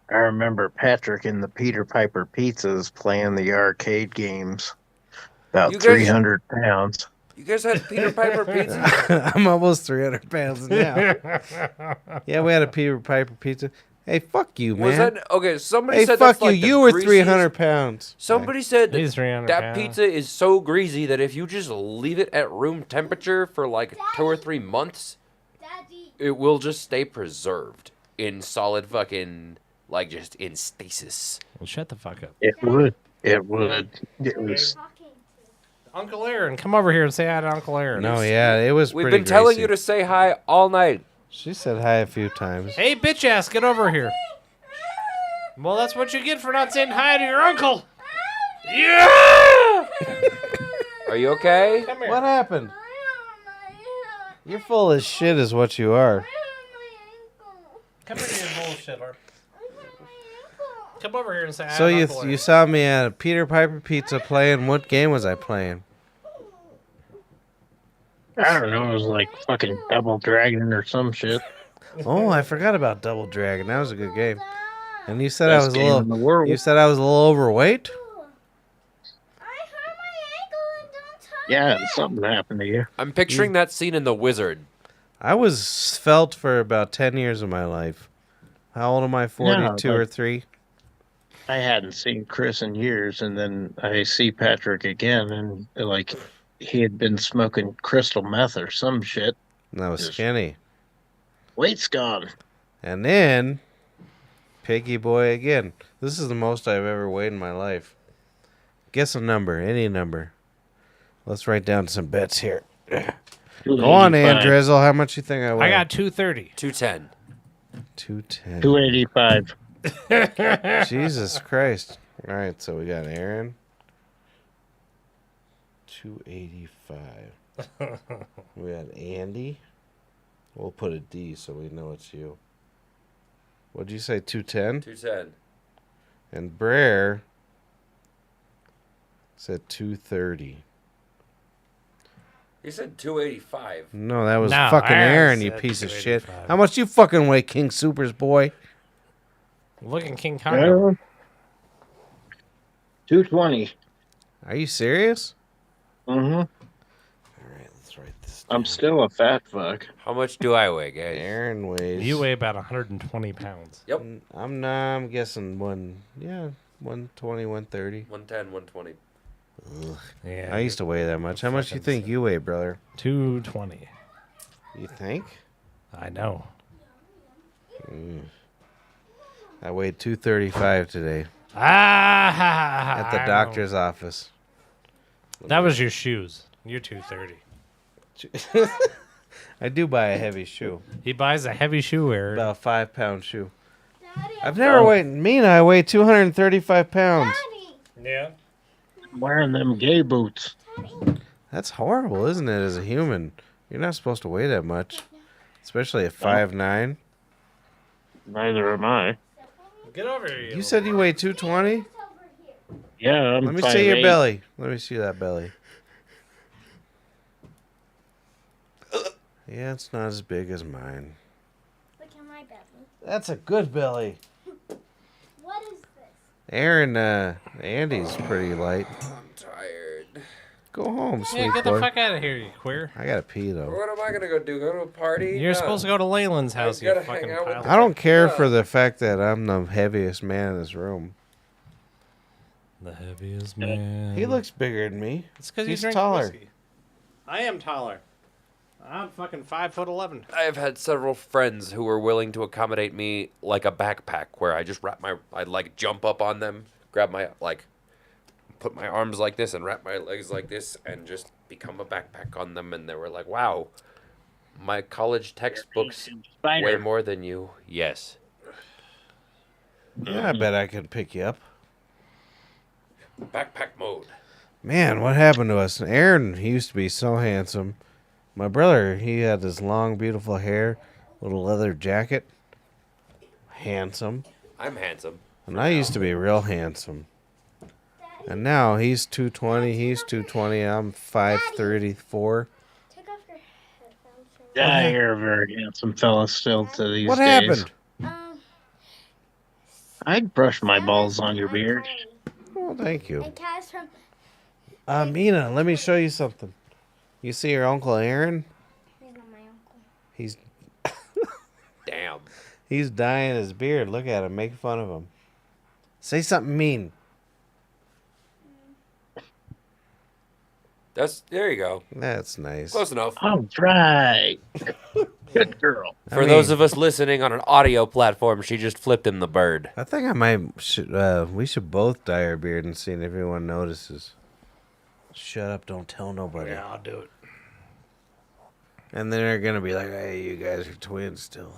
I remember Patrick in the Peter Piper Pizzas playing the arcade games. About You guys- 300 pounds. You guys had Peter Piper pizza? I'm almost 300 pounds now. Yeah, we had a Peter Piper pizza. Hey, fuck you, man. Was that okay? Somebody Hey, said fuck that's you. like the You were greasiest- 300 pounds. Somebody said He's 300 that pounds. pizza is so greasy that if you just leave it at room temperature for like 2 or 3 months, Daddy. it will just stay preserved in solid fucking like just in stasis. Well, shut the fuck up. It would. It would. It was. Talking to. Uncle Aaron, come over here and say hi to Uncle Aaron. No, yeah, it was We've pretty been telling greasy. you to say hi all night. She said hi a few times. Hey, bitch ass, get over here. Well, that's what you get for not saying hi to your uncle. Yeah! Are you okay? Come here. What happened? You're full of shit is what you are. Come here, you bullshitter. Come over here and say hi So to you Uncle Aaron. you saw me at a Peter Piper Pizza playing. What game was I playing? I don't know. It was like fucking Double Dragon or some shit. Oh, I forgot about Double Dragon. That was a good game. And you said I Best was a game in the little. world. You said I was a little overweight. I hurt my ankle and don't touch Yeah, it. something happened to you. I'm picturing that scene in The Wizard. I was svelte for about 10 years of my life. How old am I? 42 or like- 3? I hadn't seen Chris in years, and then I see Patrick again, and like he had been smoking crystal meth or some shit. And I was Yes. skinny. Weight's gone. And then, Piggy Boy again. This is the most I've ever weighed in my life. Guess a number, any number. Let's write down some bets here. Go on, 285. Drizzle. How much you think I weigh? I got 230. 210. 210. 285. Jesus Christ. All right, so we got Aaron. 285. We got Andy. We'll put a D so we know it's you. What'd you say, 210? 210. And Brer said 230. He said 285. No, that was No, fucking Aaron Aaron, you said piece of shit. 285. How much you fucking weigh, King Supers boy? Looking King Kong. over. Well, 220. Are you serious? Mm-hmm. All right, let's write this down. I'm still a fat fuck. How much do I weigh, guys? Aaron weighs. You weigh about 120 pounds. Yep. I'm guessing 120, 130. 110, 120. Yeah. I used to weigh that much. How much you think you weigh, brother? 220. You think? I know. I weighed 235 today Ah! at the doctor's office. That was your shoes. You're 230. I do buy a heavy shoe, He buys a heavy shoe wearer. about a 5-pound shoe. Daddy, I've never weighed. Mina, I weigh 235 pounds. Daddy, Yeah. I'm wearing them gay boots. That That's horrible, isn't it? As a human, you're not supposed to weigh that much, especially at 5'9". Neither am I. Get over here. You said you weigh 220. Yeah, I'm Let me see your 5'8". belly. Let me see that belly. Yeah, it's not as big as mine. Look at my belly. That's a good belly. What is this? Aaron, Andy's pretty light. I'm tired. Go home, sweet Yeah, get boy. the fuck out of here, you queer. I gotta pee though. What am I gonna go do? Go to a party? You're supposed to go to Leyland's house, you gotta fucking hang out with pile. the- I don't care Yeah. for the fact that I'm the heaviest man in this room. The heaviest man. He looks bigger than me. It's because he's drink taller. whiskey. I am taller. I'm fucking 5'11". I have had several friends who were willing to accommodate me like a backpack, where I just I'd like jump up on them, grab my put my arms like this and wrap my legs like this, and just become a backpack on them. And they were like, "Wow, my college textbooks weigh Spider. more than you." Yes. Yeah, I bet I can pick you up. Backpack mode. Man, what happened to us? Aaron, he used to be so handsome. My brother, he had this long, beautiful hair, little leather jacket. Handsome. I'm handsome. And I used to be real handsome. And now he's 220, he's 220, I'm 5'34". Take off your headphones. Yeah, you're a very handsome fella still to these What days. happened? Um, I'd brush my balls on your beard. Oh, thank you. And Kaz from Mina, let me show you something. You see your Uncle Aaron? he's not my uncle. He's Damn. he's dyeing his beard. Look at him. Make fun of him. Say something mean. There you go. That's nice. Close enough. All right. Good girl. For those of us listening on an audio platform, she just flipped him the bird. I think we should both dye our beard and see if everyone notices. Shut up, don't tell nobody. Yeah, I'll do it. And then they're gonna be like, hey, you guys are twins still.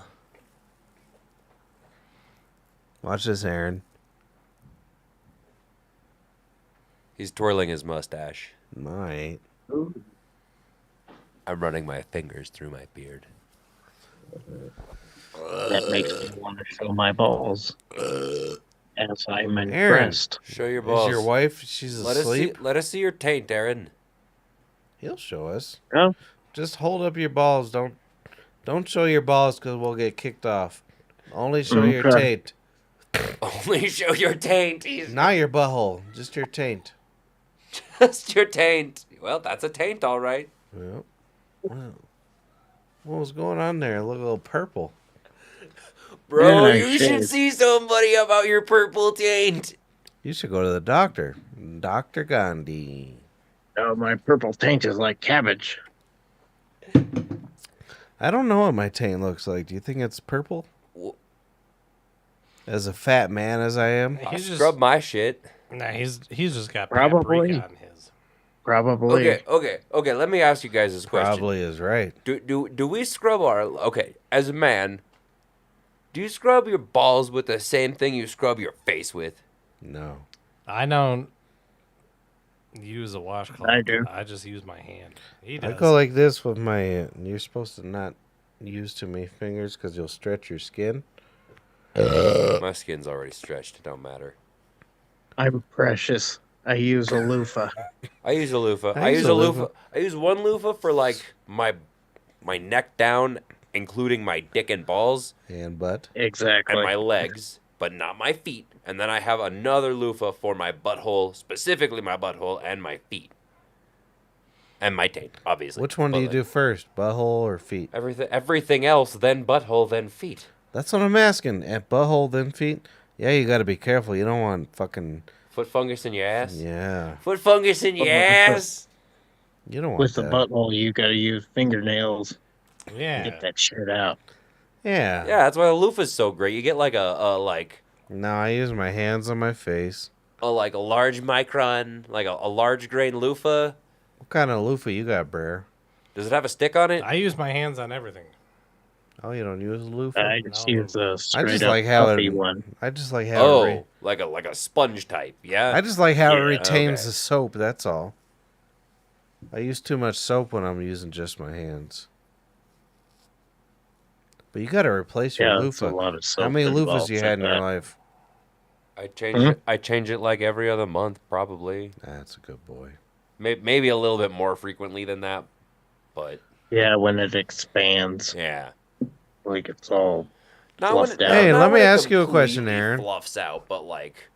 Watch this, Aaron. He's twirling his mustache. No, I ain't. I'm running my fingers through my beard. That makes me want to show my balls. As I'm Aaron. impressed. Show your Is balls. your wife, she's asleep? Let us see your taint, Aaron. He'll show us. Oh, Just hold up your balls. Don't show your balls because we'll get kicked off. Only show your Okay. taint. Only show your taint. He's Not your butthole. Just your taint. just your taint. Well, that's a taint, all right. Yep. Wow. What was going on there? Look a little purple. Bro, Yeah, you should shit. see somebody about your purple taint. You should go to the doctor. Dr. Gandhi. oh, my purple taint is like cabbage. I don't know what my taint looks like. Do you think it's purple? Wh- As a fat man as I am? I He's just scrub my shit. nah. He's just got Probably. paprika on his. Probably. Okay. Let me ask you guys this question. Probably is right. Do we scrub our as a man? Do you scrub your balls with the same thing you scrub your face with? No. I don't use a washcloth. I do. I just use my hand. He I does. go like this with my. You're supposed to not use too many fingers because you'll stretch your skin. My skin's already stretched. It don't matter. I'm precious. I use a loofah. I use a loofah. I I use use a a loofah. loofah. I use one loofah for like my neck down, including my dick and balls And butt. Exactly. and my legs, but not my feet. And then I have another loofah for my butthole, specifically my butthole and my feet. And my taint, obviously. Which one do But, you like, do first? Butthole or feet? Everything else, then butthole, then feet. That's what I'm asking. At butthole, then feet? Yeah, you got to be careful. You don't want fucking. Foot fungus in your ass. Yeah. Foot fungus in your ass. You don't want With the that. butthole, you gotta use fingernails to Yeah. get that shit out. Yeah. Yeah, that's why the loofah's so great. You get like a No, I use my hands on my face. like a large micron, like a large grain loofah. What kind of loofah you got, Brer? Does it have a stick on it? I use my hands on everything. Oh, you don't use a loofah? I just No. use a I straight just up like how puffy it. one. I just like how. It Oh, like a sponge type. Yeah. I just like how it Yeah, retains okay. the soap. That's all. I use too much soap when I'm using just my hands. But you got to replace your Yeah, it's a loofah. lot of soap. How many loofahs involved you had in your that. life? I change it like every other month, probably. That's a good boy. Maybe a little bit more frequently than that, but Yeah, when it expands, yeah. like it's all Not when fluffed it, out. Hey, not let when me it ask you a question, completely Aaron. Fluffs out, but like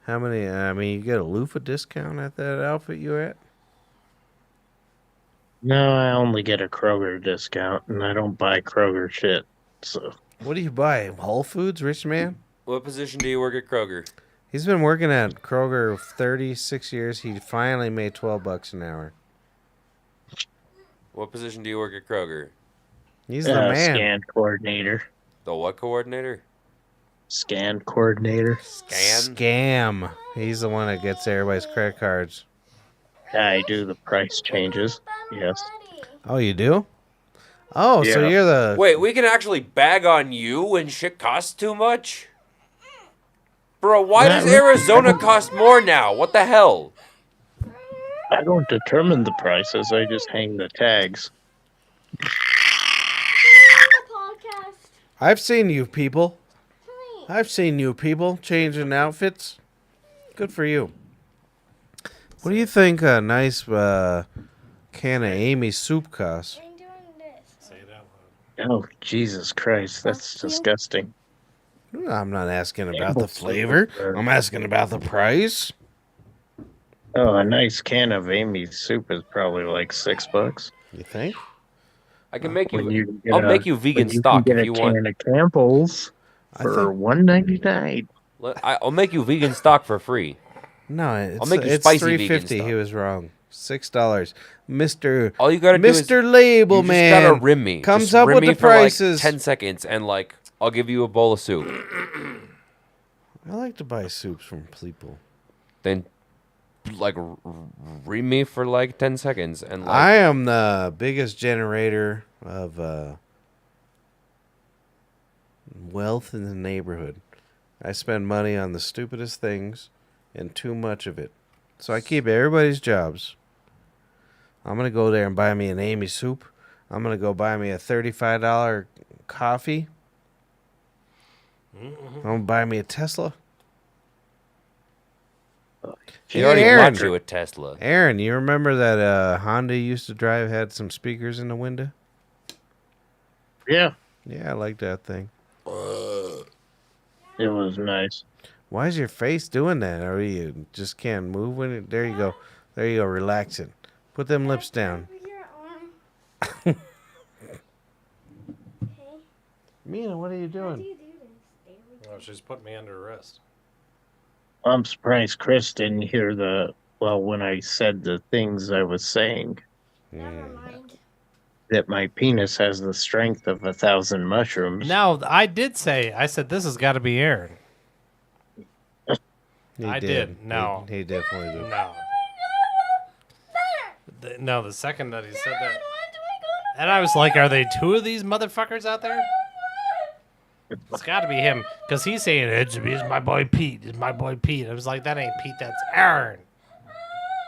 How many? I mean, you get a loofah discount at that outfit you're at? No, I only get a Kroger discount, and I don't buy Kroger shit. So What do you buy? Whole Foods, rich man? what position do you work at Kroger? He's been working at Kroger 36 years. He finally made $12 an hour. What position do you work at Kroger? He's the man. scan coordinator. The what coordinator? Scan coordinator. Scam. He's the one that gets everybody's credit cards. I do the price changes. Yes. Oh, you do? Oh, so Yeah. you're the... Wait, we can actually bag on you when shit costs too much? Bro, why Not does really. Arizona cost more now? What the hell? I don't determine the prices. I just hang the tags. Podcast. I've seen you people. Honey. I've seen you people changing outfits. Good for you. What do you think a nice can of Amy soup costs? I'm doing this. Say it out loud. Oh, Jesus Christ. That's disgusting. I'm not asking about Apple the flavor. soup, or- I'm asking about the price. Oh, a nice can of Amy's soup is probably like $6. You think? I can make When you. you get I'll a- make you vegan when you stock can get if you a want. can of Campbell's I for think- $1.99. I'll make you vegan stock for free. No, it's, make you it's spicy vegan $3.50. He stuff. was wrong. $6. Mr. All you gotta do is Mr. Label you just Man gotta rim me. comes Just up rim with me the for prices. like 10 seconds, and like I'll give you a bowl of soup. I like to buy soups from people. Then, like, rim me for like 10 seconds, and like I am the biggest generator of wealth in the neighborhood. I spend money on the stupidest things and too much of it. So I keep everybody's jobs. I'm going to go there and buy me an Amy soup. I'm going to go buy me a $35 coffee. I'm going to buy me a Tesla. she already Aaron. bought you a Tesla. Aaron, you remember that Honda you used to drive had some speakers in the window? Yeah, Yeah, I like that thing. it was nice. Why is your face doing that? Or you just can't move when it? There you go. There you go. Relax it. Put them lips down. Your arm. Okay. Mina, what are you How do doing? you do this? There we go. Oh, she's put me under arrest. I'm surprised Chris didn't hear when I said the things I was saying, Never mind. that my penis has the strength of 1,000 mushrooms. No, I did say. I said this has got to be Aaron. He I did. No. He definitely did. No. No, the second that he said that, and I was like, "Are they two of these motherfuckers out there?" It's got to be him because he's saying it's my boy Pete. It's my boy Pete. I was like, "That ain't Pete. That's Aaron."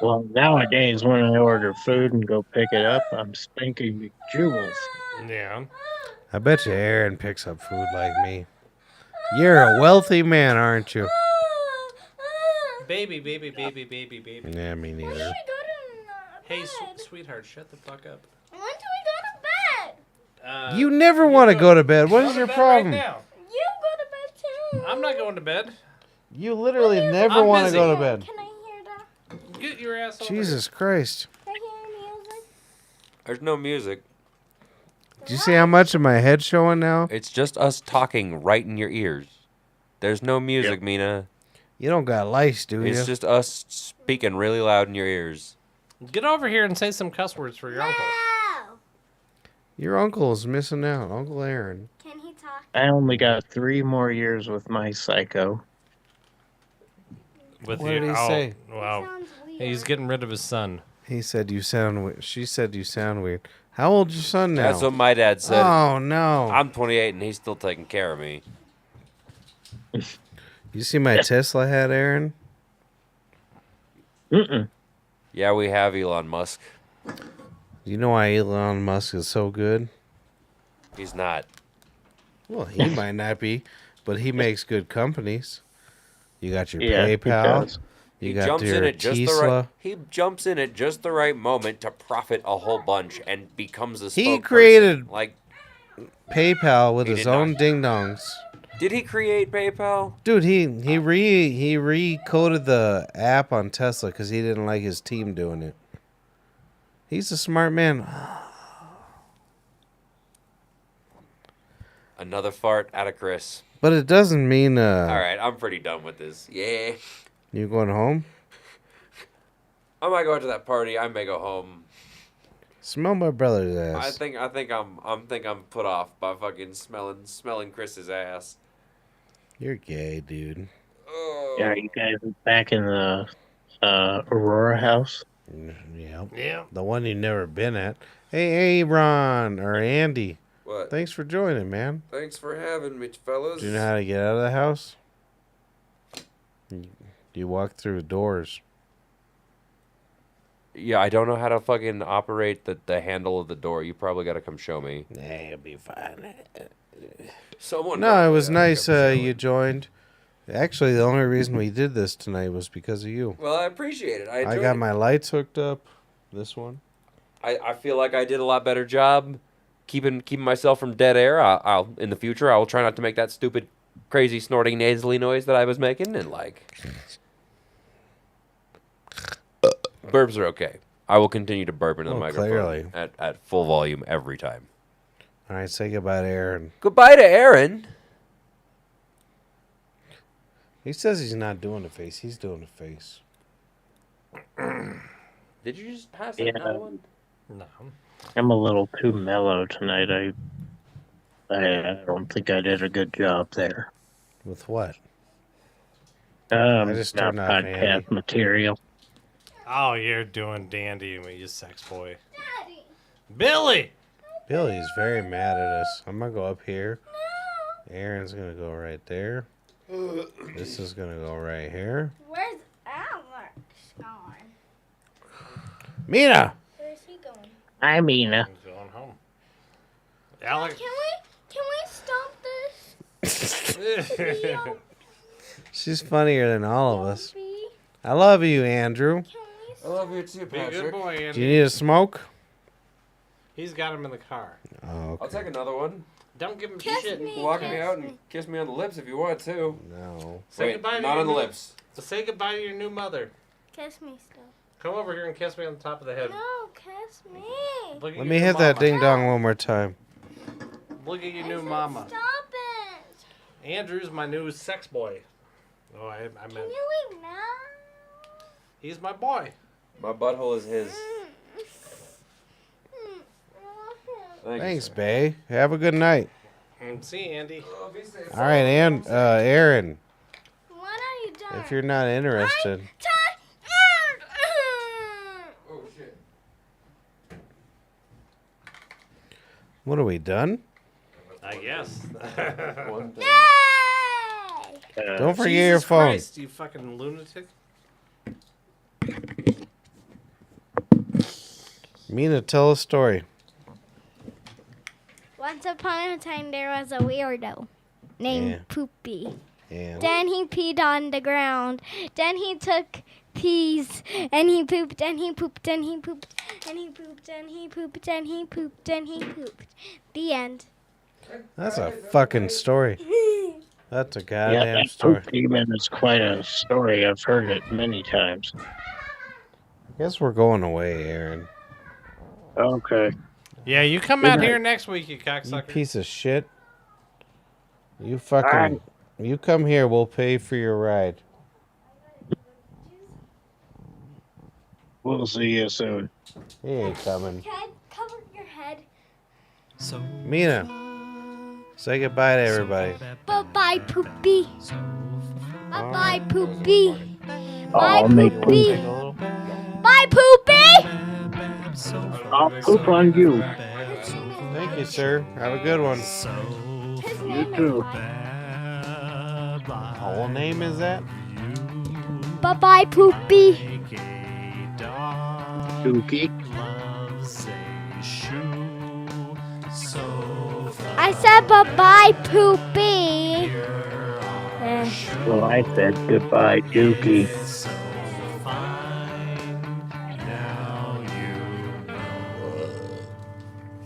Well, nowadays when I order food and go pick it up, I'm spanking McJewels. Yeah. I bet you Aaron picks up food like me. You're a wealthy man, aren't you? Baby, baby, baby, baby, baby. Yeah, me When do we neither. go to Hey, bed? sweetheart, shut the fuck up. When do we go to bed? You never want to go to bed. What is your problem? You go to bed too. I'm not going to bed. You literally never I'm want to busy. go to bed. Can I hear that? Get your ass over Jesus Christ. Can I hear music? There's no music. Do you see how much of my head's showing now? It's just us talking right in your ears. There's no music, Mina. You don't got lice, do you? It's just us speaking really loud in your ears. here. Get over here and say some cuss words for your uncle. No. Your uncle is missing out. Uncle Aaron. Can he talk? I only got 3 more years with my psycho. With What you. did he Oh, say? wow. Sounds weird. He's getting rid of his son. He said you sound weird. She said you sound weird. How old's your son now? That's what my dad said. Oh, no. I'm 28 and he's still taking care of me. You see my Tesla hat, Aaron? Mm-mm. Yeah, we have Elon Musk. You know why Elon Musk is so good? He's not. Well, he might not be, but he makes good companies. You got your Yeah, he PayPal. does. You He got jumps in your at just the Tesla. right. He jumps in at just the right moment to profit a whole bunch and becomes a He spokesperson. created- like. PayPal with He his did not. own ding dongs. Did he create PayPal? Dude, he recoded the app on Tesla because he didn't like his team doing it. He's a smart man. Another fart out of Chris. But it doesn't mean All right, I'm pretty done with this. Yeah. you going home. I might go out to that party. I may go home. Smell my brother's ass. I think I'm put off by fucking smelling Chris's ass. You're gay, dude. Oh. Yeah, you guys back in the Aurora house? Yeah. Yeah. The one you've never been at. Hey, Ron or Andy. What? Thanks for joining, man. Thanks for having me, fellas. Do you know how to get out of the house? Do you walk through the doors? Yeah, I don't know how to fucking operate the handle of the door. You probably got to come show me. Nah, it'll be fine. Someone. No, it was gotta nice come show you me. joined. Actually, the only reason we did this tonight was because of you. Well, I appreciate it. I I enjoyed got it. my lights hooked up. This one. I feel like I did a lot better job keeping myself from dead air. I'll in the future I will try not to make that stupid, crazy snorting nasally noise that I was making, and like burps are okay. I will continue to burp into the Oh, microphone clearly. at full volume every time. All right, say goodbye to Aaron. Goodbye to Aaron. He says he's not doing the face. He's doing the face. Did you just pass Yeah. another one? No. I'm a little too mellow tonight. I don't think I did a good job there. With what? I just not turned off podcast Andy. material. Oh, you're doing dandy, you sex boy. Daddy. Billy! Billy's very mad at us. I'm going to go up here. Aaron's going to go right there. This is going to go right here. Where's Alex going? Mina! Where's he going? I mean, I'm going home. Alex. Can we stop this video? She's funnier than all of us. Be? I love you, Andrew. Can we I stop? love you too, Be a good boy, Do Andy. you need a smoke? He's got him in the car. Oh, okay. I'll take another one. Don't give him Kiss shit. me. Walk me out and kiss me on the lips if you want to. No. Say Wait, goodbye to not your on the new- lips. Say goodbye to your new mother. Kiss me still. Come over here and kiss me on the top of the head. No, kiss me. Look at Let your me new hit that mama. ding dong one more time. Look at your I new said mama. Stop it. Andrew's my new sex boy. Oh, I meant Can you leave now? he's my boy. My butthole is his. Thank Thanks, you, sir. Bay. Have a good night. See, Andy. Oh, be safe. All right, and Aaron, When are you done? if you're not interested, Oh shit. what are we done? I guess. One thing. Yay! Don't forget Jesus your phone. Christ, you fucking lunatic. Mina, tell a story. Once upon a time, there was a weirdo named Yeah. Poopy. And Then he peed on the ground. Then he took peas and he pooped and he pooped and he pooped and he pooped and he pooped and he pooped and he pooped. The end. that's a fucking story. That's a yeah, goddamn that story. poop demon is quite a story. I've heard it many times. Guess we're going away, Aaron. Okay. Yeah, you come Good out night. here next week, you You cocksucker. piece of shit. You fucking. Alright. You come here, we'll pay for your ride. We'll see you soon. He ain't coming. Ted, cover your head. Mina, say goodbye to everybody. Bye-bye, Poopy. Bye-bye, Poopy. Bye, I'll make Poopy. poop. Bye, Poopy. I'll poop on you. Thank you, sir. Have a good one. His You name too. What whole name is that? Bye-bye, Poopy. Make a dog Dookie. loves a shoe. So I said bye-bye, Poopy. familiar. Eh. Well, I said goodbye, Dookie. It's so